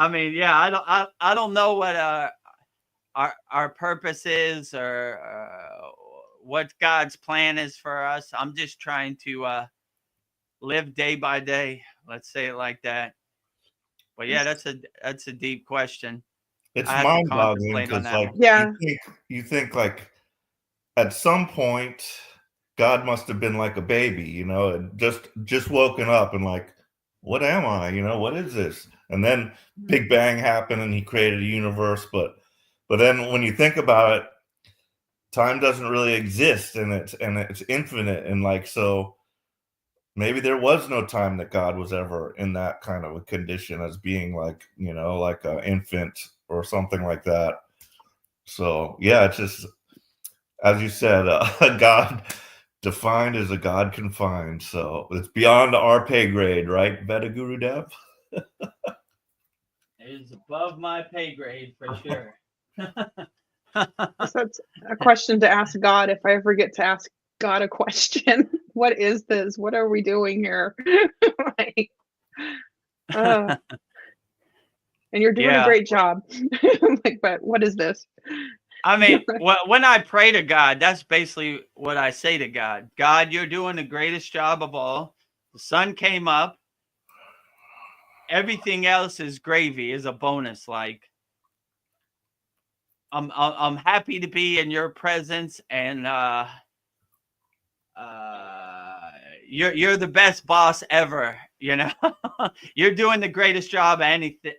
mean, yeah, I don't know what our purpose is, or what God's plan is for us. I'm just trying to live day by day. Let's say it like that. But yeah, that's a deep question. It's I have to mind-boggling contemplate on because, that like, one. Yeah. you think like at some point God must have been like a baby, you know, and just woken up and like, what am I? You know, what is this? And then Big Bang happened and he created a universe, but then when you think about it, time doesn't really exist, and it's infinite, and like, so maybe there was no time that God was ever in that kind of a condition as being like, you know, like an infant or something like that. So yeah, it's just, as you said, God defined as a God can find. So it's beyond our pay grade, right, Vedagurudev? It is above my pay grade for sure. So that's a question to ask God if I ever get to ask God a question. What is this? What are we doing here? Like, and you're doing a Yeah. great job. Like, but what is this? I mean, when I pray to God, that's basically what I say to God. God, you're doing the greatest job of all. The sun came up. Everything else is gravy, is a bonus. Like, I'm happy to be in your presence, and you're the best boss ever. You know, you're doing the greatest job.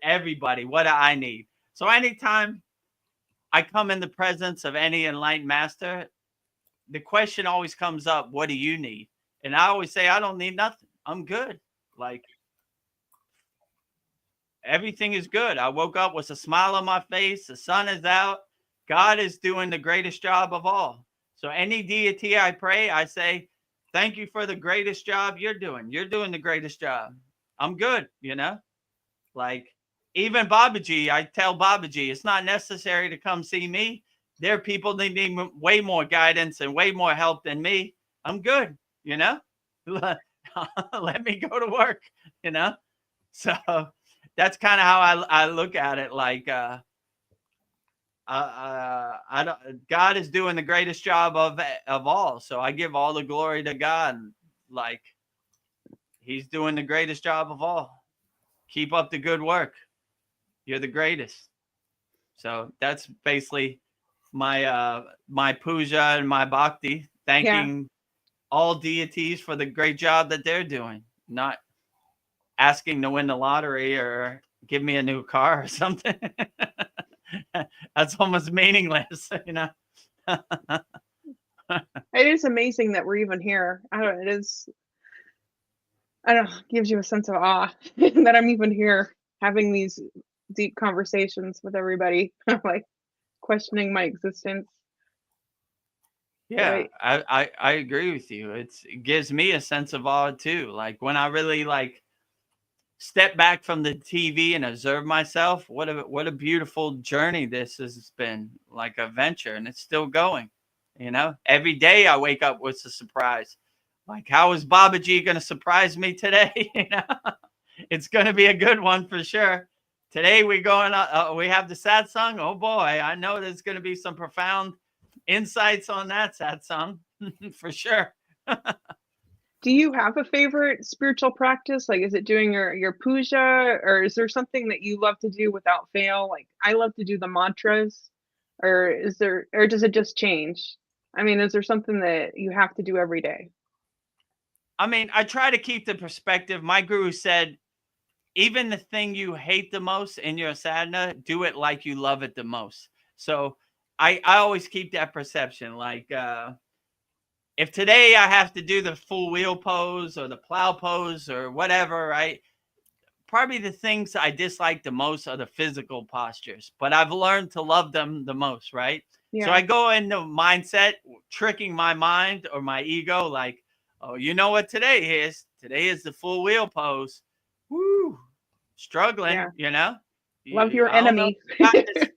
Everybody, what do I need? So anytime I come in the presence of any enlightened master, the question always comes up, what do you need? And I always say, I don't need nothing. I'm good. Like, everything is good. I woke up with a smile on my face. The sun is out. God is doing the greatest job of all. So any deity I pray, I say, thank you for the greatest job you're doing. You're doing the greatest job. I'm good, you know? Like, even Babaji, I tell Babaji, it's not necessary to come see me. There are people that need way more guidance and way more help than me. I'm good, you know? Let me go to work, you know? So that's kind of how I look at it. Like, I don't, God is doing the greatest job of all. So I give all the glory to God. Like, he's doing the greatest job of all. Keep up the good work. You're the greatest. So that's basically my my puja and my bhakti, thanking all deities for the great job that they're doing, not asking to win the lottery or give me a new car or something. That's almost meaningless, you know. It is amazing that we're even here. I don't. It is. I don't know. Gives you a sense of awe that I'm even here having these deep conversations with everybody, like questioning my existence. Yeah, Right. I agree with you. It gives me a sense of awe too. Like, when I really like step back from the TV and observe myself, what a beautiful journey this has been, like a venture, and it's still going. You know, every day I wake up with a surprise. Like, how is Babaji going to surprise me today? You know, it's going to be a good one for sure. Today we have the satsang. Oh boy, I know there's going to be some profound insights on that satsang for sure. Do you have a favorite spiritual practice? Like, is it doing your puja, or is there something that you love to do without fail? Like, I love to do the mantras, or does it just change? I mean, is there something that you have to do every day? I mean, I try to keep the perspective. My guru said, even the thing you hate the most in your sadhana, do it like you love it the most. So I always keep that perception. Like, if today I have to do the full wheel pose or the plow pose or whatever, right? Probably the things I dislike the most are the physical postures, but I've learned to love them the most, right? So Yeah. I go into mindset, tricking my mind or my ego, like, oh, you know what today is? Today is the full wheel pose. Woo, struggling, Yeah. you know? Love your I don't know. enemy.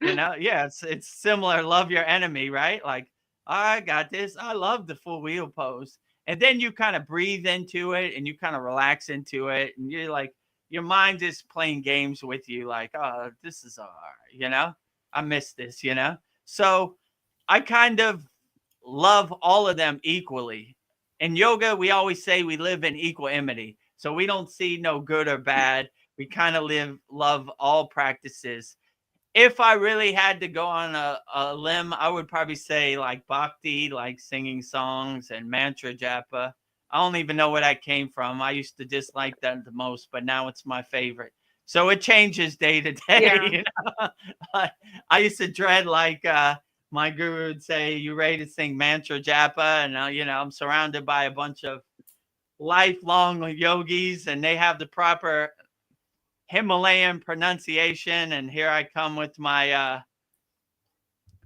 You know, yeah, it's similar. Love your enemy, right? Like, I got this. I love the full wheel pose. And then you kind of breathe into it and you kind of relax into it. And you're like, your mind is playing games with you, like, oh, this is all right, you know? I miss this, you know? So I kind of love all of them equally in yoga, we always say we live in equanimity. So we don't see no good or bad. We kind of love all practices. If I really had to go on a limb, I would probably say like bhakti, like singing songs, and mantra japa. I don't even know where that came from. I used to dislike that the most, but now it's my favorite. So it changes day to day. Yeah. You know? I used to dread like my guru would say, "You ready to sing mantra japa?" And you know, I'm surrounded by a bunch of lifelong yogis, and they have the proper Himalayan pronunciation, and here I come with my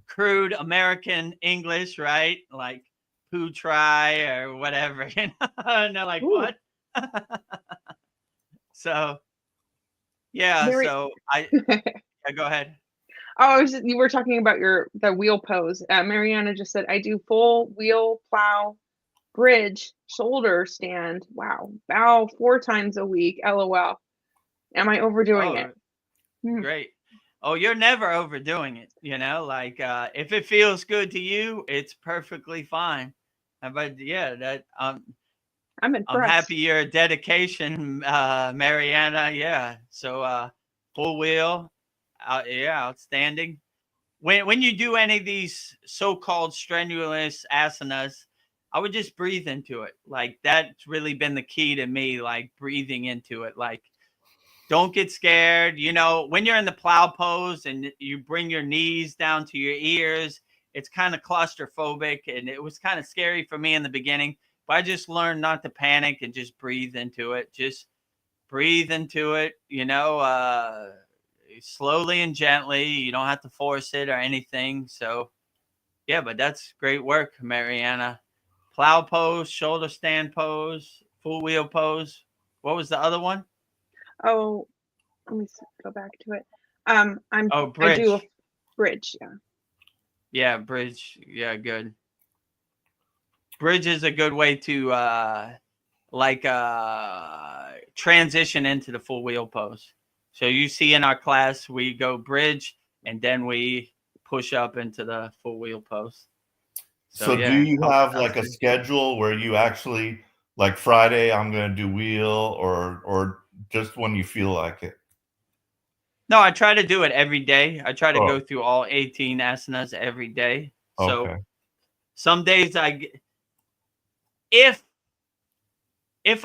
crude American English, right? Like poo try or whatever, you know? And they're like, Ooh. what? So yeah, Mary- so go ahead. Oh, you were talking about the wheel pose. Mariana just said, I do full wheel, plow, bridge, shoulder stand. Wow. Bow 4 times a week. LOL. Am I overdoing it? Great. Oh, you're never overdoing it, you know, like if it feels good to you, it's perfectly fine. But yeah, that I'm impressed. I'm happy your dedication, Mariana. Yeah. So full wheel. Yeah, outstanding. When you do any of these so-called strenuous asanas, I would just breathe into it. Like that's really been the key to me, like breathing into it. Like don't get scared. You know, when you're in the plow pose and you bring your knees down to your ears, it's kind of claustrophobic, and it was kind of scary for me in the beginning. But I just learned not to panic and just breathe into it. Just breathe into it, you know, slowly and gently. You don't have to force it or anything. So, yeah, but that's great work, Mariana. Plow pose, shoulder stand pose, full wheel pose. What was the other one? Oh, let me go back to it. Bridge. I do a bridge. Yeah. Yeah, bridge. Yeah, good. Bridge is a good way to transition into the full wheel pose. So you see in our class, we go bridge and then we push up into the full wheel pose. So yeah, do you have like a schedule where you actually like Friday I'm going to do wheel or just when you feel like it? No, I try to do it every day. I try to go through all 18 asanas every day. So some days if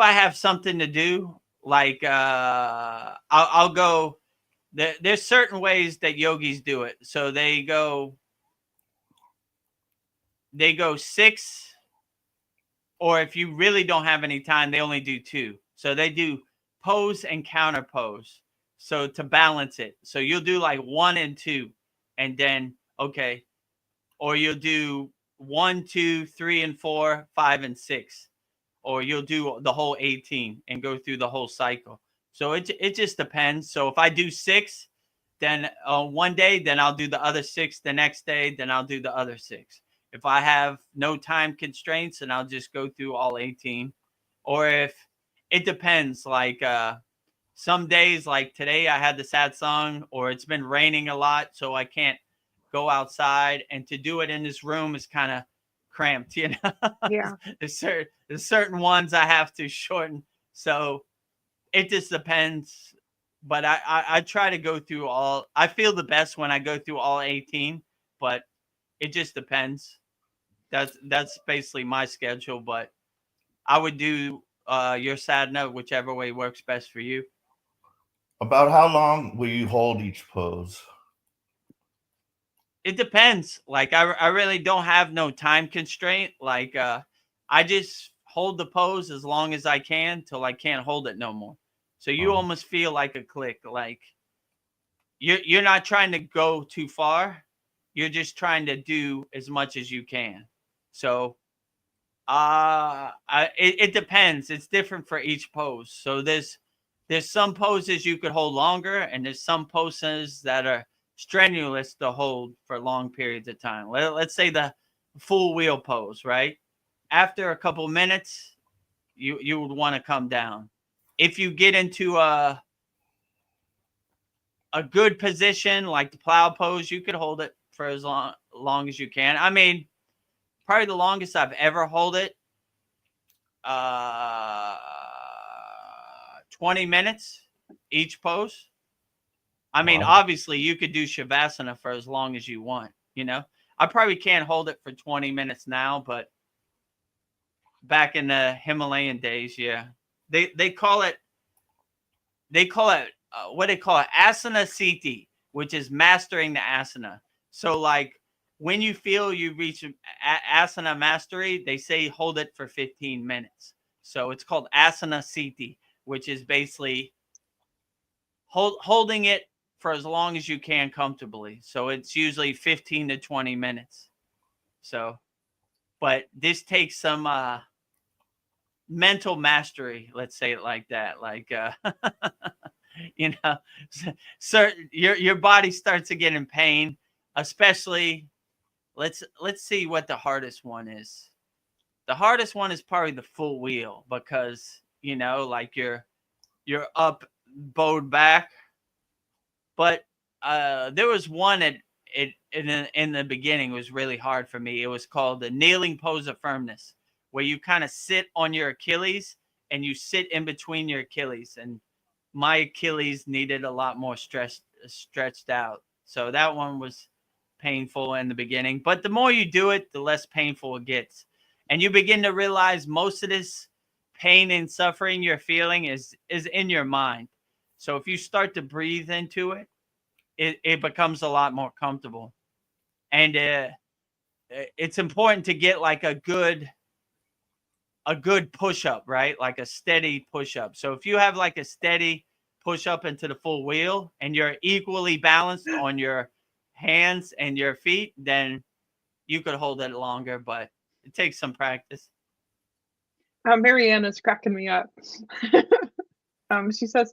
I have something to do, like I'll go. There's certain ways that yogis do it. So they go 6, or if you really don't have any time, they only do 2. So they do pose and counter pose. So to balance it. So you'll do like 1 and 2, and then okay. Or you'll do 1, 2, 3, and 4, 5, and 6. Or you'll do the whole 18 and go through the whole cycle. So it just depends. So if I do 6, then one day, then I'll do the other 6 the next day, then I'll do the other 6. If I have no time constraints, and I'll just go through all 18. Or if it depends, like some days, like today, I had the Satsang, or it's been raining a lot, so I can't go outside. And to do it in this room is kind of cramped, you know. Yeah. There's certain ones I have to shorten. So it just depends. But I try to go through all. I feel the best when I go through all 18, but it just depends. That's basically my schedule. But I would do your sadhana whichever way works best for you. About how long will you hold each pose? It depends. Like I really don't have no time constraint. Like I just hold the pose as long as I can till I can't hold it no more. So you almost feel like a click. Like you're not trying to go too far. You're just trying to do as much as you can. So it depends. It's different for each pose. So there's some poses you could hold longer, and there's some poses that are strenuous to hold for long periods of time. Let's say the full wheel pose, right? After a couple minutes, you would want to come down. If you get into a good position like the plow pose, you could hold it for as long as you can. I mean, probably the longest I've ever held it 20 minutes each pose. I mean, Wow. obviously you could do Shavasana for as long as you want, you know. I probably can't hold it for 20 minutes now, but back in the Himalayan days, yeah. They call it what they call it, asana siti, which is mastering the asana. So like when you feel you reach asana mastery, they say hold it for 15 minutes. So it's called asana siti, which is basically holding it for as long as you can comfortably. So it's usually 15 to 20 minutes. So, but this takes some mental mastery, let's say it like that. Like you know, so your body starts to get in pain, especially let's see what the hardest one is. The hardest one is probably the full wheel, because you know, like you're up bowed back. But there was one in the beginning was really hard for me. It was called the kneeling pose of firmness, where you kind of sit on your Achilles and you sit in between your Achilles. And my Achilles needed a lot more stretched out. So that one was painful in the beginning. But the more you do it, the less painful it gets. And you begin to realize most of this pain and suffering you're feeling is in your mind. So if you start to breathe into it, it becomes a lot more comfortable. And it's important to get like a good push-up, right? Like a steady push-up. So if you have like a steady push-up into the full wheel and you're equally balanced on your hands and your feet, then you could hold it longer, but it takes some practice. Marianna's cracking me up. She says,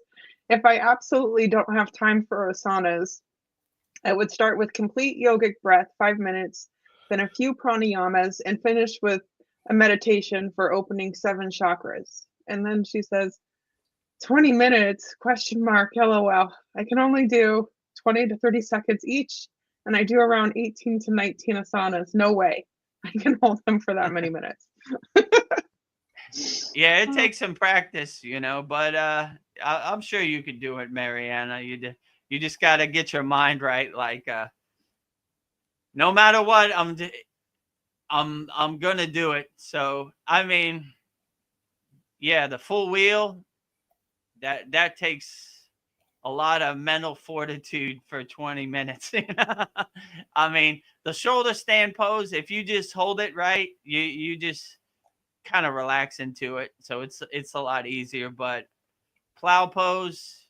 if I absolutely don't have time for asanas, I would start with complete yogic breath, 5 minutes, then a few pranayamas, and finish with a meditation for opening 7 chakras. And then she says, 20 minutes, question mark, LOL. I can only do 20 to 30 seconds each, and I do around 18 to 19 asanas. No way I can hold them for that many minutes. Yeah, it takes some practice, you know, but I'm sure you could do it, Mariana. You just got to get your mind right. Like, no matter what, I'm gonna do it. So I mean, yeah, the full wheel, that takes a lot of mental fortitude for 20 minutes. You know? I mean, the shoulder stand pose, if you just hold it right, you just kind of relax into it. So it's a lot easier. But plow pose,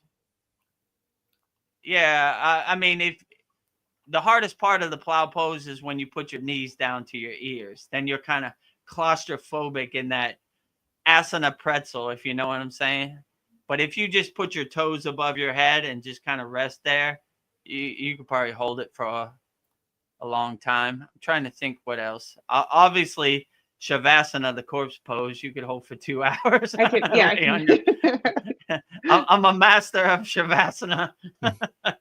yeah, I mean, if the hardest part of the plow pose is when you put your knees down to your ears, then you're kind of claustrophobic in that asana pretzel, if you know what I'm saying. But if you just put your toes above your head and just kind of rest there, you could probably hold it for a long time. I'm trying to think what else. Obviously, Shavasana, the corpse pose, you could hold for 2 hours. I can, yeah, I can. I'm a master of Shavasana.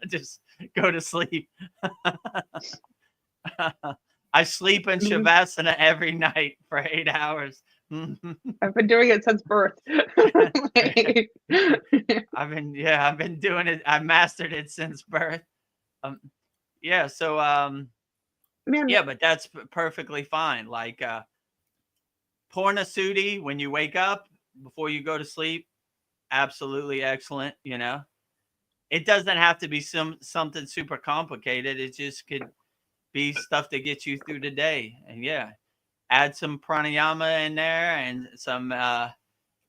Just go to sleep. I sleep in Shavasana every night for 8 hours. I've been doing it since birth. I've been doing it. I mastered it since birth. Yeah. So, Man, yeah, but that's perfectly fine. Like, Purna Sudhi, when you wake up before you go to sleep, absolutely excellent. You know, it doesn't have to be something super complicated. It just could be stuff that gets you through the day. And yeah, add some pranayama in there and some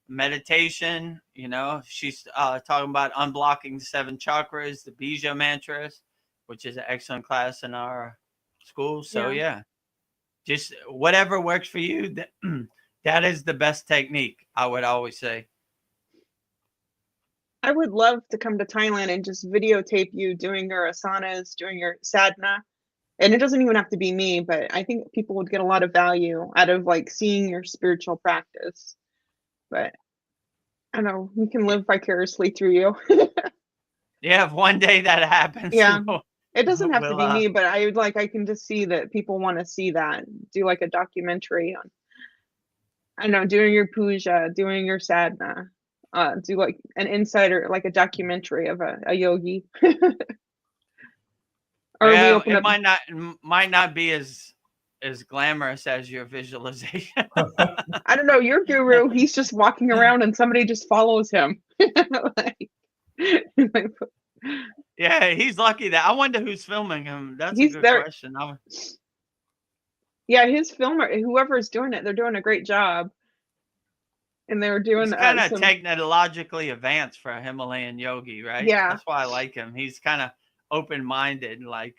meditation. You know, she's talking about unblocking the 7 chakras, the Bija mantras, which is an excellent class in our school. So yeah, just whatever works for you. That is the best technique, I would always say. I would love to come to Thailand and just videotape you doing your asanas, doing your sadhana. And it doesn't even have to be me, but I think people would get a lot of value out of like seeing your spiritual practice. But I don't know, we can live vicariously through you. Yeah, if one day that happens. Yeah. It doesn't have to be me, but I can just see that people want to see that. Do like a documentary on. I don't know, doing your puja, doing your sadhana, do like an insider, like a documentary of a yogi. Or we Yeah, open it up. might not be as glamorous as your visualization. I don't know, your guru, he's just walking around and somebody just follows him. Like, Yeah, he's lucky that. I wonder who's filming him. That's a he's good there. question. Yeah, his filmer, whoever's doing it, they're doing a great job. And they were doing He's kind of some, technologically advanced for a Himalayan yogi, right? yeah, That's why I like him. He's kind of open-minded. Like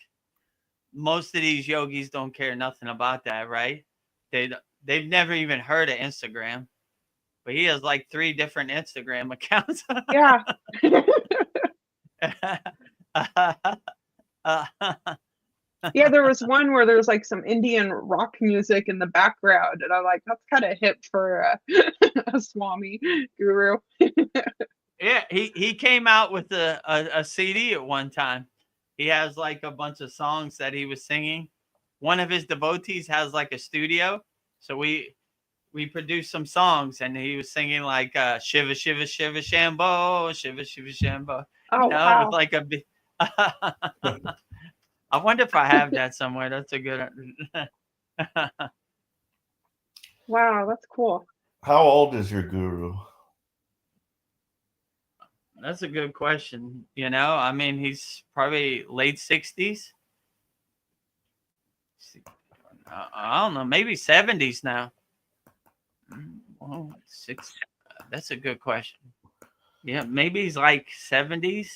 most of these yogis don't care nothing about that, right? They've never even heard of Instagram, but he has like 3 different Instagram accounts. yeah. Yeah, there was one where there was like some Indian rock music in the background, and I'm like, that's kind of hip for a Swami guru. Yeah, he came out with a CD at one time. He has like a bunch of songs that he was singing. One of his devotees has like a studio, so we produced some songs, and he was singing like Shiva Shiva Shiva Shambho, Shiva Shiva Shambho. Oh, With wow. like a big. I wonder if I have that somewhere. That's a good. Wow, that's cool. How old is your guru? That's a good question. I mean, he's probably late 60s. I don't know, maybe 70s now. Well, that's a good question. Yeah, maybe he's like 70s.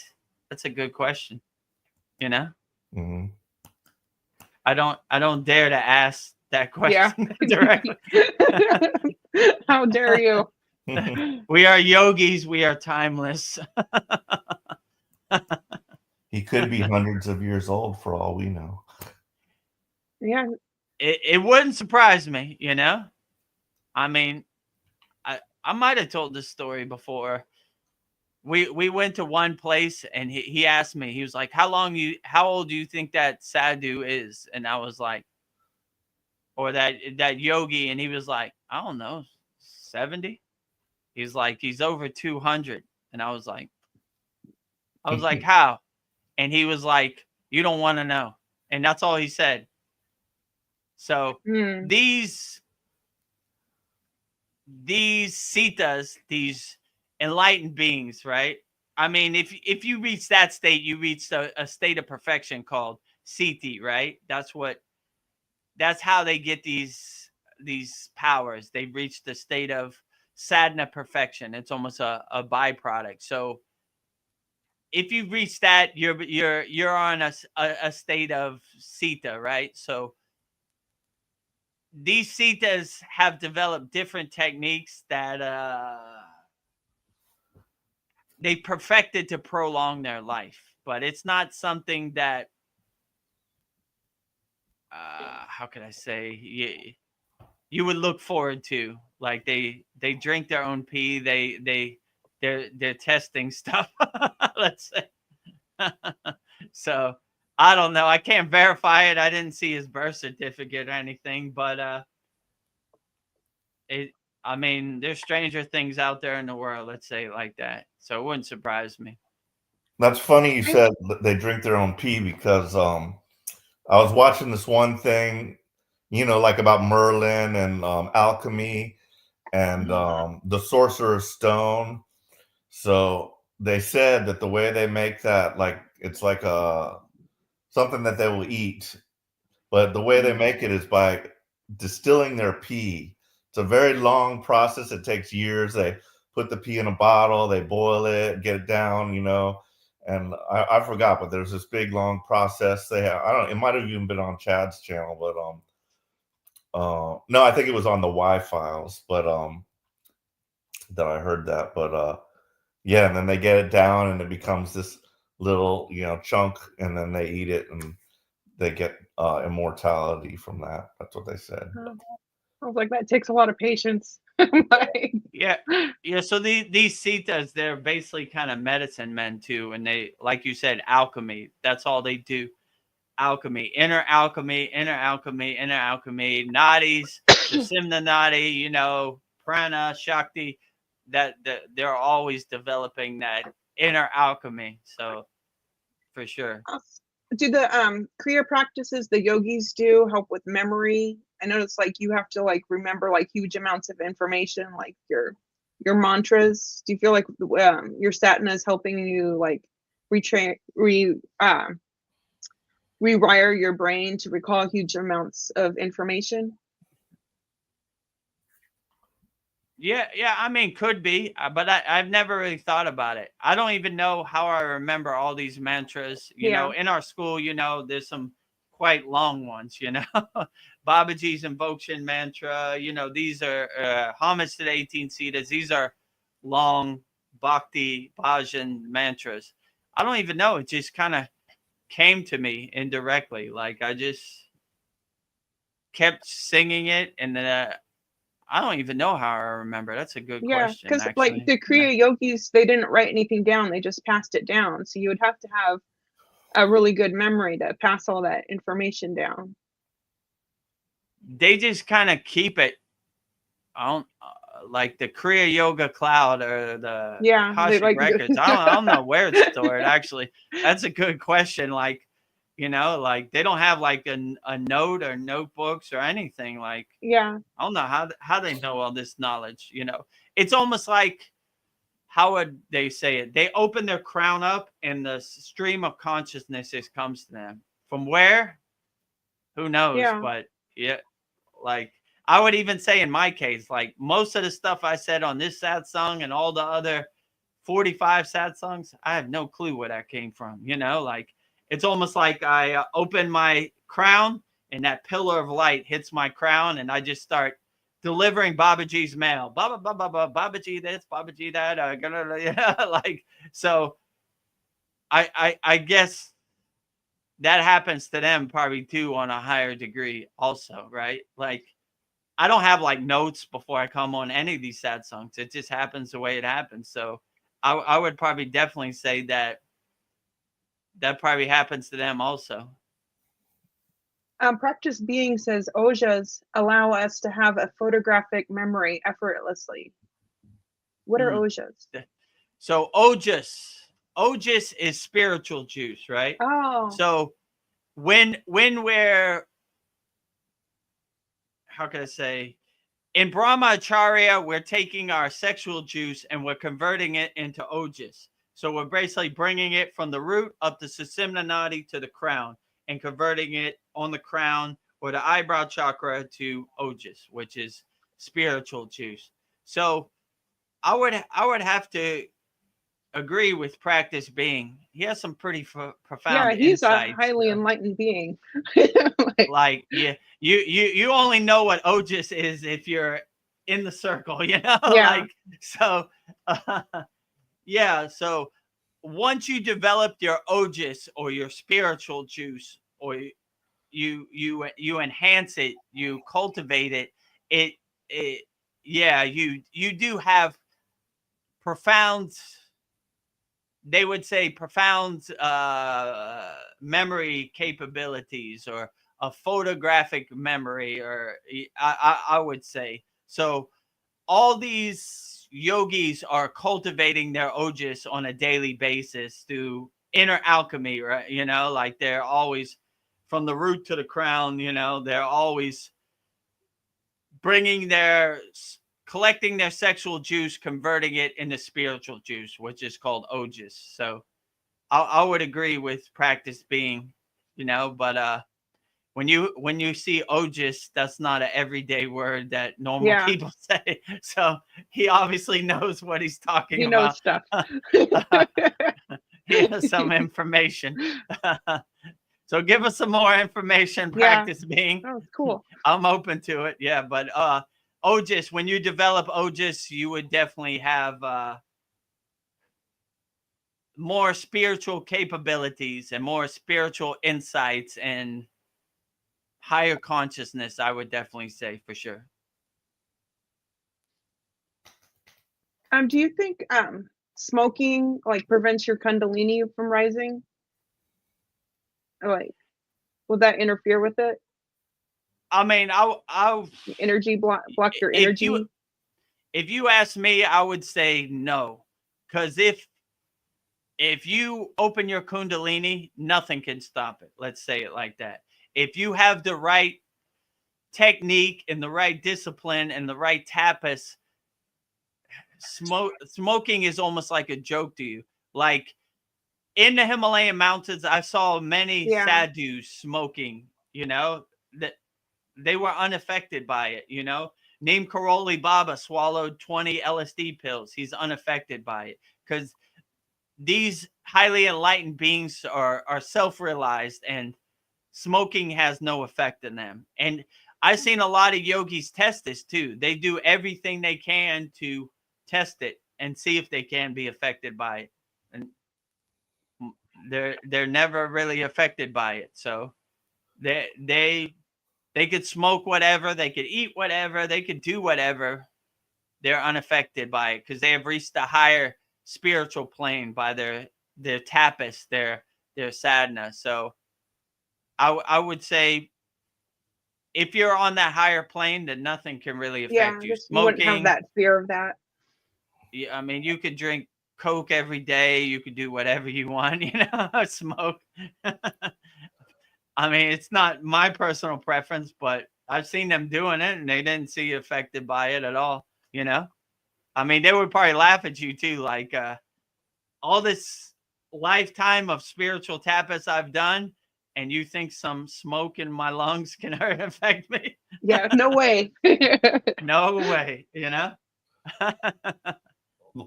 That's a good question. Mm-hmm. I don't dare to ask that question Yeah. directly. How dare you? We are yogis. We are timeless. He could be hundreds of years old for all we know. Yeah. It wouldn't surprise me, I mean, I might have told this story before. We went to one place, and he asked me, he was like, how old do you think that sadhu is? And I was like, or that yogi, and he was like, I don't know, 70. He's like, he's over 200. And I was like, how? And he was like, you don't want to know. And that's all he said. So these sitas, these enlightened beings, right? I mean, if you reach that state, you reach a state of perfection called siti, right? That's how they get these powers. They reach the state of sadhana perfection. It's almost a byproduct. So if you reach that, you're on a state of sita, right? So these sitas have developed different techniques that they perfected to prolong their life, but it's not something that how can I say, you would look forward to. Like they drink their own pee. They're testing stuff. Let's say. So I don't know. I can't verify it. I didn't see his birth certificate or anything, but I mean, there's stranger things out there in the world. Let's say it like that. So it wouldn't surprise me. That's funny you said they drink their own pee, because I was watching this one thing, like about Merlin and alchemy and the Sorcerer's Stone. So they said that the way they make that, like, it's like something that they will eat, but the way they make it is by distilling their pee. It's a very long process. It takes years. They put the pee in a bottle, they boil it, get it down, and I forgot, but there's this big long process they have. I don't. It might have even been on Chad's channel, but no, I think it was on the Y-Files, but that I heard that. But yeah, and then they get it down, and it becomes this little chunk, and then they eat it, and they get immortality from that. That's what they said. I was like, that takes a lot of patience. Yeah. So these sitas, they're basically kind of medicine men too, and they, like you said, alchemy. That's all they do. Alchemy, inner alchemy, nadis, Simna nadi, prana, shakti, that they're always developing that inner alchemy. So for sure. Do the Kriya practices the yogis do help with memory? I notice like you have to like remember like huge amounts of information, like your mantras. Do you feel like your satna is helping you like rewire your brain to recall huge amounts of information? Yeah, I mean, could be, but I've never really thought about it. I don't even know how I remember all these mantras. You know, in our school, you know, there's some quite long ones, you know. Babaji's invocation mantra, you know, these are homage to the 18 Siddhas. These are long bhakti bhajan mantras. I don't even know. It just kind of came to me indirectly. Like I just kept singing it, and then I don't even know how I remember. That's a good question. Because Actually, like the Kriya yogis, they didn't write anything down; they just passed it down. So you would have to have a really good memory to pass all that information down. They just kind of keep it. I don't like the Kriya Yoga Cloud or the Akashic Records. I don't know where it's stored. Actually, that's a good question. Like, you know, like they don't have like a note or notebooks or anything. Like, I don't know how they know all this knowledge. You know, it's almost like, how would they say it? They open their crown up and the stream of consciousness comes to them. From where? Who knows? But yeah, like I would even say in my case, like most of the stuff I said on this satsang and all the other 45 satsangs, I have no clue where that came from. You know, like it's almost like I open my crown and that pillar of light hits my crown and I just start delivering Babaji's mail. Babaji this, Babaji that. Like, so I guess that happens to them probably too on a higher degree also, right? Like I don't have like notes before I come on any of these satsangs. It just happens the way it happens. So I would probably definitely say that probably happens to them also. Practice Being says ojas allow us to have a photographic memory effortlessly. What are ojas? So ojas is spiritual juice, right? Oh. So when we're, how can I say, in Brahmacharya, we're taking our sexual juice and we're converting it into ojas. So we're basically bringing it from the root up the Sushumna Nadi to the crown and converting it on the crown or the eyebrow chakra to ojas, which is spiritual juice. So I would have to agree with Practice Being. He has some pretty profound he's insights. A highly enlightened being. like you only know what ojas is if you're in the circle, you know. Like so so once you developed your ojas or your spiritual juice, or you enhance it, you cultivate it, you do have profound, they would say profound memory capabilities, or a photographic memory, or I would say. So all these yogis are cultivating their ojas on a daily basis through inner alchemy, right? You know, like they're always from the root to the crown, you know, they're always collecting their sexual juice, converting it into spiritual juice, which is called ojas. So I would agree with Practice Being, you know, but when you see ojas, that's not an everyday word that normal people say. So he obviously knows what he's talking about. He knows stuff. He has some information. So give us some more information, Practice Being. Oh, cool. I'm open to it. Yeah, but ojas, when you develop ojas, you would definitely have more spiritual capabilities and more spiritual insights and higher consciousness, I would definitely say, for sure. Do you think smoking like prevents your kundalini from rising? Like, will that interfere with it? I mean, I'll energy block your energy. if you ask me, I would say no. Because if you open your Kundalini, nothing can stop it. Let's say it like that. If you have the right technique and the right discipline and the right tapas, smoking is almost like a joke to you. Like in the Himalayan mountains, I saw many sadhus smoking, that they were unaffected by it, Neem Karoli Baba swallowed 20 LSD pills. He's unaffected by it because these highly enlightened beings are self-realized, and smoking has no effect on them. And I've seen a lot of yogis test this too. They do everything they can to test it and see if they can be affected by it. And they're never really affected by it. So they could smoke whatever, they could eat whatever, they could do whatever. They're unaffected by it because they have reached a higher spiritual plane by their tapas, their sadhana. So I would say if you're on that higher plane, then nothing can really affect you. You wouldn't have that fear of that. Yeah, I mean, you could drink Coke every day. You could do whatever you want, smoke. I mean, it's not my personal preference, but I've seen them doing it and they didn't see affected by it at all, I mean, they would probably laugh at you too. Like all this lifetime of spiritual tapas I've done, and you think some smoke in my lungs can affect me? Yeah, no way. No way,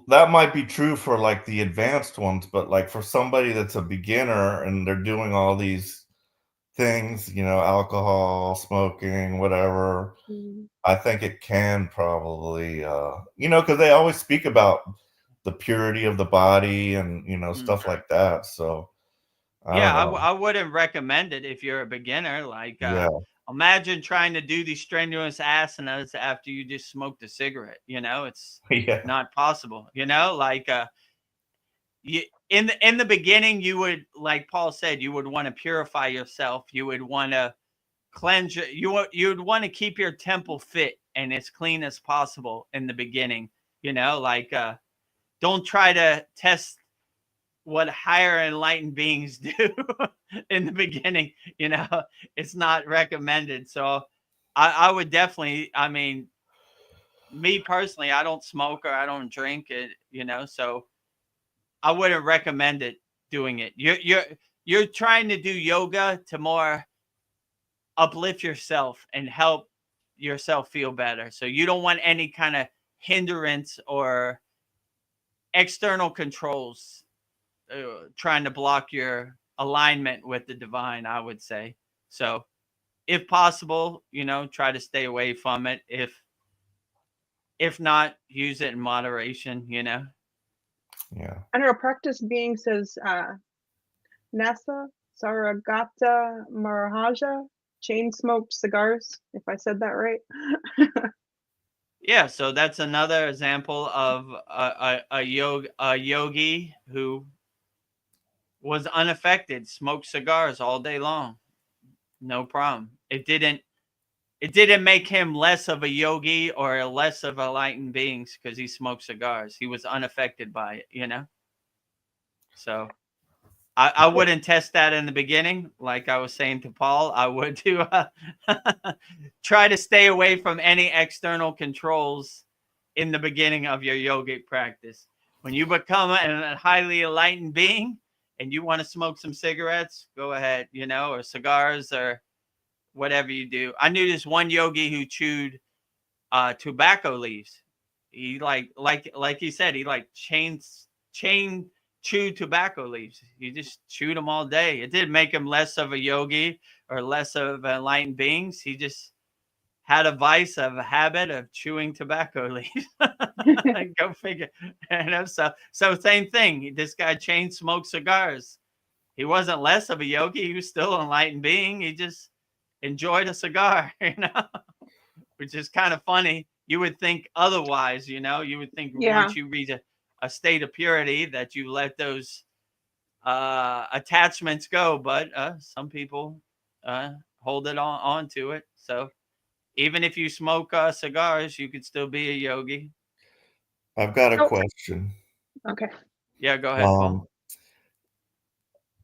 That might be true for like the advanced ones, but like for somebody that's a beginner and they're doing all these things, alcohol, smoking, whatever, I think it can probably, because they always speak about the purity of the body and, stuff like that. So I wouldn't recommend it if you're a beginner. Like, imagine trying to do these strenuous asanas after you just smoked a cigarette. It's not possible. Like in the beginning, you would, like Paul said, you would want to purify yourself. You would want to cleanse you would want to keep your temple fit and as clean as possible in the beginning. Like don't try to test what higher enlightened beings do in the beginning. It's not recommended. So I would definitely, I mean, me personally, I don't smoke or I don't drink it, so I wouldn't recommend it, doing it. You're trying to do yoga to more uplift yourself and help yourself feel better. So you don't want any kind of hindrance or external controls trying to block your alignment with the divine, I would say. So if possible, try to stay away from it. If not, use it in moderation, Yeah. I don't know, practice being says Nasa Saragata Maharaja chain smoked cigars, if I said that right. Yeah, so that's another example of a yogi who was unaffected, smoked cigars all day long, no problem. It didn't make him less of a yogi or less of a enlightened beings because he smoked cigars. He was unaffected by it, So I wouldn't test that in the beginning. Like I was saying to Paul, I would try to stay away from any external controls in the beginning of your yogic practice. When you become a highly enlightened being and you want to smoke some cigarettes, go ahead, or cigars or whatever you do. I knew this one yogi who chewed tobacco leaves. He like he said, he like chain chewed tobacco leaves. He just chewed them all day. It didn't make him less of a yogi or less of enlightened beings. He just had a vice of a habit of chewing tobacco leaves. Go figure. So same thing. This guy chain smoked cigars. He wasn't less of a yogi. He was still an enlightened being. He just enjoyed a cigar, which is kind of funny. You would think otherwise, you would think once you reach a state of purity that you let those attachments go, but some people hold it on to it. So even if you smoke cigars, you could still be a yogi. I've got a Oh, question. okay. Yeah, go ahead, Paul.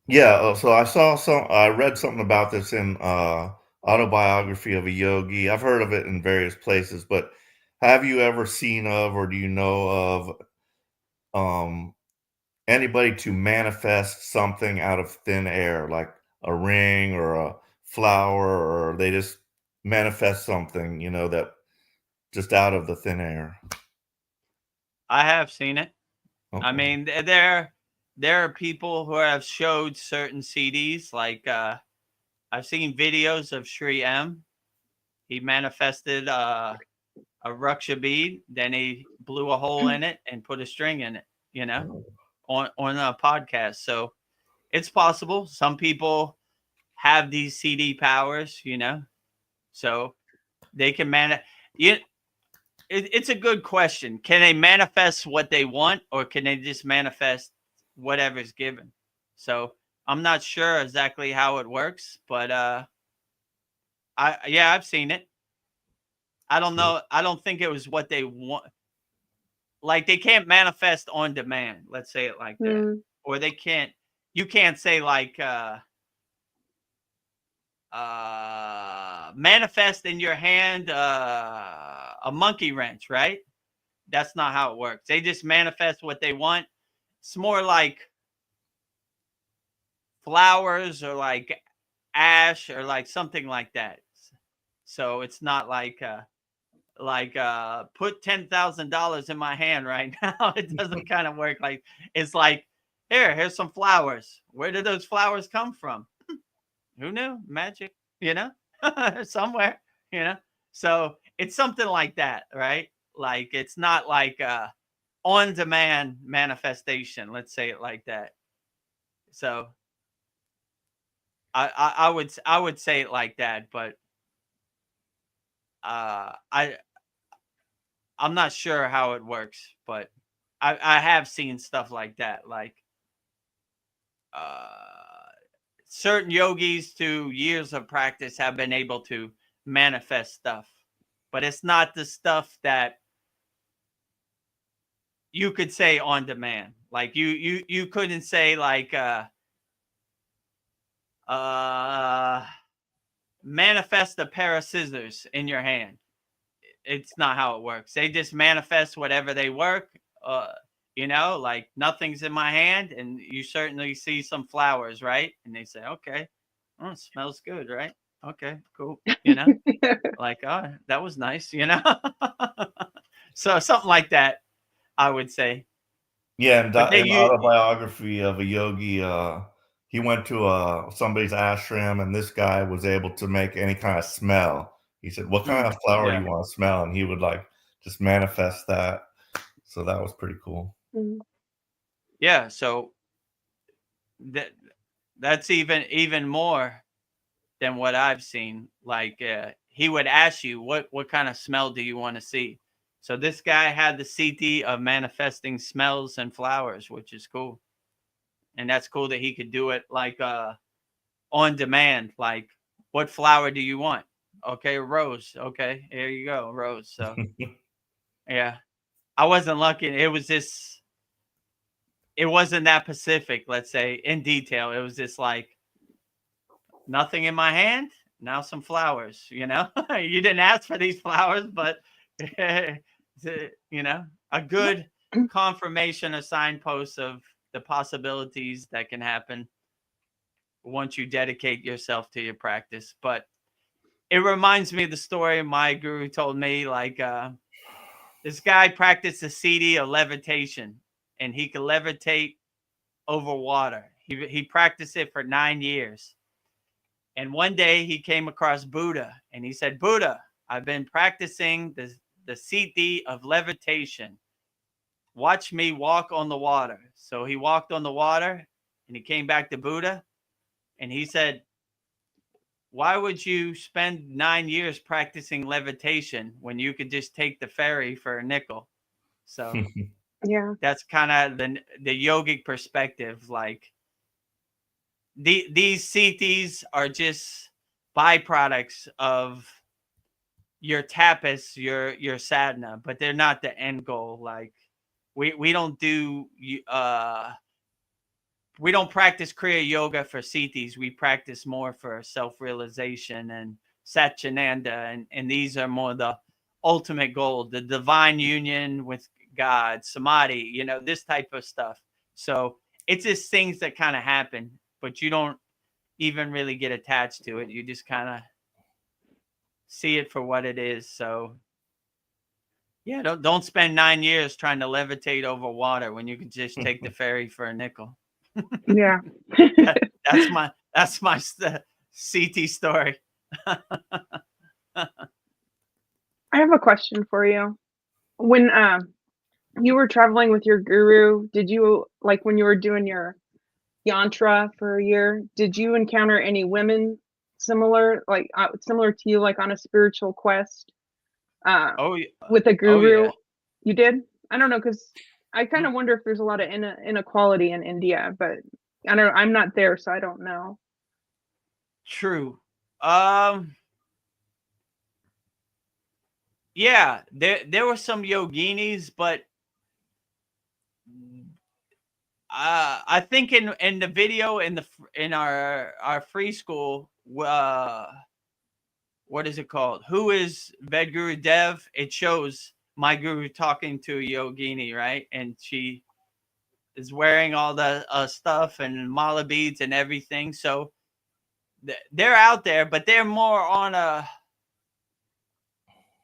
Yeah, so I read something about this in Autobiography of a Yogi. I've heard of it in various places, but have you ever seen of or do you know of um anybody to manifest something out of thin air, like a ring or a flower, or they just manifest something, that just out of the thin air? I have seen it. I Okay. mean, there are people who have showed certain CDs. Like I've seen videos of Sri M. He manifested a ruksha bead, then he blew a hole in it and put a string in it. On a podcast. So it's possible. Some people have these CD powers. So they can it's a good question. Can they manifest what they want, or can they just manifest whatever's given? So I'm not sure exactly how it works, but I've seen it. I don't know. I don't think it was what they want. Like they can't manifest on demand. Let's say it like that, Mm, or they can't. You can't say like manifest in your hand a monkey wrench, right? That's not how it works. They just manifest what they want. It's more like flowers or like ash or like something like that. So it's not like put $10,000 in my hand right now. It doesn't kind of work like it's like here's some flowers. Where did those flowers come from? Who knew? Magic, somewhere, you know. So it's something like that, right? Like it's not like on demand manifestation. Let's say it like that. So I would say it like that, but I'm not sure how it works, but I have seen stuff like that, like uh, certain yogis through years of practice have been able to manifest stuff, but it's not the stuff that you could say on demand. Like you couldn't say like manifest a pair of scissors in your hand. It's not how it works. They just manifest whatever they work. Like nothing's in my hand, and you certainly see some flowers, right? And they say, okay, oh, it smells good, right? Okay, cool. Like, oh, that was nice. So something like that, I would say. Yeah, But they in you Autobiography of a Yogi, he went to somebody's ashram, and this guy was able to make any kind of smell. He said, "What kind of flower do yeah. you want to smell?" And he would like just manifest that. So that was pretty cool. mm, Yeah, so that that's even more than what I've seen. Like he would ask you, what kind of smell do you want to see? So this guy had the CT of manifesting smells and flowers, which is cool. And that's cool that he could do it like on demand. Like, what flower do you want? Okay, rose. Okay, here you go, rose. So yeah, I wasn't lucky. It wasn't that specific, let's say, in detail. It was just like nothing in my hand. Now some flowers, you didn't ask for these flowers, but a good confirmation, a signpost of the possibilities that can happen once you dedicate yourself to your practice. But it reminds me of the story my guru told me, like this guy practiced a CD of levitation, and he could levitate over water. He practiced it for 9 years. And one day he came across Buddha, and he said, Buddha, I've been practicing the siddhi of levitation. Watch me walk on the water. So he walked on the water, and he came back to Buddha, and he said, why would you spend 9 years practicing levitation when you could just take the ferry for a nickel? So yeah. that's kind of the yogic perspective. Like these siddhis are just byproducts of your tapas, your sadhana, but they're not the end goal. Like we don't do we don't practice Kriya yoga for siddhis. We practice more for self-realization and Satchinanda, and these are more the ultimate goal, the divine union with God, samadhi, you know, this type of stuff. So it's just things that kind of happen, but you don't even really get attached to it. You just kind of see it for what it is. So yeah, don't spend 9 years trying to levitate over water when you can just take the ferry for a nickel. Yeah. That's my CT story. I have a question for you. When you were traveling with your guru, did you, like when you were doing your yantra for a year, did you encounter any women similar to you, like on a spiritual quest Oh, with a guru? yeah. You did? I don't know, because I kind of wonder if there's a lot of inequality in India, but I'm not there, so I don't know. True. Yeah, there were some yoginis, but I think in the video in our free school, what is it called? Who is Vedagurudev? It shows my guru talking to a yogini, right? And she is wearing all the stuff and mala beads and everything. So they're out there, but they're more on a,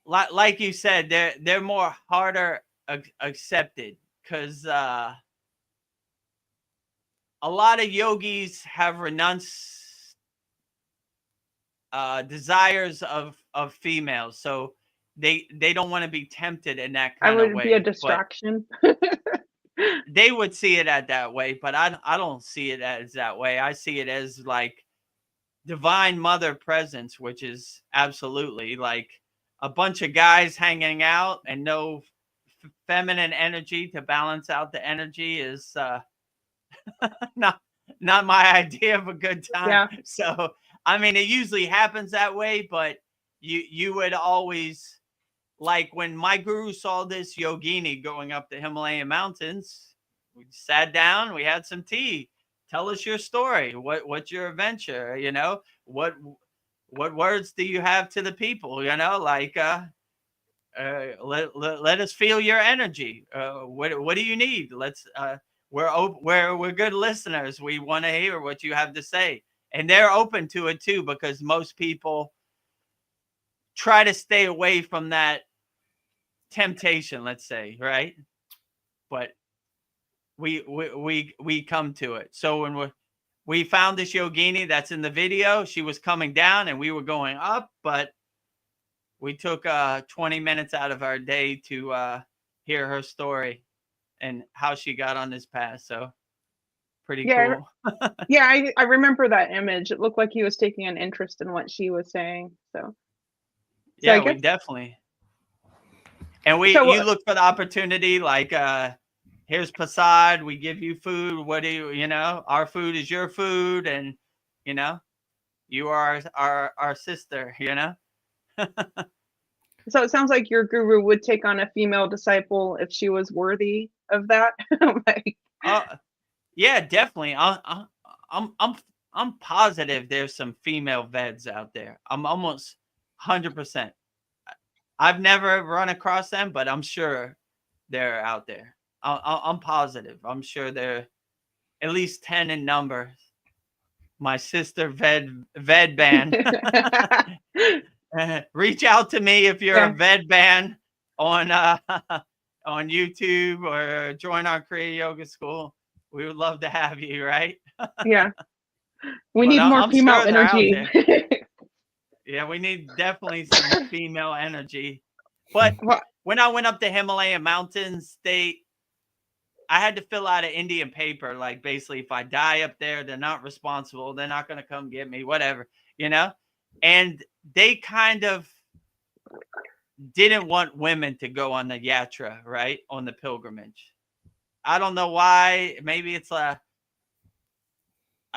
like you said, they're more harder accepted, because a lot of yogis have renounced desires of females, so they don't want to be tempted in that kind of way. Be a distraction. They would see it as that way, but I don't see it as that way. I see it as like divine mother presence, which is absolutely like a bunch of guys hanging out and no feminine energy to balance out the energy is not my idea of a good time. Yeah. So I mean, it usually happens that way, but you would always, like when my guru saw this yogini going up the Himalayan mountains, we sat down, we had some tea. Tell us your story. What's your adventure? You know, what words do you have to the people? You know, like let us feel your energy. What do you need? Let's we're good listeners. We want to hear what you have to say, and they're open to it too, because most people try to stay away from that temptation, let's say, right? But we come to it. So when we found this yogini that's in the video, she was coming down and we were going up, but we took 20 minutes out of our day to hear her story and how she got on this path. So pretty cool. Yeah, I remember that image. It looked like he was taking an interest in what she was saying. So yeah, we definitely. And you look for the opportunity, like here's Prasad, we give you food. What do you know? Our food is your food, and you know, you are our sister, you know. So it sounds like your guru would take on a female disciple if she was worthy of that. Like, yeah, definitely. I'm positive there's some female veds out there. I'm almost 100%. I've never run across them, but I'm sure they're out there. I'm positive. I'm sure they're at least 10 in number. My sister Ved band. Reach out to me if you're a Ved band on YouTube, or join our Kriya Yoga School. We would love to have you, right? Yeah. We need more female energy. Yeah, we need definitely some female energy. But when I went up the Himalayan mountains, I had to fill out an Indian paper. Like, basically, if I die up there, they're not responsible. They're not going to come get me, whatever, you know? And they kind of didn't want women to go on the yatra, right? On the pilgrimage. I don't know why. Maybe it's a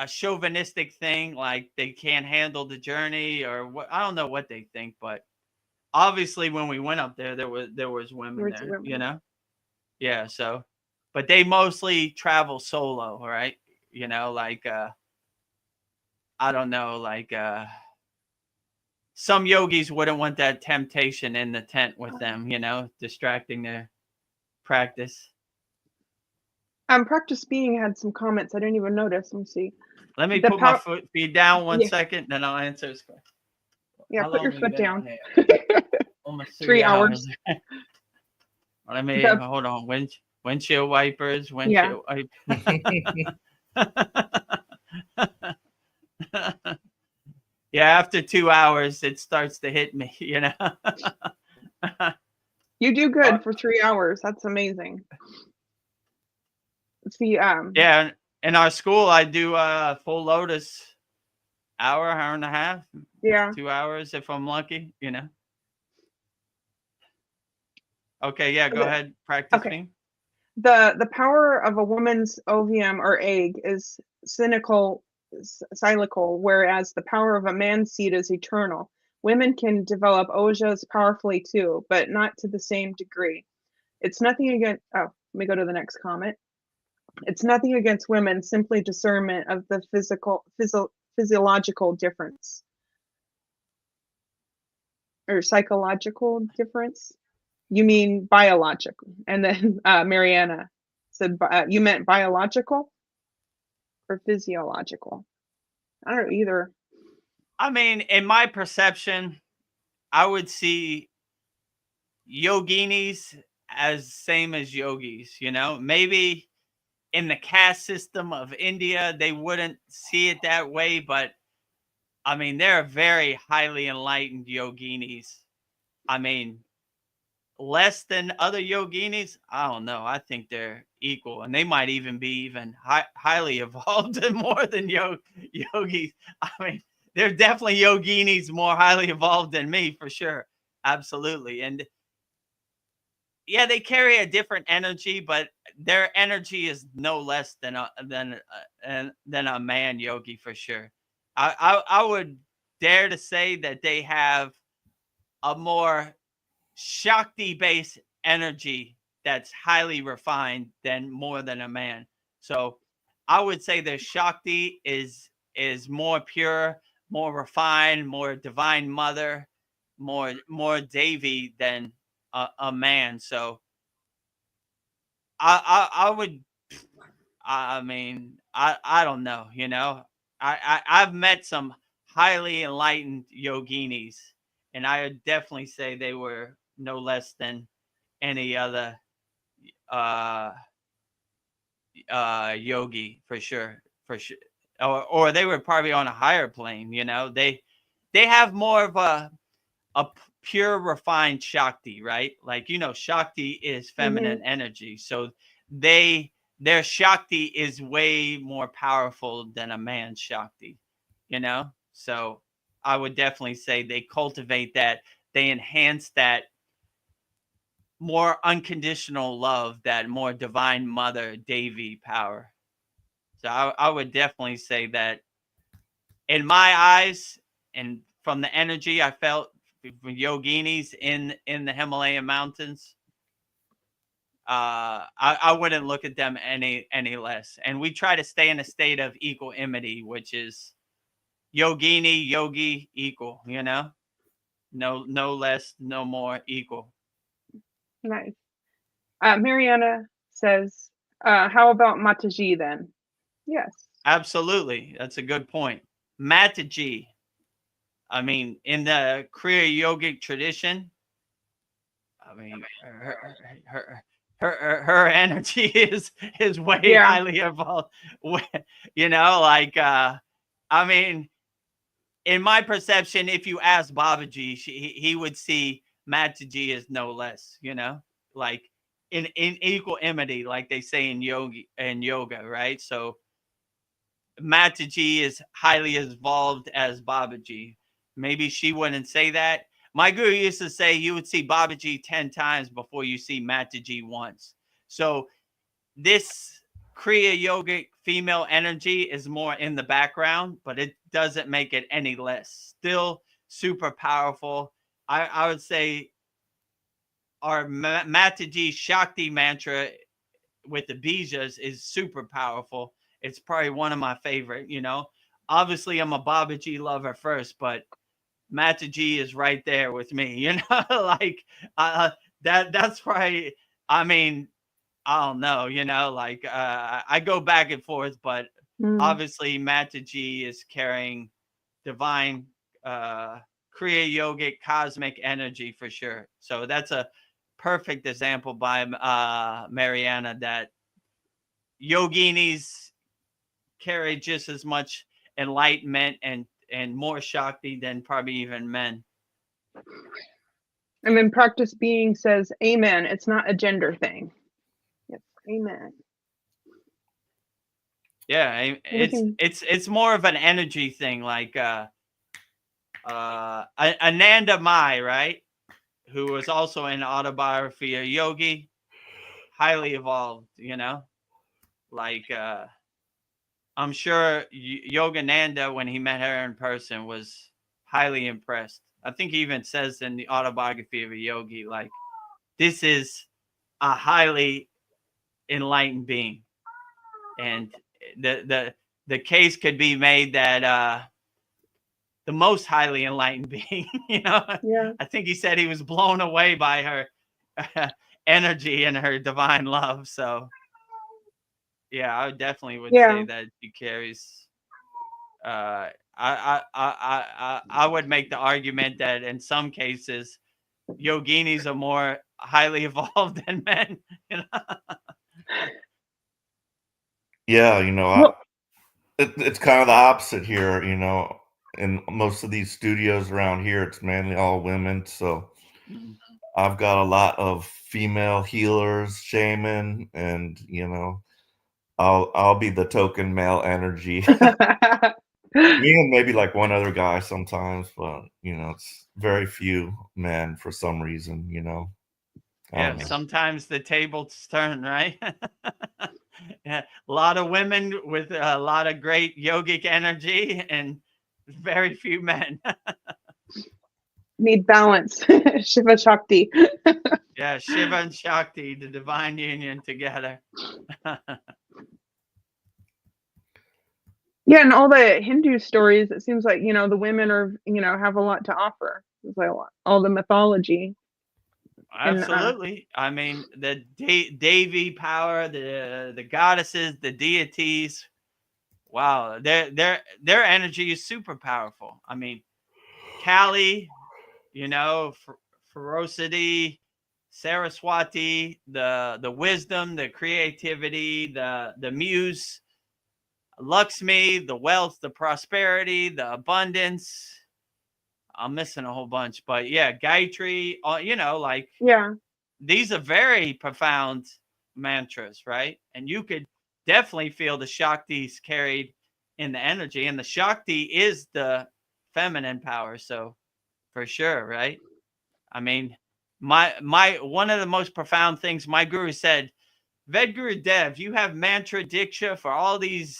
chauvinistic thing, like they can't handle the journey, or what. I don't know what they think, but obviously when we went up there, there was women there, you know. Yeah. So, but they mostly travel solo, right? You know, like I don't know, like some yogis wouldn't want that temptation in the tent with them, you know, distracting their practice. Practice Being had some comments I didn't even notice. Let me see. Let me The put my power. feet down one Yeah, second, then I'll answer this question. yeah. How Put your long we foot been on down. here? Almost 3 3 hours. hours. Let me The hold on. Windshield wipers. yeah. Windshield wipe. Yeah, after 2 hours, it starts to hit me. You know. You do good Oh, for 3 hours. That's amazing. See, yeah, in our school, I do full lotus hour and a half, yeah. 2 hours if I'm lucky. You know. Okay, yeah, go ahead. Practice Okay. me. The power of a woman's ovum or egg is cyclical, whereas the power of a man's seed is eternal. Women can develop ojas powerfully too, but not to the same degree. It's nothing against. Oh, let me go to the next comment. It's nothing against women, simply discernment of the physiological difference or psychological difference. You mean biological? And then Mariana said, "You meant biological or physiological?" I don't know either. I mean, in my perception, I would see yoginis as same as yogis, you know, maybe in the caste system of India, they wouldn't see it that way, but I mean, they're very highly enlightened yoginis. I mean, less than other yoginis, I don't know. I think they're equal, and they might even be even highly evolved and more than yogis. I mean, they're definitely yoginis more highly evolved than me for sure. Absolutely. And yeah, they carry a different energy, but their energy is no less than a man yogi for sure. I would dare to say that they have a more Shakti based energy that's highly refined than more than a man. So I would say the Shakti is more pure, more refined, more divine mother, more Devi than a man. So I would I mean I don't know, you know. I've met some highly enlightened yoginis, and I would definitely say they were no less than any other uh yogi for sure, or they were probably on a higher plane, you know. They have more of a pure refined Shakti, right? Like, you know, Shakti is Hmm. feminine energy, so they their Shakti is way more powerful than a man's Shakti, you know. So I would definitely say they cultivate that, they enhance that more unconditional love, that more divine mother Devi power. So I would definitely say that in my eyes, and from the energy I felt from yoginis in the Himalayan mountains, I wouldn't look at them any less. And we try to stay in a state of equanimity, which is yogini, yogi, equal, you know? No less, no more, equal. Nice. Mariana says, "How about Mataji then?" Yes. Absolutely. That's a good point. Mataji. I mean, in the Kriya yogic tradition, I mean, her energy is way Yeah. highly evolved. You know, like I mean, in my perception, if you ask Babaji, he would see Mataji as no less. You know, like in equanimity, like they say in yoga, right? So Mataji is highly evolved as Babaji. Maybe she wouldn't say that. My guru used to say you would see Babaji 10 times before you see Mataji once. So this Kriya yogic female energy is more in the background, but it doesn't make it any less. Still super powerful. I would say our Mataji Shakti mantra with the Bijas is super powerful. It's probably one of my favorite, you know. Obviously, I'm a Babaji lover first, but Mataji is right there with me, you know. Like that's probably, I mean, I don't know, you know, like I go back and forth, but obviously Mataji is carrying divine Kriya yogic cosmic energy for sure. So that's a perfect example by Mariana that yoginis carry just as much enlightenment and more Shakti than probably even men. And then Practice Being says, amen. It's not a gender thing. Yes, amen. Yeah, it's more of an energy thing, like Ananda Mai, right? Who was also in Autobiography of Yogi, highly evolved, you know? Like I'm sure Yogananda, when he met her in person, was highly impressed. I think he even says in the Autobiography of a Yogi, like, this is a highly enlightened being. And the case could be made that the most highly enlightened being, you know? Yeah. I think he said he was blown away by her energy and her divine love. So yeah, I definitely would say that she carries. I would make the argument that in some cases, yoginis are more highly evolved than men. You know? Yeah, you know, it's kind of the opposite here. You know, in most of these studios around here, it's mainly all women. So I've got a lot of female healers, shaman, and you know, I'll be the token male energy. Me and maybe like one other guy sometimes, but you know, it's very few men for some reason, you know. Yeah, sometimes the tables turn, right? Yeah, a lot of women with a lot of great yogic energy and very few men. Need balance. Shiva Shakti. Yeah, Shiva and Shakti, the divine union together. Yeah, and all the Hindu stories, it seems like, you know, the women are, you know, have a lot to offer. It's like all the mythology. Absolutely. I mean, the Devi power, the goddesses, the deities. Wow, their energy is super powerful. I mean, Kali, you know, ferocity, Saraswati, the wisdom, the creativity, the muse, Lakshmi, the wealth, the prosperity, the abundance. I'm missing a whole bunch, but yeah, Gayatri, you know, like, these are very profound mantras, right? And you could definitely feel the Shaktis carried in the energy, and the Shakti is the feminine power. So for sure, right? I mean, my one of the most profound things my guru said, Vedagurudev, you have mantra diksha for all these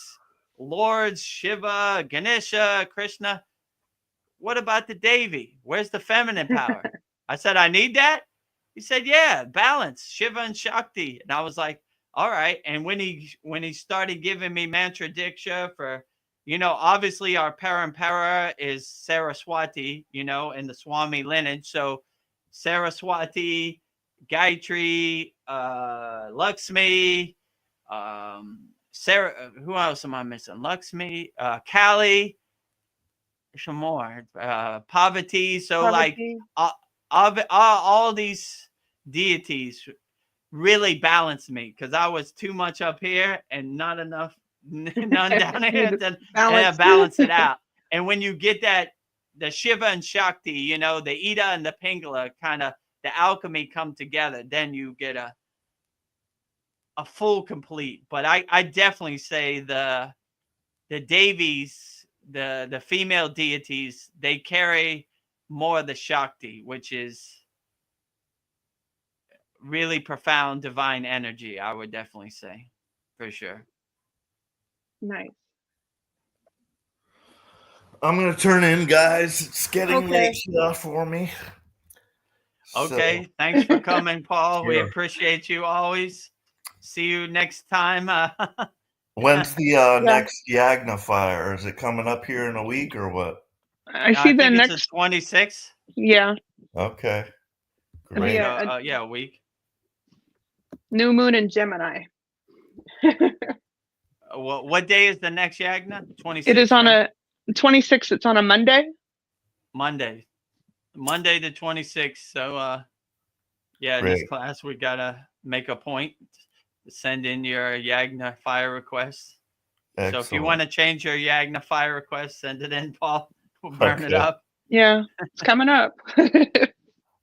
lords, Shiva, Ganesha, Krishna. What about the Devi? Where's the feminine power? I said, I need that. He said, yeah, balance, Shiva and Shakti. And I was like, all right. And when he started giving me mantra diksha for, you know, obviously our parampara is Saraswati, you know, in the Swami lineage. So Saraswati, Gayatri, Lakshmi, Sarah, who else am I missing? Lakshmi, Kali, some more, Parvati. So like all these deities really balanced me because I was too much up here and not enough, none down here to balance it out. And when you get that, the Shiva and Shakti, you know, the Ida and the Pingala, kind of the alchemy come together, then you get a full complete. But I definitely say the Devis, the female deities, they carry more of the Shakti, which is really profound divine energy, I would definitely say, for sure. Nice. I'm gonna turn in, guys. It's getting late for me. Okay. So, Thanks for coming, Paul. We sure. appreciate you always. See you next time. When's the Yeah. next Yagna fire? Is it coming up here in a week or what? I I see the think it's the next. 26th. Yeah. Okay, The great. Yeah, a week. new moon in Gemini. What day is the next Yagna? 26th. It is on right? a 26th. It's on a Monday. Monday the 26th. So yeah, in this Great. class we gotta make a point to send in your Yagna fire requests. So if you want Excellent. to change your Yagna fire request, send it in, Paul. We'll burn it Okay. up. Yeah, it's coming up.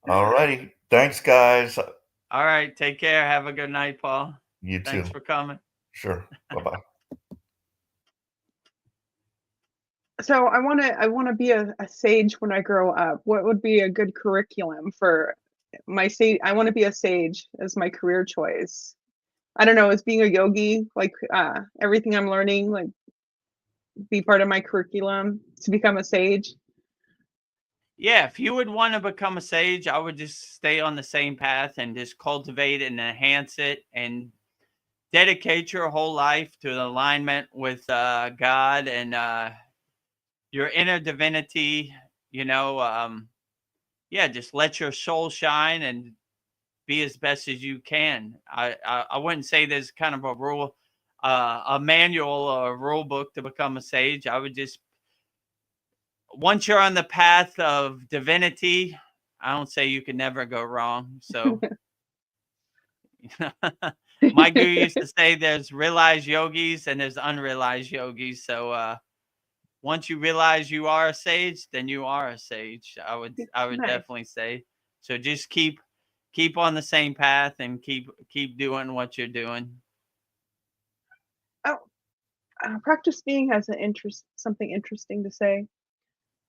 All righty. Thanks, guys. All right, take care. Have a good night, Paul. You Thanks too. for coming. Sure. Bye-bye. So I want to be a sage when I grow up. What would be a good curriculum for my sage? I want to be a sage as my career choice. I don't know, is being a yogi like everything I'm learning like be part of my curriculum to become a sage? Yeah, if you would want to become a sage, I would just stay on the same path and just cultivate and enhance it and dedicate your whole life to the alignment with God and your inner divinity. Yeah, just let your soul shine and be as best as you can. I wouldn't say there's kind of a rule, a manual or a rule book to become a sage. I would just, once you're on the path of divinity, I don't say you can never go wrong. So my guru used to say there's realized yogis and there's unrealized yogis. So once you realize you are a sage, then you are a sage. I would Nice. definitely say. So just keep on the same path and keep doing what you're doing. Oh, practice being has something interesting to say.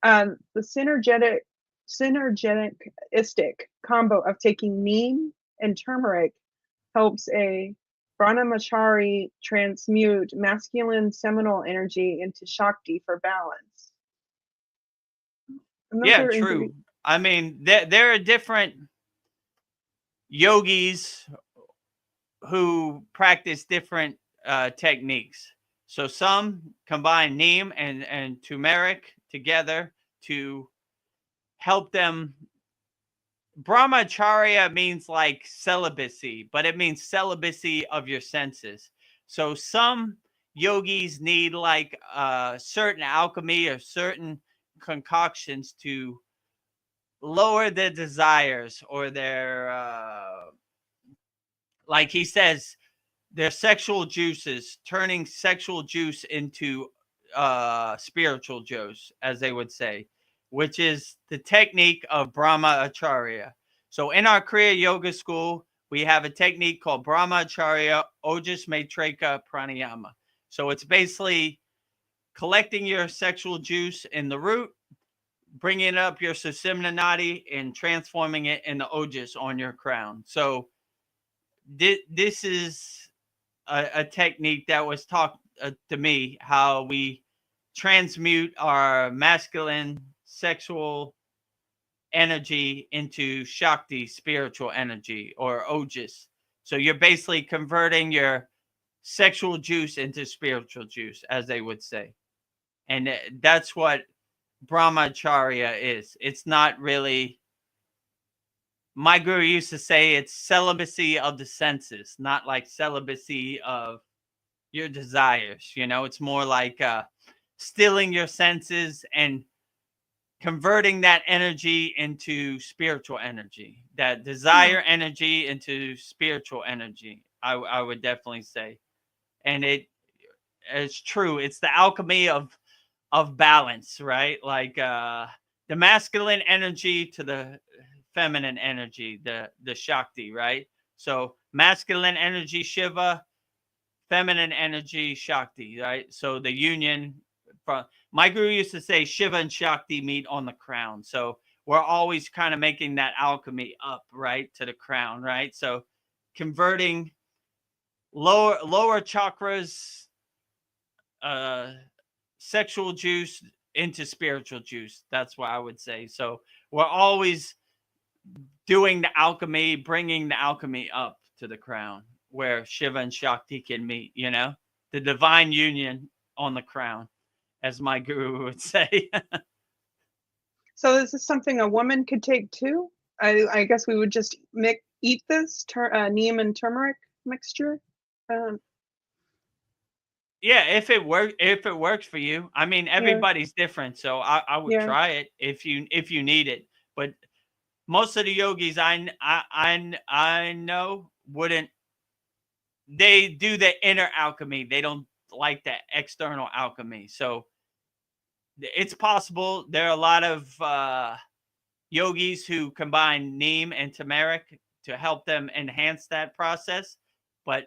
The synergetic combo of taking neem and turmeric helps a brahmachari transmute masculine seminal energy into Shakti for balance. And those Yeah, are true. I mean, there are different yogis who practice different techniques. So some combine neem and turmeric together to help them. Brahmacharya means like celibacy, but it means celibacy of your senses. So some yogis need like certain alchemy or certain concoctions to lower their desires or their like he says, their sexual juices, turning sexual juice into spiritual juice, as they would say, which is the technique of Brahmacharya. So in our Kriya Yoga school, we have a technique called Brahmacharya Ojas Maitrika Pranayama. So it's basically collecting your sexual juice in the root, bringing up your Sushumna Nadi, and transforming it into Ojas on your crown. So this is a technique that was taught to me, how we transmute our masculine sexual energy into Shakti spiritual energy or Ojas. So you're basically converting your sexual juice into spiritual juice, as they would say. And that's what Brahmacharya is. It's not really, my guru used to say it's celibacy of the senses, not like celibacy of your desires. It's more like stilling your senses and converting that energy into spiritual energy, that desire energy into spiritual energy. I would definitely say. And it's true. It's the alchemy of balance, right? Like the masculine energy to the feminine energy, the Shakti, right? So masculine energy Shiva, feminine energy Shakti, right? So the union from, my guru used to say Shiva and Shakti meet on the crown. So we're always kind of making that alchemy up, right, to the crown, right? So converting lower chakras, sexual juice into spiritual juice. That's what I would say. So we're always doing the alchemy, bringing the alchemy up to the crown where Shiva and Shakti can meet, you know, the divine union on the crown, as my guru would say. So is this something a woman could take too? I guess we would just eat this neem and turmeric mixture. Yeah, if it works for you. I mean, everybody's different, so I would try it if you need it. But most of the yogis I know wouldn't. They do the inner alchemy. They don't like the external alchemy. So it's possible. There are a lot of yogis who combine neem and turmeric to help them enhance that process. But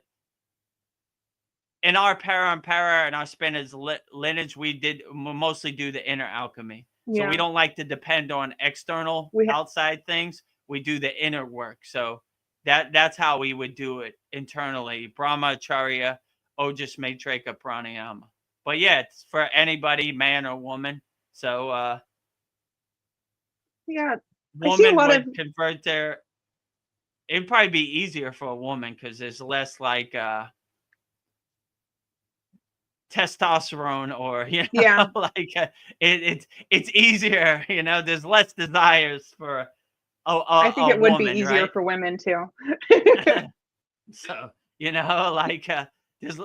in our para and our spinners lineage, we mostly do the inner alchemy. So we don't like to depend on external outside things. We do the inner work. So that's how we would do it internally. Brahmacharya, Ojas Maitreka Pranayama. But yeah, it's for anybody, man or woman. So woman would convert their. It'd probably be easier for a woman because there's less like testosterone, or like it's easier. You know, there's less desires for. I think it would woman, be easier right? for women too. So you know, like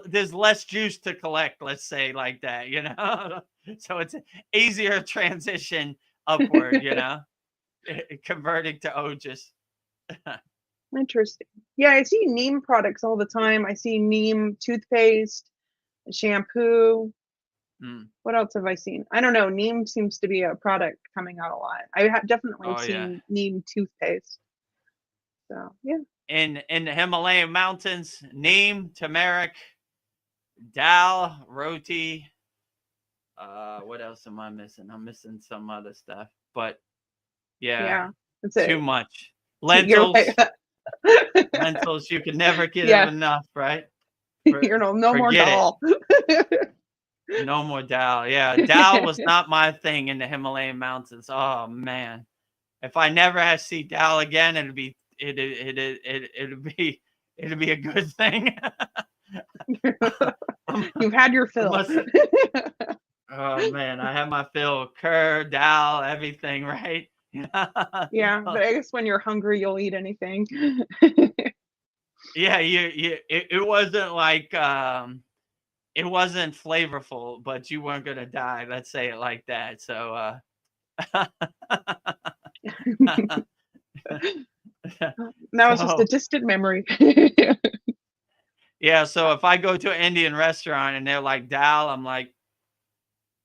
there's less juice to collect. Let's say like that. You know, so it's an easier transition upward. You know, converting to Ojas. Interesting. Yeah, I see neem products all the time. I see neem toothpaste, shampoo. What else have I seen? I don't know. Neem seems to be a product coming out a lot. I have definitely seen neem toothpaste. So yeah. In the Himalayan mountains, neem, turmeric, dal, roti. What else am I missing? I'm missing some other stuff, but that's too much. Lentils. Lentils, you can never get enough, right? No more dal. No more dal. Yeah, dal was not my thing in the Himalayan mountains. Oh man, if I never had to see dal again, it'd be a good thing. You've had your fill. Oh man, I had my fill. Curd, dal, everything, right? Yeah, but I guess when you're hungry, you'll eat anything. Yeah, it wasn't like it wasn't flavorful, but you weren't gonna die. Let's say it like that. So now it's just a distant memory. Yeah, so if I go to an Indian restaurant and they're like dal, I'm like,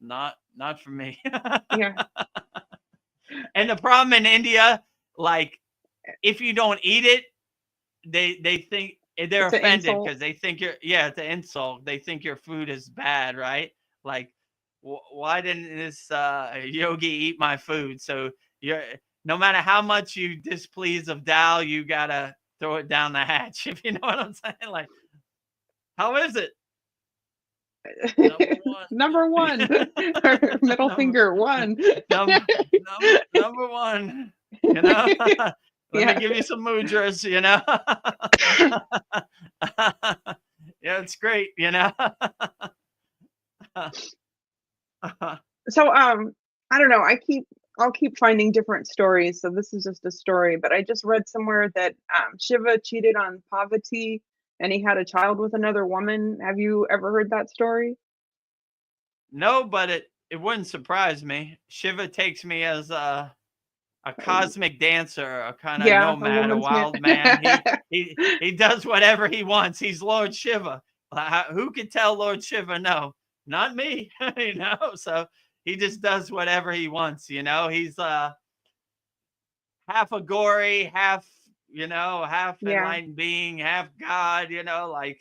not for me. Yeah. And the problem in India, like, if you don't eat it, they think they're offended because they think it's an insult. They think your food is bad, right? Like, why didn't this yogi eat my food? So no matter how much you displease of dal, you gotta throw it down the hatch. If you know what I'm saying, like, how is it? Number one. Middle finger one. Number one. You know. Let me give you some mudras, you know. Yeah, it's great, you know. So I don't know. I'll keep finding different stories. So this is just a story, but I just read somewhere that Shiva cheated on Parvati and he had a child with another woman. Have you ever heard that story? No, but it wouldn't surprise me. Shiva takes me as a cosmic dancer, a kind of nomad, a wild man. He does whatever he wants. He's Lord Shiva. Who can tell Lord Shiva no? Not me. You know, so he just does whatever he wants. You know, he's half a gory, half enlightened being, half God. You know, like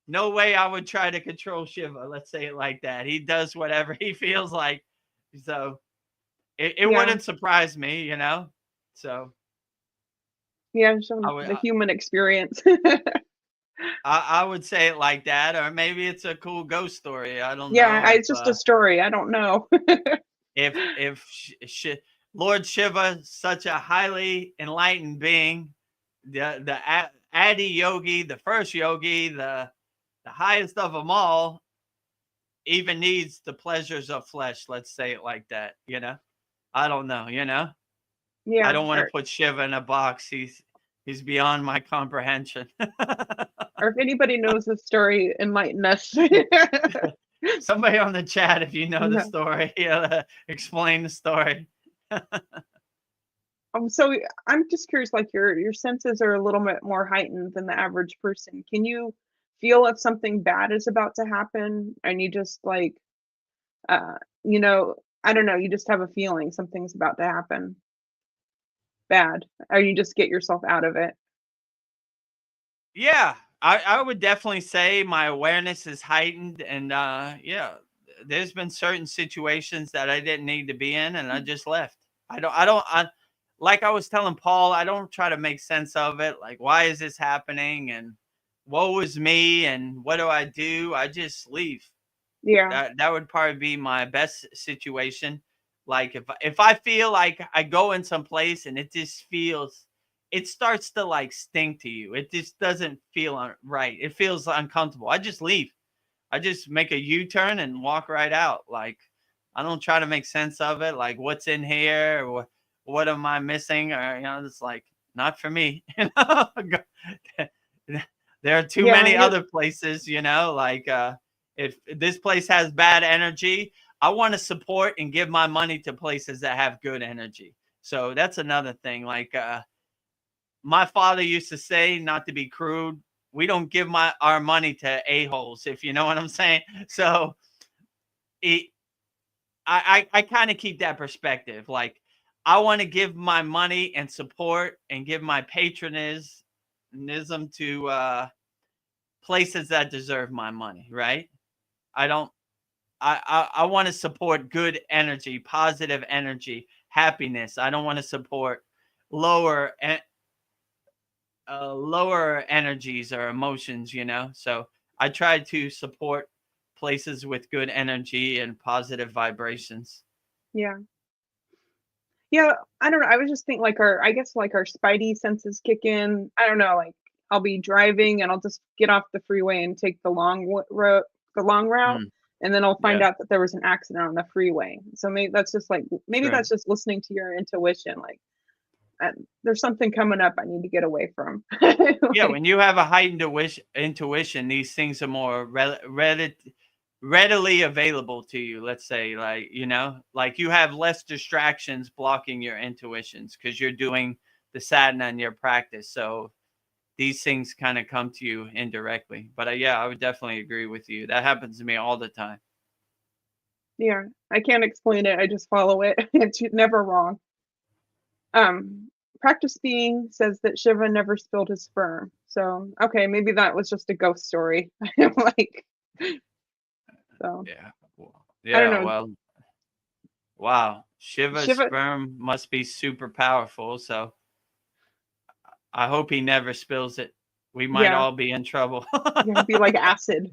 no way I would try to control Shiva. Let's say it like that. He does whatever he feels like. So it wouldn't surprise me, you know. So the human experience. I would say it like that, or maybe it's a cool ghost story. I don't know. Yeah, it's just a story. I don't know. if Lord Shiva, such a highly enlightened being, the Adi yogi, the first yogi, the highest of them all, even needs the pleasures of flesh. Let's say it like that. I don't know. I Yeah. don't want to put Shiva in a box. He's beyond my comprehension. Or if anybody knows the story, enlighten us. Somebody on the chat, if you know the No. story, explain the story. So I'm just curious, like your senses are a little bit more heightened than the average person. Can you feel if something bad is about to happen, and you just like, uh, I don't know, you just have a feeling something's about to happen bad, or you just get yourself out of it? Yeah, I would definitely say my awareness is heightened, and yeah, there's been certain situations that I didn't need to be in, and I just left. Like I was telling Paul, I don't try to make sense of it. Like, why is this happening? And woe is me, and what do I do? I just leave. Yeah, That would probably be my best situation. Like if I feel like I go in some place and it starts to like sting to you. It just doesn't feel right. It feels uncomfortable. I just leave. I just make a U-turn and walk right out. Like I don't try to make sense of it. Like what's in here, or what am I missing? Or it's like not for me. There are too yeah, many other places. Like if this place has bad energy, I want to support and give my money to places that have good energy. So that's another thing. Like my father used to say, not to be crude, we don't give our money to a-holes, if you know what I'm saying. So I kind of keep that perspective. Like I want to give my money and support and give my patronism to places that deserve my money, right? I don't I want to support good energy, positive energy, happiness. I don't want to support lower lower energies or emotions. So I try to support places with good energy and positive vibrations. yeah. Yeah, I don't know. I was just thinking like I guess like our spidey senses kick in. I don't know, like I'll be driving and I'll just get off the freeway and take the long route, Mm, and then I'll find yeah, out that there was an accident on the freeway. So maybe true. that's just listening to your intuition. Like there's something coming up I need to get away from. Yeah, Like, when you have a heightened intuition, these things are more readily available to you. Let's say, like you have less distractions blocking your intuitions because you're doing the sadhana in your practice. So these things kind of come to you indirectly. But yeah, I would definitely agree with you. That happens to me all the time. yeah, I can't explain it. I just follow it. It's never wrong. Um, Practice Being says that Shiva never spilled his sperm. So, okay, maybe that was just a ghost story. Like, so Yeah. Well, I don't yeah. know. Well, wow. Shiva's Shiva, sperm must be super powerful. So I hope he never spills it. We might yeah, all be in trouble. yeah, it'd be like acid,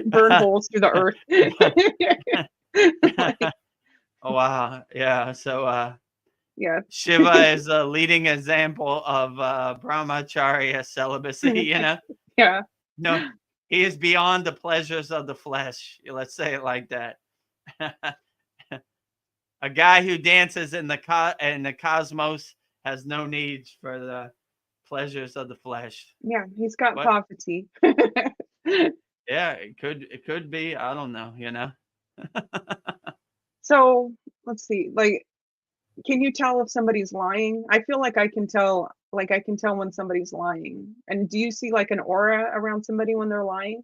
burn holes through the earth. Like, Oh, wow. Yeah. So yeah, Shiva is a leading example of brahmacharya celibacy. yeah, No, he is beyond the pleasures of the flesh. Let's say it like that. A guy who dances in the cosmos has no needs for the pleasures of the flesh. yeah. He's got But prophecy. yeah, it could be. I don't know. So let's see. Like, can you tell if somebody's lying? I feel like I can tell. Like, I can tell when somebody's lying. And do you see like an aura around somebody when they're lying?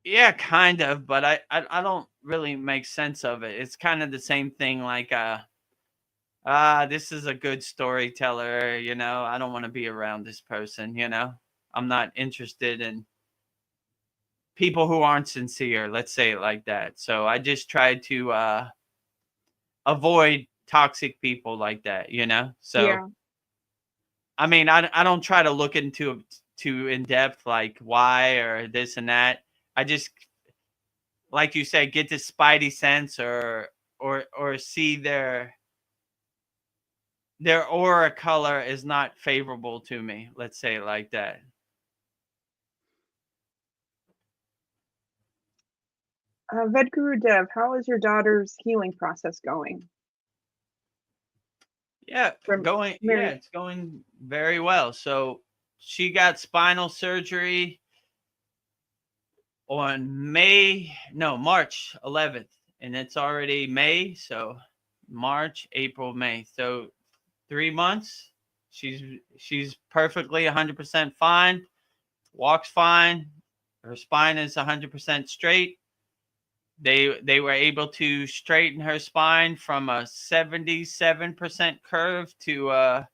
Yeah, kind of, but I don't really make sense of it. It's kind of the same thing like this is a good storyteller. I don't want to be around this person. I'm not interested in people who aren't sincere, let's say it like that. So I just try to avoid toxic people like that. So Yeah, I mean, I don't try to look into too in depth like why or this and that. I just, like you said, get this spidey sense or or see their aura color is not favorable to me. Let's say it like that. Vedagurudev, how is your daughter's healing process going? Yeah, From Mary. it's going very well. So she got spinal surgery on March 11th, and it's already May. So March, April, May. So 3 months. She's perfectly 100% fine. Walks fine. Her spine is 100% straight. They were able to straighten her spine from a 77% curve to a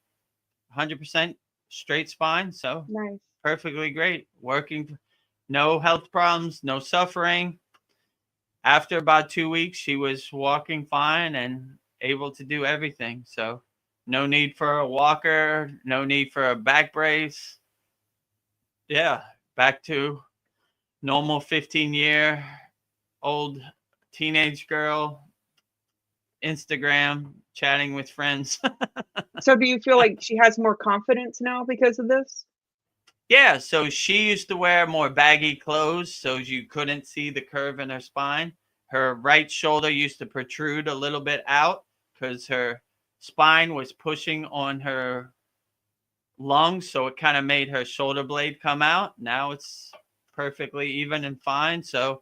100% straight spine. So Nice. perfectly great. Working, no health problems, no suffering. After about 2 weeks, she was walking fine and able to do everything. So no need for a walker, no need for a back brace. Yeah, back to normal 15-year-old teenage girl, Instagram, chatting with friends. So do you feel like she has more confidence now because of this? Yeah, so she used to wear more baggy clothes so you couldn't see the curve in her spine. Her right shoulder used to protrude a little bit out because her spine was pushing on her lungs, so it kind of made her shoulder blade come out. Now it's perfectly even and fine. So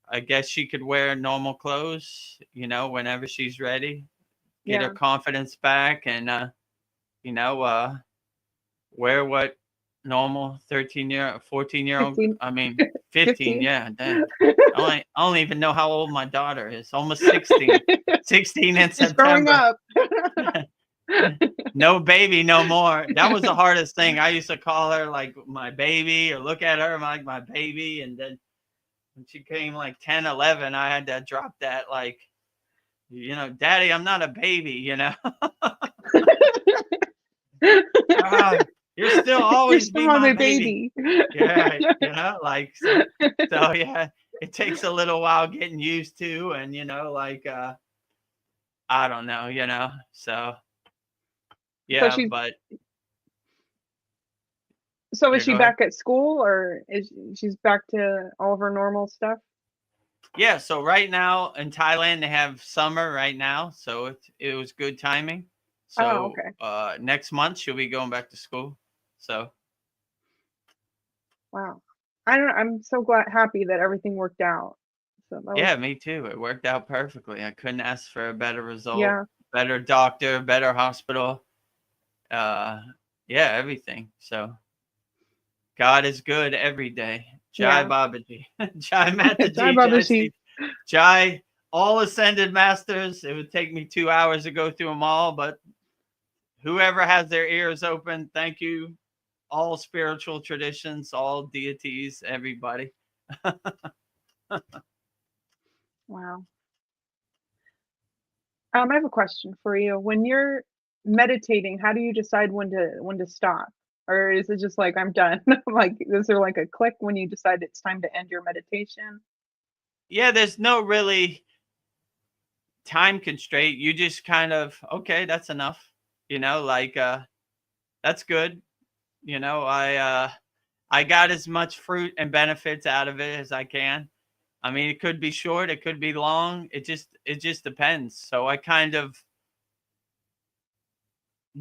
I guess she could wear normal clothes, whenever she's ready. Get her confidence back and, wear what normal 14-year-old, 15. I mean, 15, 15. yeah. Damn. I don't even know how old my daughter is. Almost 16. 16 in She's growing September. up. No baby no more. That was the hardest thing. I used to call her like my baby or look at her like my baby. And then when she came like 10, 11, I had to drop that like, Daddy, I'm not a baby, You're still always be my baby. Yeah, so yeah, it takes a little while getting used to, and I don't know, so yeah, but so is she go ahead. back at school, or is she's back to all of her normal stuff? Yeah, so right now in Thailand they have summer right now, so it was good timing. So okay. Next month she'll be going back to school. So wow, I'm so happy that everything worked out. So yeah, me too. It worked out perfectly. I couldn't ask for a better result. Yeah. Better doctor, better hospital. Yeah, everything. So God is good every day. Jai Babaji. Jai Mataji. Jai Babaji. Jai, all ascended masters. It would take me 2 hours to go through them all, but whoever has their ears open, thank you. All spiritual traditions, all deities, everybody. Wow. I have a question for you. When you're meditating, how do you decide when to stop? Or is it just like I'm done? Like, is there like a click when you decide it's time to end your meditation? Yeah, there's no really time constraint. You just kind of, okay, that's enough. That's good. I got as much fruit and benefits out of it as I can. I mean, it could be short, it could be long. It just depends. So I kind of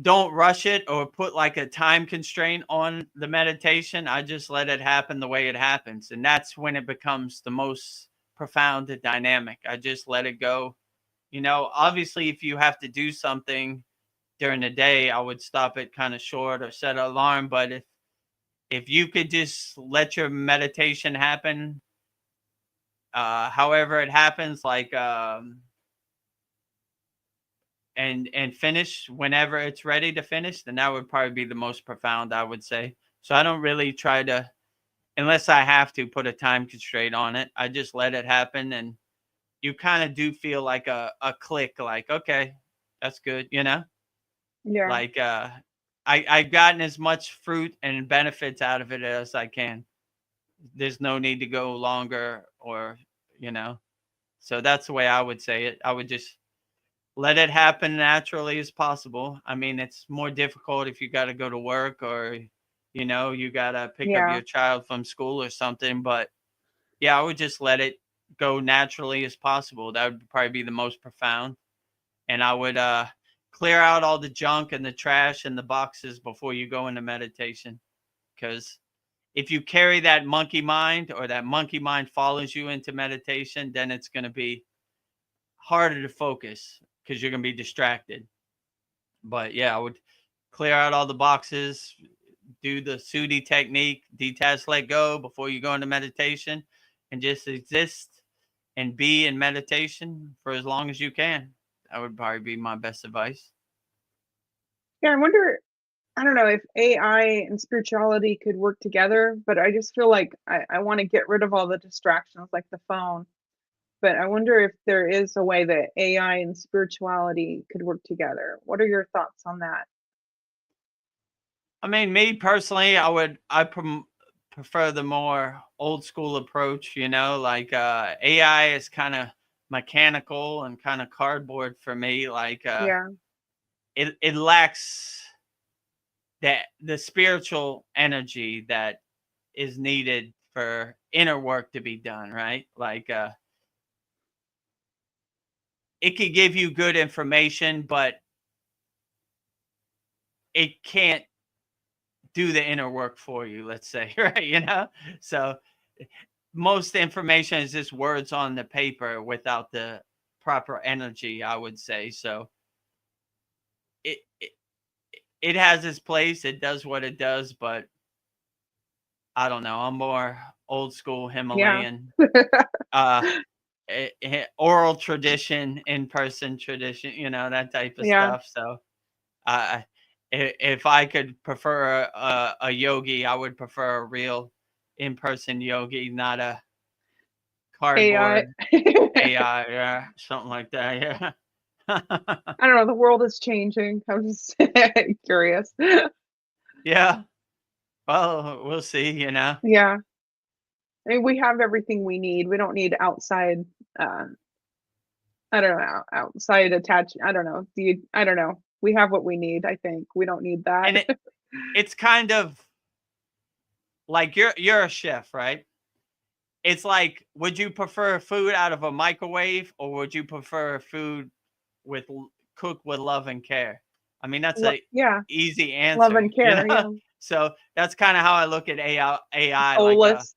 don't rush it or put like a time constraint on the meditation. I just let it happen the way it happens. And that's when it becomes the most profound and dynamic. I just let it go. Obviously, if you have to do something during the day, I would stop it kind of short or set an alarm. But if you could just let your meditation happen, however it happens, like and finish whenever it's ready to finish, then that would probably be the most profound, I would say. So I don't really try to, unless I have to, put a time constraint on it. I just let it happen, and you kind of do feel like a click, like, okay, that's good, Yeah. Like I've gotten as much fruit and benefits out of it as I can. There's no need to go longer or. So that's the way I would say it. I would just let it happen naturally as possible. I mean, it's more difficult if you got to go to work or, you got to pick up Yeah. your child from school or something. But yeah, I would just let it go naturally as possible. That would probably be the most profound. And I would clear out all the junk and the trash and the boxes before you go into meditation. Because if you carry that monkey mind, or that monkey mind follows you into meditation, then it's going to be harder to focus because you're going to be distracted. But yeah, I would clear out all the boxes, do the Sudi technique, detach, let go before you go into meditation, and just exist and be in meditation for as long as you can. That would probably be my best advice. Yeah, I wonder, I don't know if AI and spirituality could work together, but I just feel like I want to get rid of all the distractions like the phone. But I wonder if there is a way that AI and spirituality could work together. What are your thoughts on that? I mean, me personally, I prefer the more old school approach, like AI is kind of mechanical and kind of cardboard for me. Like Yeah. it lacks the spiritual energy that is needed for inner work to be done, right? Like it could give you good information, but it can't do the inner work for you, let's say, right? So most information is just words on the paper without the proper energy, I would say. So it has its place, it does what it does, but I don't know, I'm more old school Yeah. Himalayan, oral tradition, in-person tradition, that type of Yeah. stuff. So if I could prefer a yogi, I would prefer a real in-person yogi, not a AI. cardboard AI, yeah, something like that. Yeah. I don't know. The world is changing. I'm just curious. Yeah. Well, we'll see, Yeah. I mean, we have everything we need. We don't need outside, uh, I don't know, outside attach. I don't know. I don't know. We have what we need, I think. We don't need that. And it's kind of like you're a chef, right? It's like, would you prefer food out of a microwave, or would you prefer food with cooked with love and care? I mean, that's a Yeah. easy Love answer, and care. Yeah. So that's kind of how I look at AI, like a Soulless.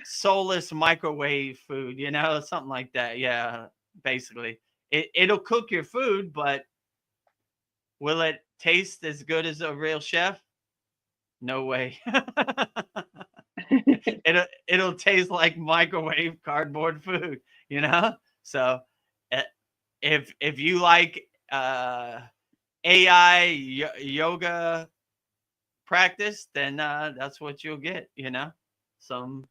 soulless microwave food, something like that. Yeah, basically, it'll cook your food, but will it taste as good as a real chef? No way. It'll taste like microwave cardboard food, So uh, if you like AI yoga practice, then that's what you'll get, some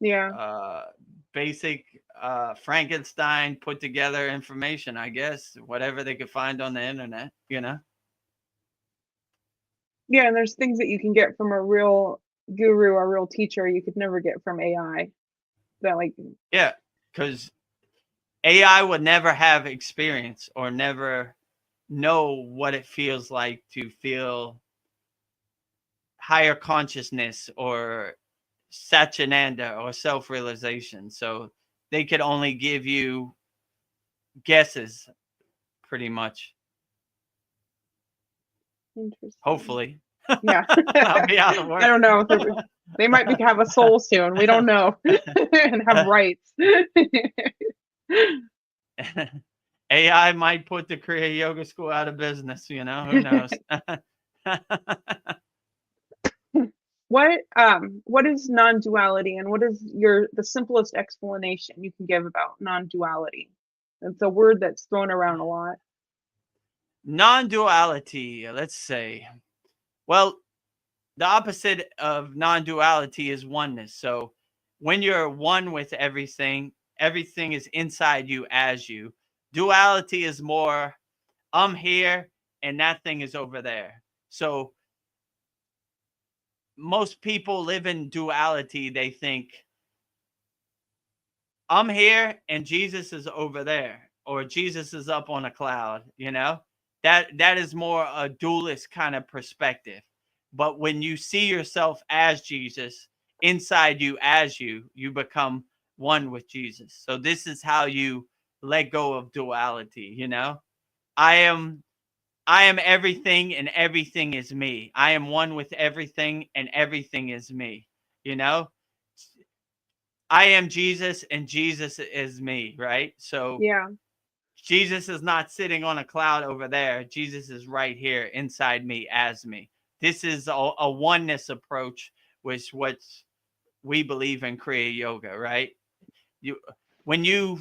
Yeah. basic Frankenstein put together information, I guess, whatever they could find on the internet. Yeah. And there's things that you can get from a real guru, a real teacher, you could never get from AI. That like, Yeah, because AI would never have experience or never know what it feels like to feel higher consciousness or Satchinanda or self-realization. So they could only give you guesses, pretty much. interesting. Hopefully. Yeah. I'll be out of work. I don't know. They might have a soul soon. We don't know. And have rights. AI might put the Kriya Yoga School out of business, who knows? What is non-duality, and what is the simplest explanation you can give about non-duality? It's a word that's thrown around a lot. Non-duality, let's say. Well, the opposite of non-duality is oneness. So when you're one with everything, everything is inside you as you. Duality is more, I'm here and that thing is over there. So most people live in duality. They think, I'm here and Jesus is over there, or Jesus is up on a cloud, that is more a dualist kind of perspective. But when you see yourself as Jesus, inside you as you become one with Jesus. So this is how you let go of duality. I am everything and everything is me. I am one with everything and everything is me. I am Jesus and Jesus is me, right? So Yeah. Jesus is not sitting on a cloud over there. Jesus is right here inside me as me. This is a oneness approach, which what we believe in Kriya Yoga, right? When you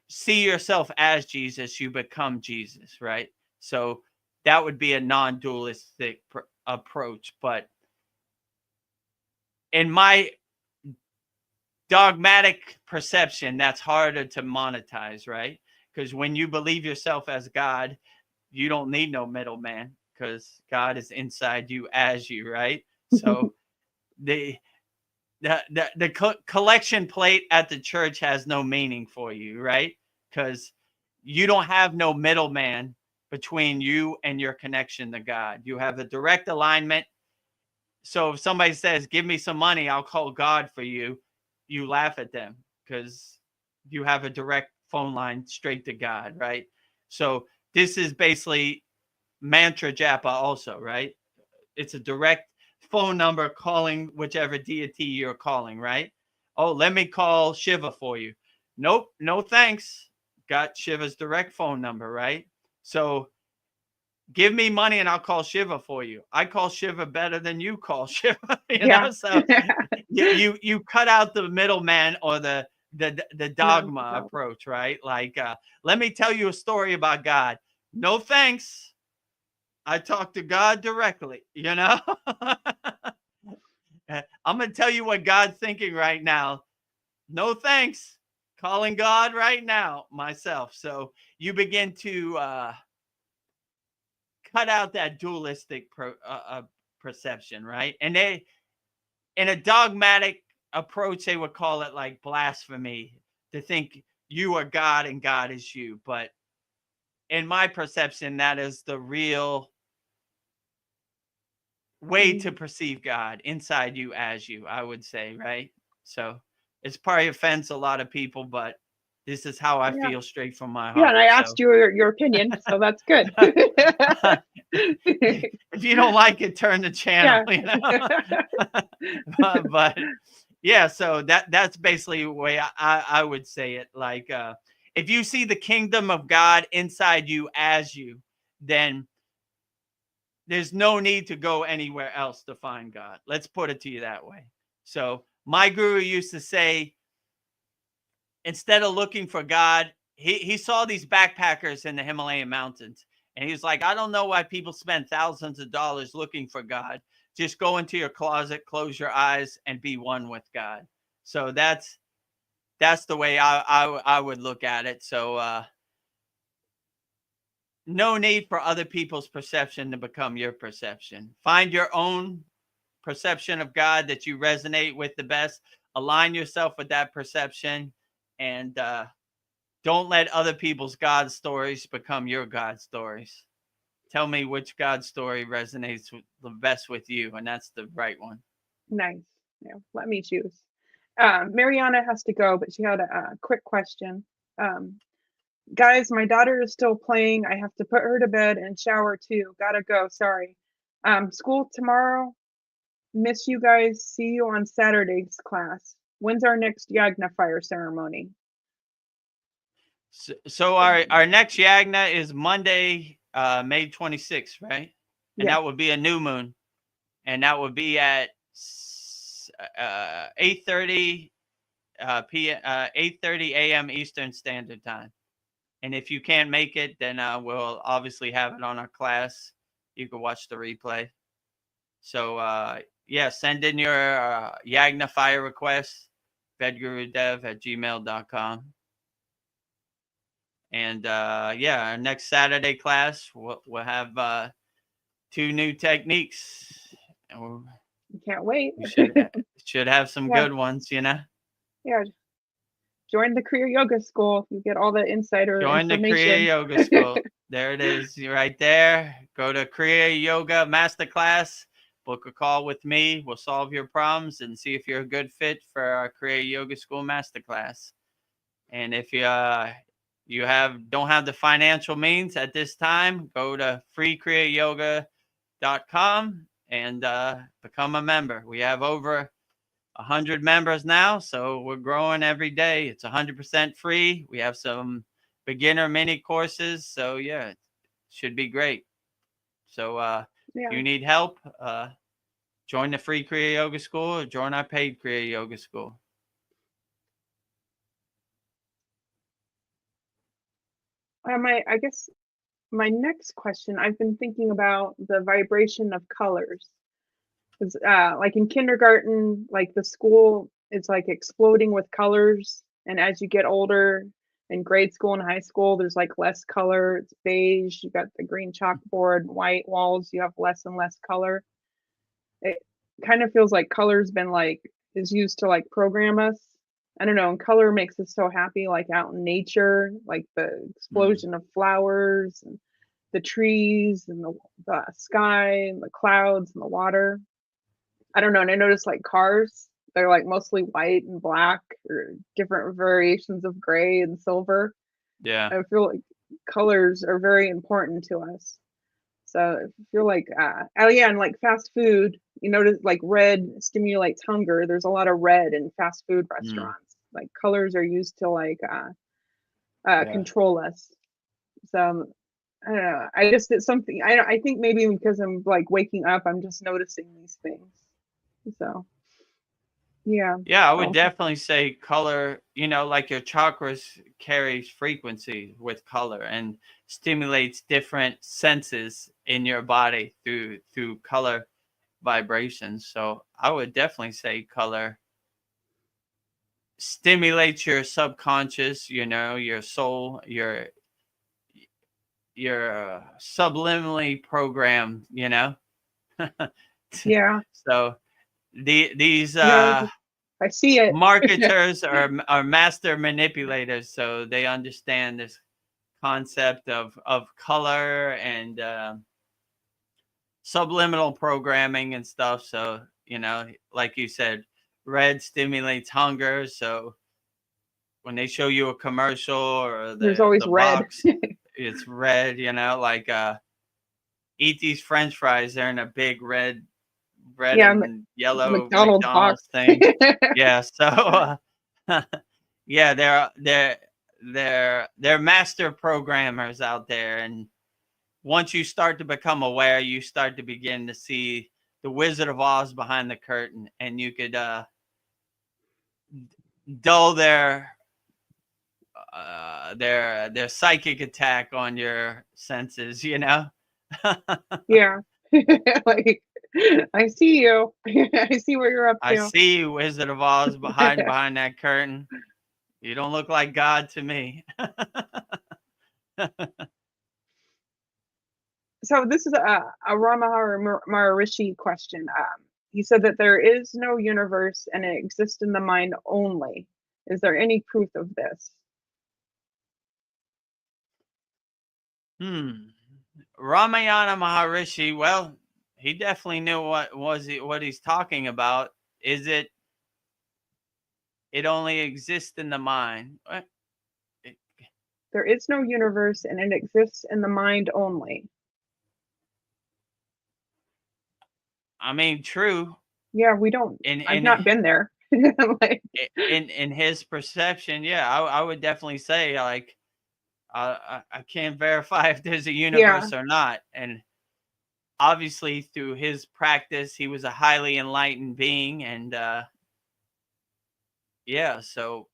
see yourself as Jesus, you become Jesus, right? So that would be a non-dualistic approach. But in my dogmatic perception, that's harder to monetize, right? Because when you believe yourself as God, you don't need no middleman because God is inside you as you, right? So the collection plate at the church has no meaning for you, right? Because you don't have no middleman between you and your connection to God. You have a direct alignment. So if somebody says, give me some money, I'll call God for you, you laugh at them because you have a direct phone line straight to God, right? So this is basically mantra japa also, right? It's a direct phone number calling whichever deity you're calling, right? Oh, let me call Shiva for you. Nope, no thanks. Got Shiva's direct phone number, right? So give me money and I'll call Shiva for you. I call Shiva better than you call Shiva, So you cut out the middleman or the dogma No. approach, right? Like, let me tell you a story about God. No thanks. I talk to God directly, I'm going to tell you what God's thinking right now. No thanks. Calling God right now myself. So you begin to cut out that dualistic perception, right? And they, in a dogmatic approach, they would call it like blasphemy to think you are God and God is you. But in my perception, that is the real way to perceive God inside you as you, I would say, right? So it's probably offends a lot of people, but this is how I feel straight from my heart. Yeah, and I asked you your opinion, so that's good. If you don't like it, turn the channel. But yeah, so that's basically the way I would say it. Like, if you see the kingdom of God inside you as you, then there's no need to go anywhere else to find God. Let's put it to you that way. So my guru used to say, instead of looking for God, he saw these backpackers in the Himalayan mountains. And he was like, I don't know why people spend thousands of dollars looking for God. Just go into your closet, close your eyes, and be one with God. So that's the way I would look at it. So no need for other people's perception to become your perception. Find your own perception of God that you resonate with the best. Align yourself with that perception, and don't let other people's God stories become your God stories. Tell me which God story resonates the best with you, and that's the right one. Nice. Yeah, let me choose. Mariana has to go, but she had a quick question. Guys, my daughter is still playing. I have to put her to bed and shower too. Gotta go. Sorry. School tomorrow. Miss you guys. See you on Saturday's class. When's our next Yagna fire ceremony? So our next Yagna is Monday, May 26th, right? And that would be a new moon. And that would be at 8:30 8:30 a.m. Eastern Standard Time. And if you can't make it, then we'll obviously have it on our class. You can watch the replay. So, yeah, send in your Yagna fire request, Vedagurudev@gmail.com. And, yeah, our next Saturday class, we'll have 2 new techniques. And Can't wait. we should have some good ones, Yeah. join the Kriya Yoga School. You get all the insider Join the information. Kriya Yoga School. There it is, right there. Go to Kriya Yoga Masterclass. Book a call with me. We'll solve your problems and see if you're a good fit for our Kriya Yoga School Masterclass. And if you don't have the financial means at this time, go to freekriyayogashop.com and become a member. We have over 100 members now, so we're growing every day. It's 100% free. We have some beginner mini courses, so yeah, it should be great. So if you need help, join the free Kriya Yoga School or join our paid Kriya Yoga School. I guess my next question, I've been thinking about the vibration of colors. It's, like in kindergarten, like the school, it's like exploding with colors. And as you get older in grade school and high school, there's like less color. It's beige. You got the green chalkboard, white walls. You have less and less color. It kind of feels like color's been like, is used to like program us. I don't know. And color makes us so happy, like out in nature, like the explosion of flowers and the trees and the sky and the clouds and the water. I don't know. And I noticed like cars, they're like mostly white and black or different variations of gray and silver. Yeah. I feel like colors are very important to us. So I feel like, oh yeah, and like fast food, you notice like red stimulates hunger. There's a lot of red in fast food restaurants. Like colors are used to like control us. So I don't know. I just did something. I think maybe because I'm like waking up, I'm just noticing these things. So yeah. I would definitely say color, like your chakras carries frequency with color and stimulates different senses in your body through color vibrations. So I would definitely say color stimulates your subconscious, your soul, your subliminally programmed, Yeah. So these I see it. marketers are master manipulators, so they understand this concept of color and subliminal programming and stuff. So like you said, red stimulates hunger. So when they show you a commercial or there's always the red. box, it's red. Like eat these French fries. They're in a big red and yellow McDonald's thing. Yeah. So yeah, they're master programmers out there. And once you start to become aware, you start to begin to see the Wizard of Oz behind the curtain, and you could dull their psychic attack on your senses, Yeah. Like, I see you. I see what you're up to. I see you, Wizard of Oz, behind that curtain. You don't look like God to me. So this is a Ramahara Maharishi question. He said that there is no universe and it exists in the mind only. Is there any proof of this? Ramayana Maharishi, well, he definitely knew what he's talking about. Is it only exists in the mind? What? There is no universe and it exists in the mind only. I mean, true. Yeah, we don't. I've not been there. Like, in his perception, yeah, I would definitely say like I can't verify if there's a universe or not. And obviously, through his practice, he was a highly enlightened being, and so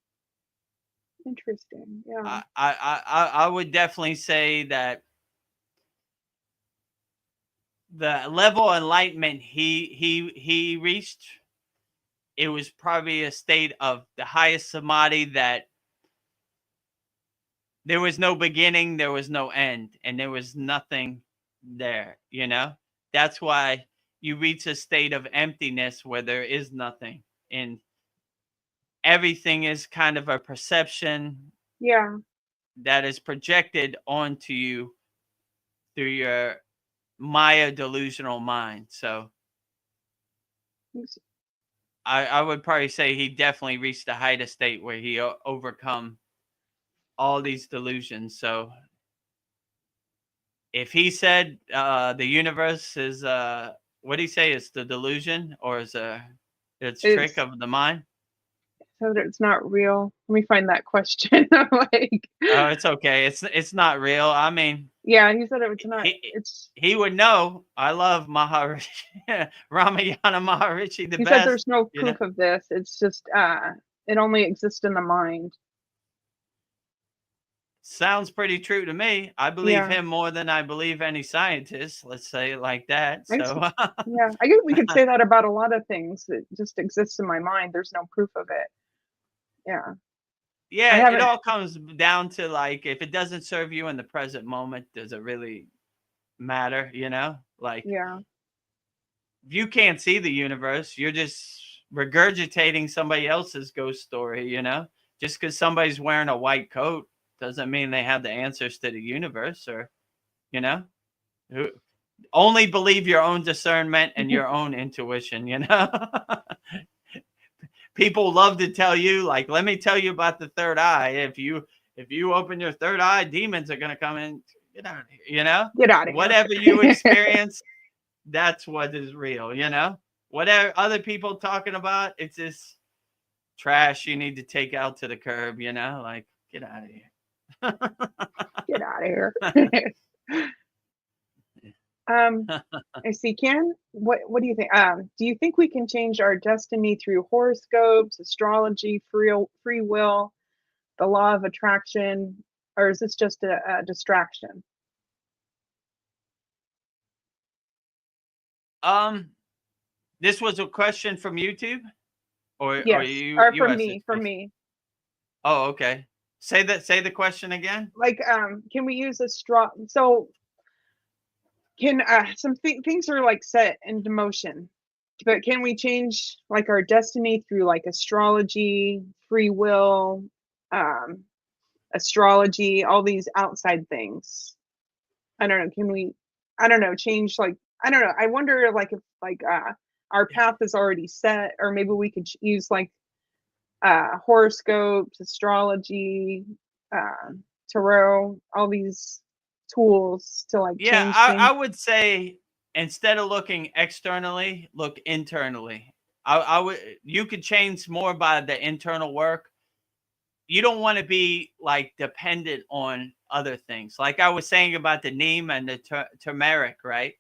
interesting. Yeah, I would definitely say that the level of enlightenment he reached, it was probably a state of the highest samadhi that there was no beginning, there was no end, and there was nothing there, That's why you reach a state of emptiness where there is nothing. And everything is kind of a perception Yeah. that is projected onto you through your Maya delusional mind. So I would probably say he definitely reached a height of state where he overcome all these delusions. So if he said the universe is what do you say is the delusion, or is it's trick It's of the mind? so that it's not real. Let me find that question. I'm like, Oh, it's okay. It's not real. I mean, yeah, he said it's not. he It's he would know. I love Maharishi Ramayana Maharishi the he said best. there's no You know, proof of this. It's just it only exists in the mind. sounds pretty true to me. I believe Yeah. him more than I believe any scientist. Let's say it like that. I s- So yeah, I guess we could say that about a lot of things that just exists in my mind. There's no proof of it. Yeah. I yeah, it haven't. all comes down to like if it doesn't serve you in the present moment, does it really matter? You know, like Yeah. if you can't see the universe, you're just regurgitating somebody else's ghost story, you know? Just because somebody's wearing a white coat doesn't mean they have the answers to the universe, or, you know? Only believe your own discernment and your own intuition, you know? People love to tell you, like, let me tell you about the third eye. If you open your third eye, demons are gonna come in. Get out of here, you know? Get out of here. Whatever you experience, that's what is real, you know? Whatever other people talking about, it's just trash you need to take out to the curb, you know? Like, get out of here. Get out of here. I see. What do you think? Do you think we can change our destiny through horoscopes, astrology, free will, the law of attraction, or is this just a distraction? um, this was a question from YouTube, or Yes, you or you asked this for question? me. Oh, okay. Say the question again. Like, can we use so can things are like set into motion, but can we change like our destiny through like astrology, free will, um, astrology, all these outside things? I don't know. Can we? I don't know. Change like I don't know. I wonder like if like our path is already set, or maybe we could use like horoscopes, astrology, uh, tarot, all these tools to like Yeah, change I things. would say instead of looking externally, look internally. I would you could change more by the internal work. You don't want to be like dependent on other things. Like I was saying about the neem and the turmeric, right?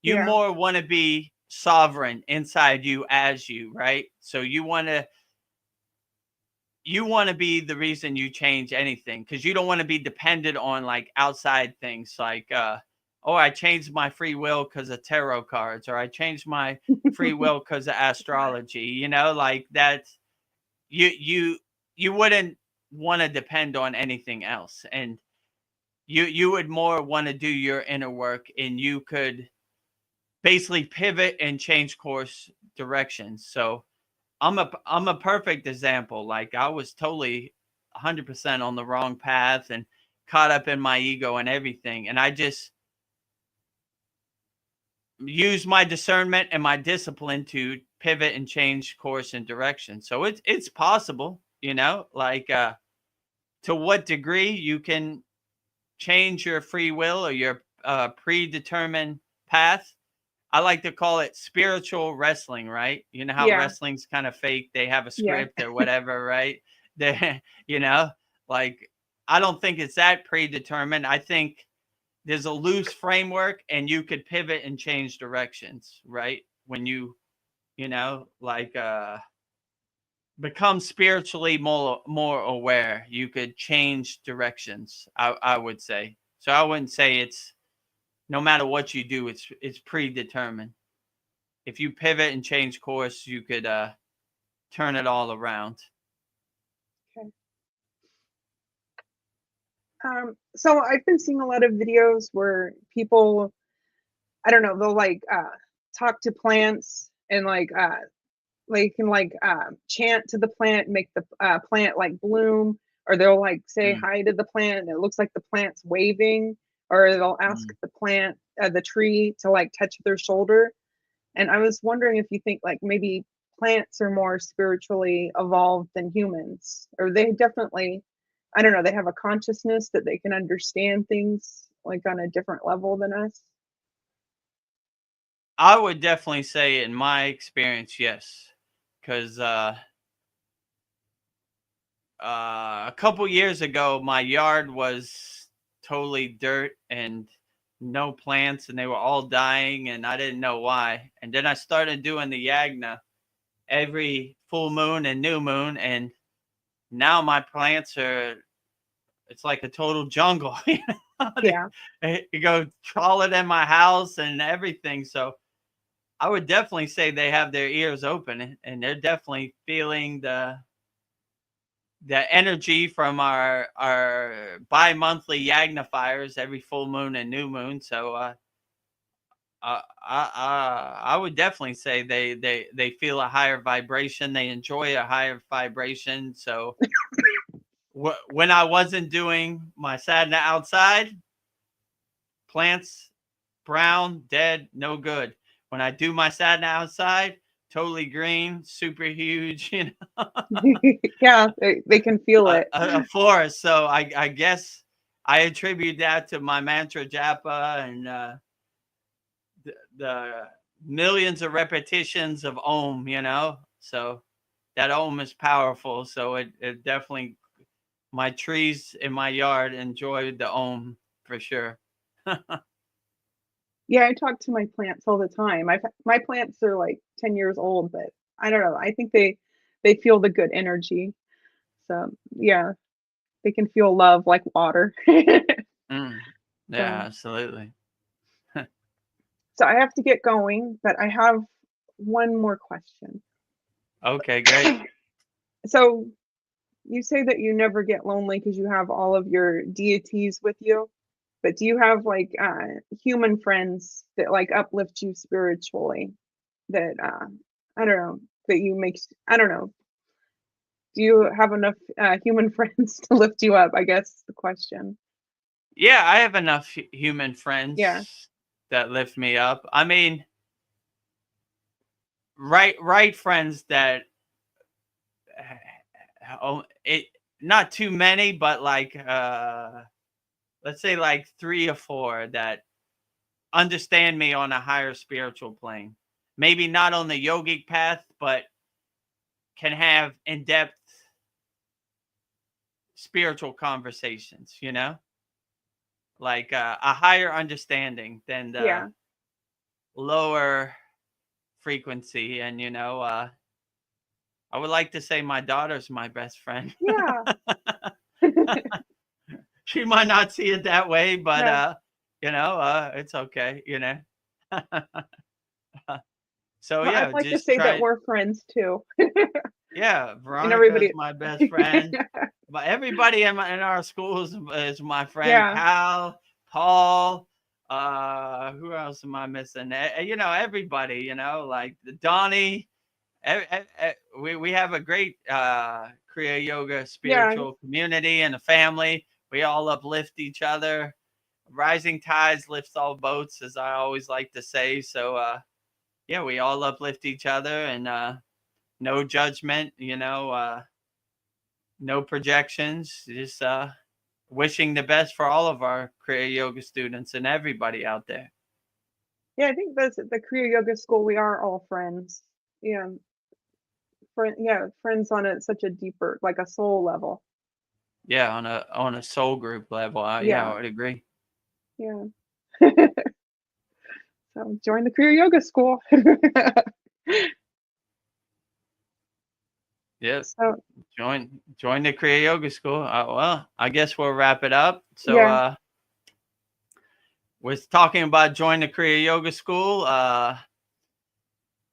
You Yeah, more want to be sovereign inside you as you, right? So you want to be the reason you change anything, because you don't want to be dependent on like outside things like oh, I changed my free will because of tarot cards, or I changed my free will because of astrology, you know, like that. You wouldn't want to depend on anything else, and you would more want to do your inner work, and you could basically pivot and change course directions. So I'm a perfect example. Like I was totally 100% on the wrong path and caught up in my ego and everything, and I just used my discernment and my discipline to pivot and change course and direction. So it's possible, you know, like to what degree you can change your free will or your predetermined path. I like to call it spiritual wrestling, right? You know how yeah, wrestling's kind of fake. They have a yeah. script or whatever, right? They, you know, like I don't think it's that predetermined. I think there's a loose framework and you could pivot and change directions, right? When you know, like become spiritually more aware, you could change directions, I would say. So I wouldn't say it's no matter what you do, it's predetermined. If you pivot and change course, you could turn it all around. Okay. So I've been seeing a lot of videos where people, I don't know, they'll like talk to plants and like they can like chant to the plant, make the plant like bloom, or they'll like say Mm, hi to the plant and it looks like the plant's waving, or they'll ask mm. the plant, the tree to like touch their shoulder. And I was wondering if you think like maybe plants are more spiritually evolved than humans, or they definitely, I don't know, they have a consciousness that they can understand things like on a different level than us. I would definitely say, in my experience, yes, because a couple years ago, my yard was totally dirt and no plants, and they were all dying, and I didn't know why. And then I started doing the yagna every full moon and new moon, and now my plants are, it's like a total jungle. You know? Yeah. You go crawling in my house and everything. So I would definitely say they have their ears open, and they're definitely feeling the energy from our bi-monthly yagnifiers every full moon and new moon. So I would definitely say they feel a higher vibration. They enjoy a higher vibration. So when I wasn't doing my sadhana outside, plants brown, dead, no good. When I do my sadhana outside, totally green, super huge, you know, Yeah, they can feel it. a forest. So I guess I attribute that to my mantra japa and the millions of repetitions of Om, you know. So that Om is powerful. So it definitely, my trees in my yard enjoy the Om for sure. Yeah, I talk to my plants all the time. My plants are like 10 years old, but I don't know. I think they feel the good energy. So yeah, they can feel love like water. Mm. Yeah, So absolutely. so I have to get going, but I have one more question. Okay, great. So you say that you never get lonely because you have all of your deities with you, but do you have like human friends that like uplift you spiritually? That I don't know, that you make, I don't know. Do you have enough human friends to lift you up? I guess is the question. Yeah, I have enough human Yeah. friends that lift me up. I mean, right friends that oh, it not too many, but like let's say like 3 or 4 that understand me on a higher spiritual plane. Maybe not on the yogic path, but can have in-depth spiritual conversations, you know? Like a higher understanding than the Yeah. lower frequency. And you know, I would like to say my daughter's my best friend. Yeah. She might not see it that way, but Yeah. you know, it's okay, you know. So Well, I'd yeah, like to just say that try. we're friends too. Yeah, And Veronica's everybody. my best friend. But everybody in our schools is my friend. Yeah. Cal, Paul, who else am I missing? You know, everybody, you know, like Donnie. We have a great Kriya Yoga Yeah. spiritual community and a family. We all uplift each other. Rising tides lifts all boats, as I always like to say. So yeah, we all uplift each other, and no judgment, you know, no projections, just wishing the best for all of our Kriya Yoga students and everybody out there. Yeah, I think that's the Kriya Yoga School. We are all friends. Yeah. Yeah, friends on such a deeper, like a soul level. Yeah, on a soul group level. Yeah, Yeah. I would agree. Yeah. So join the Kriya Yoga School. Yeah, So join the Kriya Yoga School. Well, I guess we'll wrap it up. So yeah. we're talking about join the Kriya Yoga School.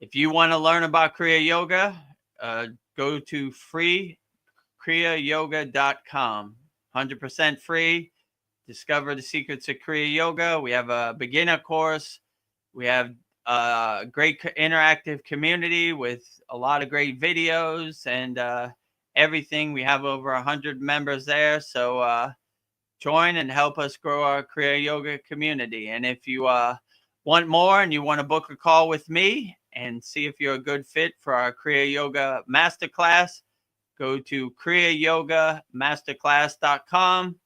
If you want to learn about Kriya Yoga, go to kriyayogashop.com. 100% free. Discover the secrets of Kriya Yoga. We have a beginner course. We have a great interactive community with a lot of great videos and everything. We have over 100 members there. So join and help us grow our Kriya Yoga community. And if you want more and you want to book a call with me and see if you're a good fit for our Kriya Yoga Masterclass, go to kriyayogashop.com.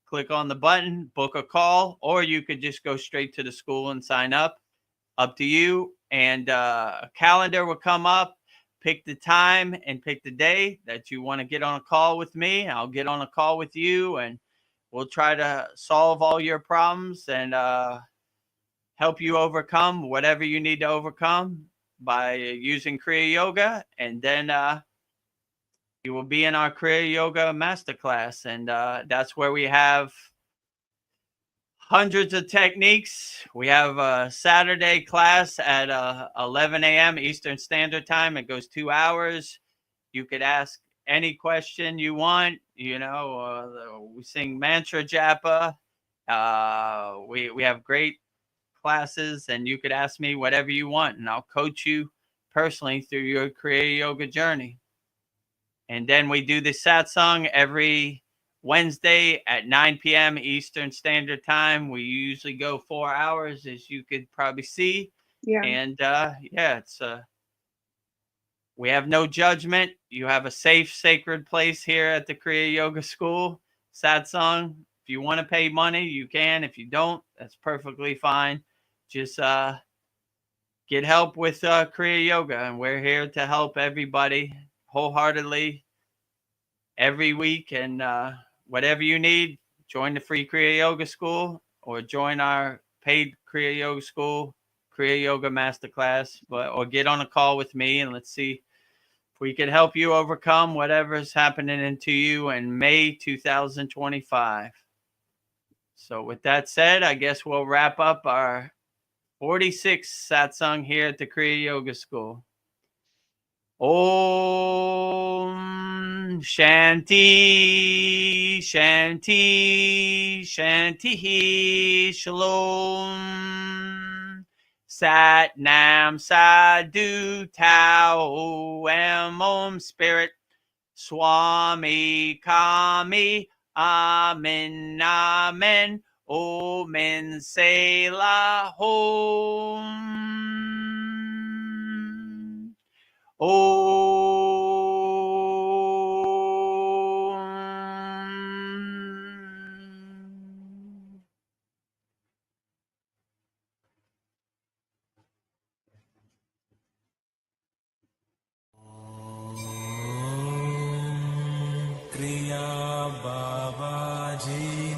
Click on the button, book a call, or you could just go straight to the school and sign up. Up to you. And a calendar will come up. Pick the time and pick the day that you want to get on a call with me. I'll get on a call with you, and we'll try to solve all your problems and help you overcome whatever you need to overcome by using Kriya Yoga. And then you will be in our Kriya Yoga Masterclass. And that's where we have hundreds of techniques. We have a Saturday class at 11 a.m. Eastern Standard Time. It goes 2 hours. You could ask any question you want. You know, we sing mantra japa. We have great classes, and you could ask me whatever you want, and I'll coach you personally through your Kriya Yoga journey. And then we do the Satsang every Wednesday at 9 p.m. Eastern Standard Time. We usually go 4 hours, as you could probably see. Yeah. And it's we have no judgment. You have a safe, sacred place here at the Kriya Yoga School. Satsang. If you want to pay money, you can. If you don't, that's perfectly fine. Just get help with Kriya Yoga, and we're here to help everybody wholeheartedly every week. And whatever you need, join the free Kriya Yoga School or join our paid Kriya Yoga School, Kriya Yoga Masterclass, or get on a call with me, and let's see if we can help you overcome whatever's happening into you in May 2025. So with that said, I guess we'll wrap up our 46th satsang here at the Kriya Yoga School. Om Shanti, Shanti, Shanti, Shalom. Sat Nam Sadhu Tao Om Spirit Swami Kami Amen Amen Omen Selah Om Kriya Babaji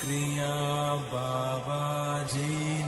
Kriya Babaji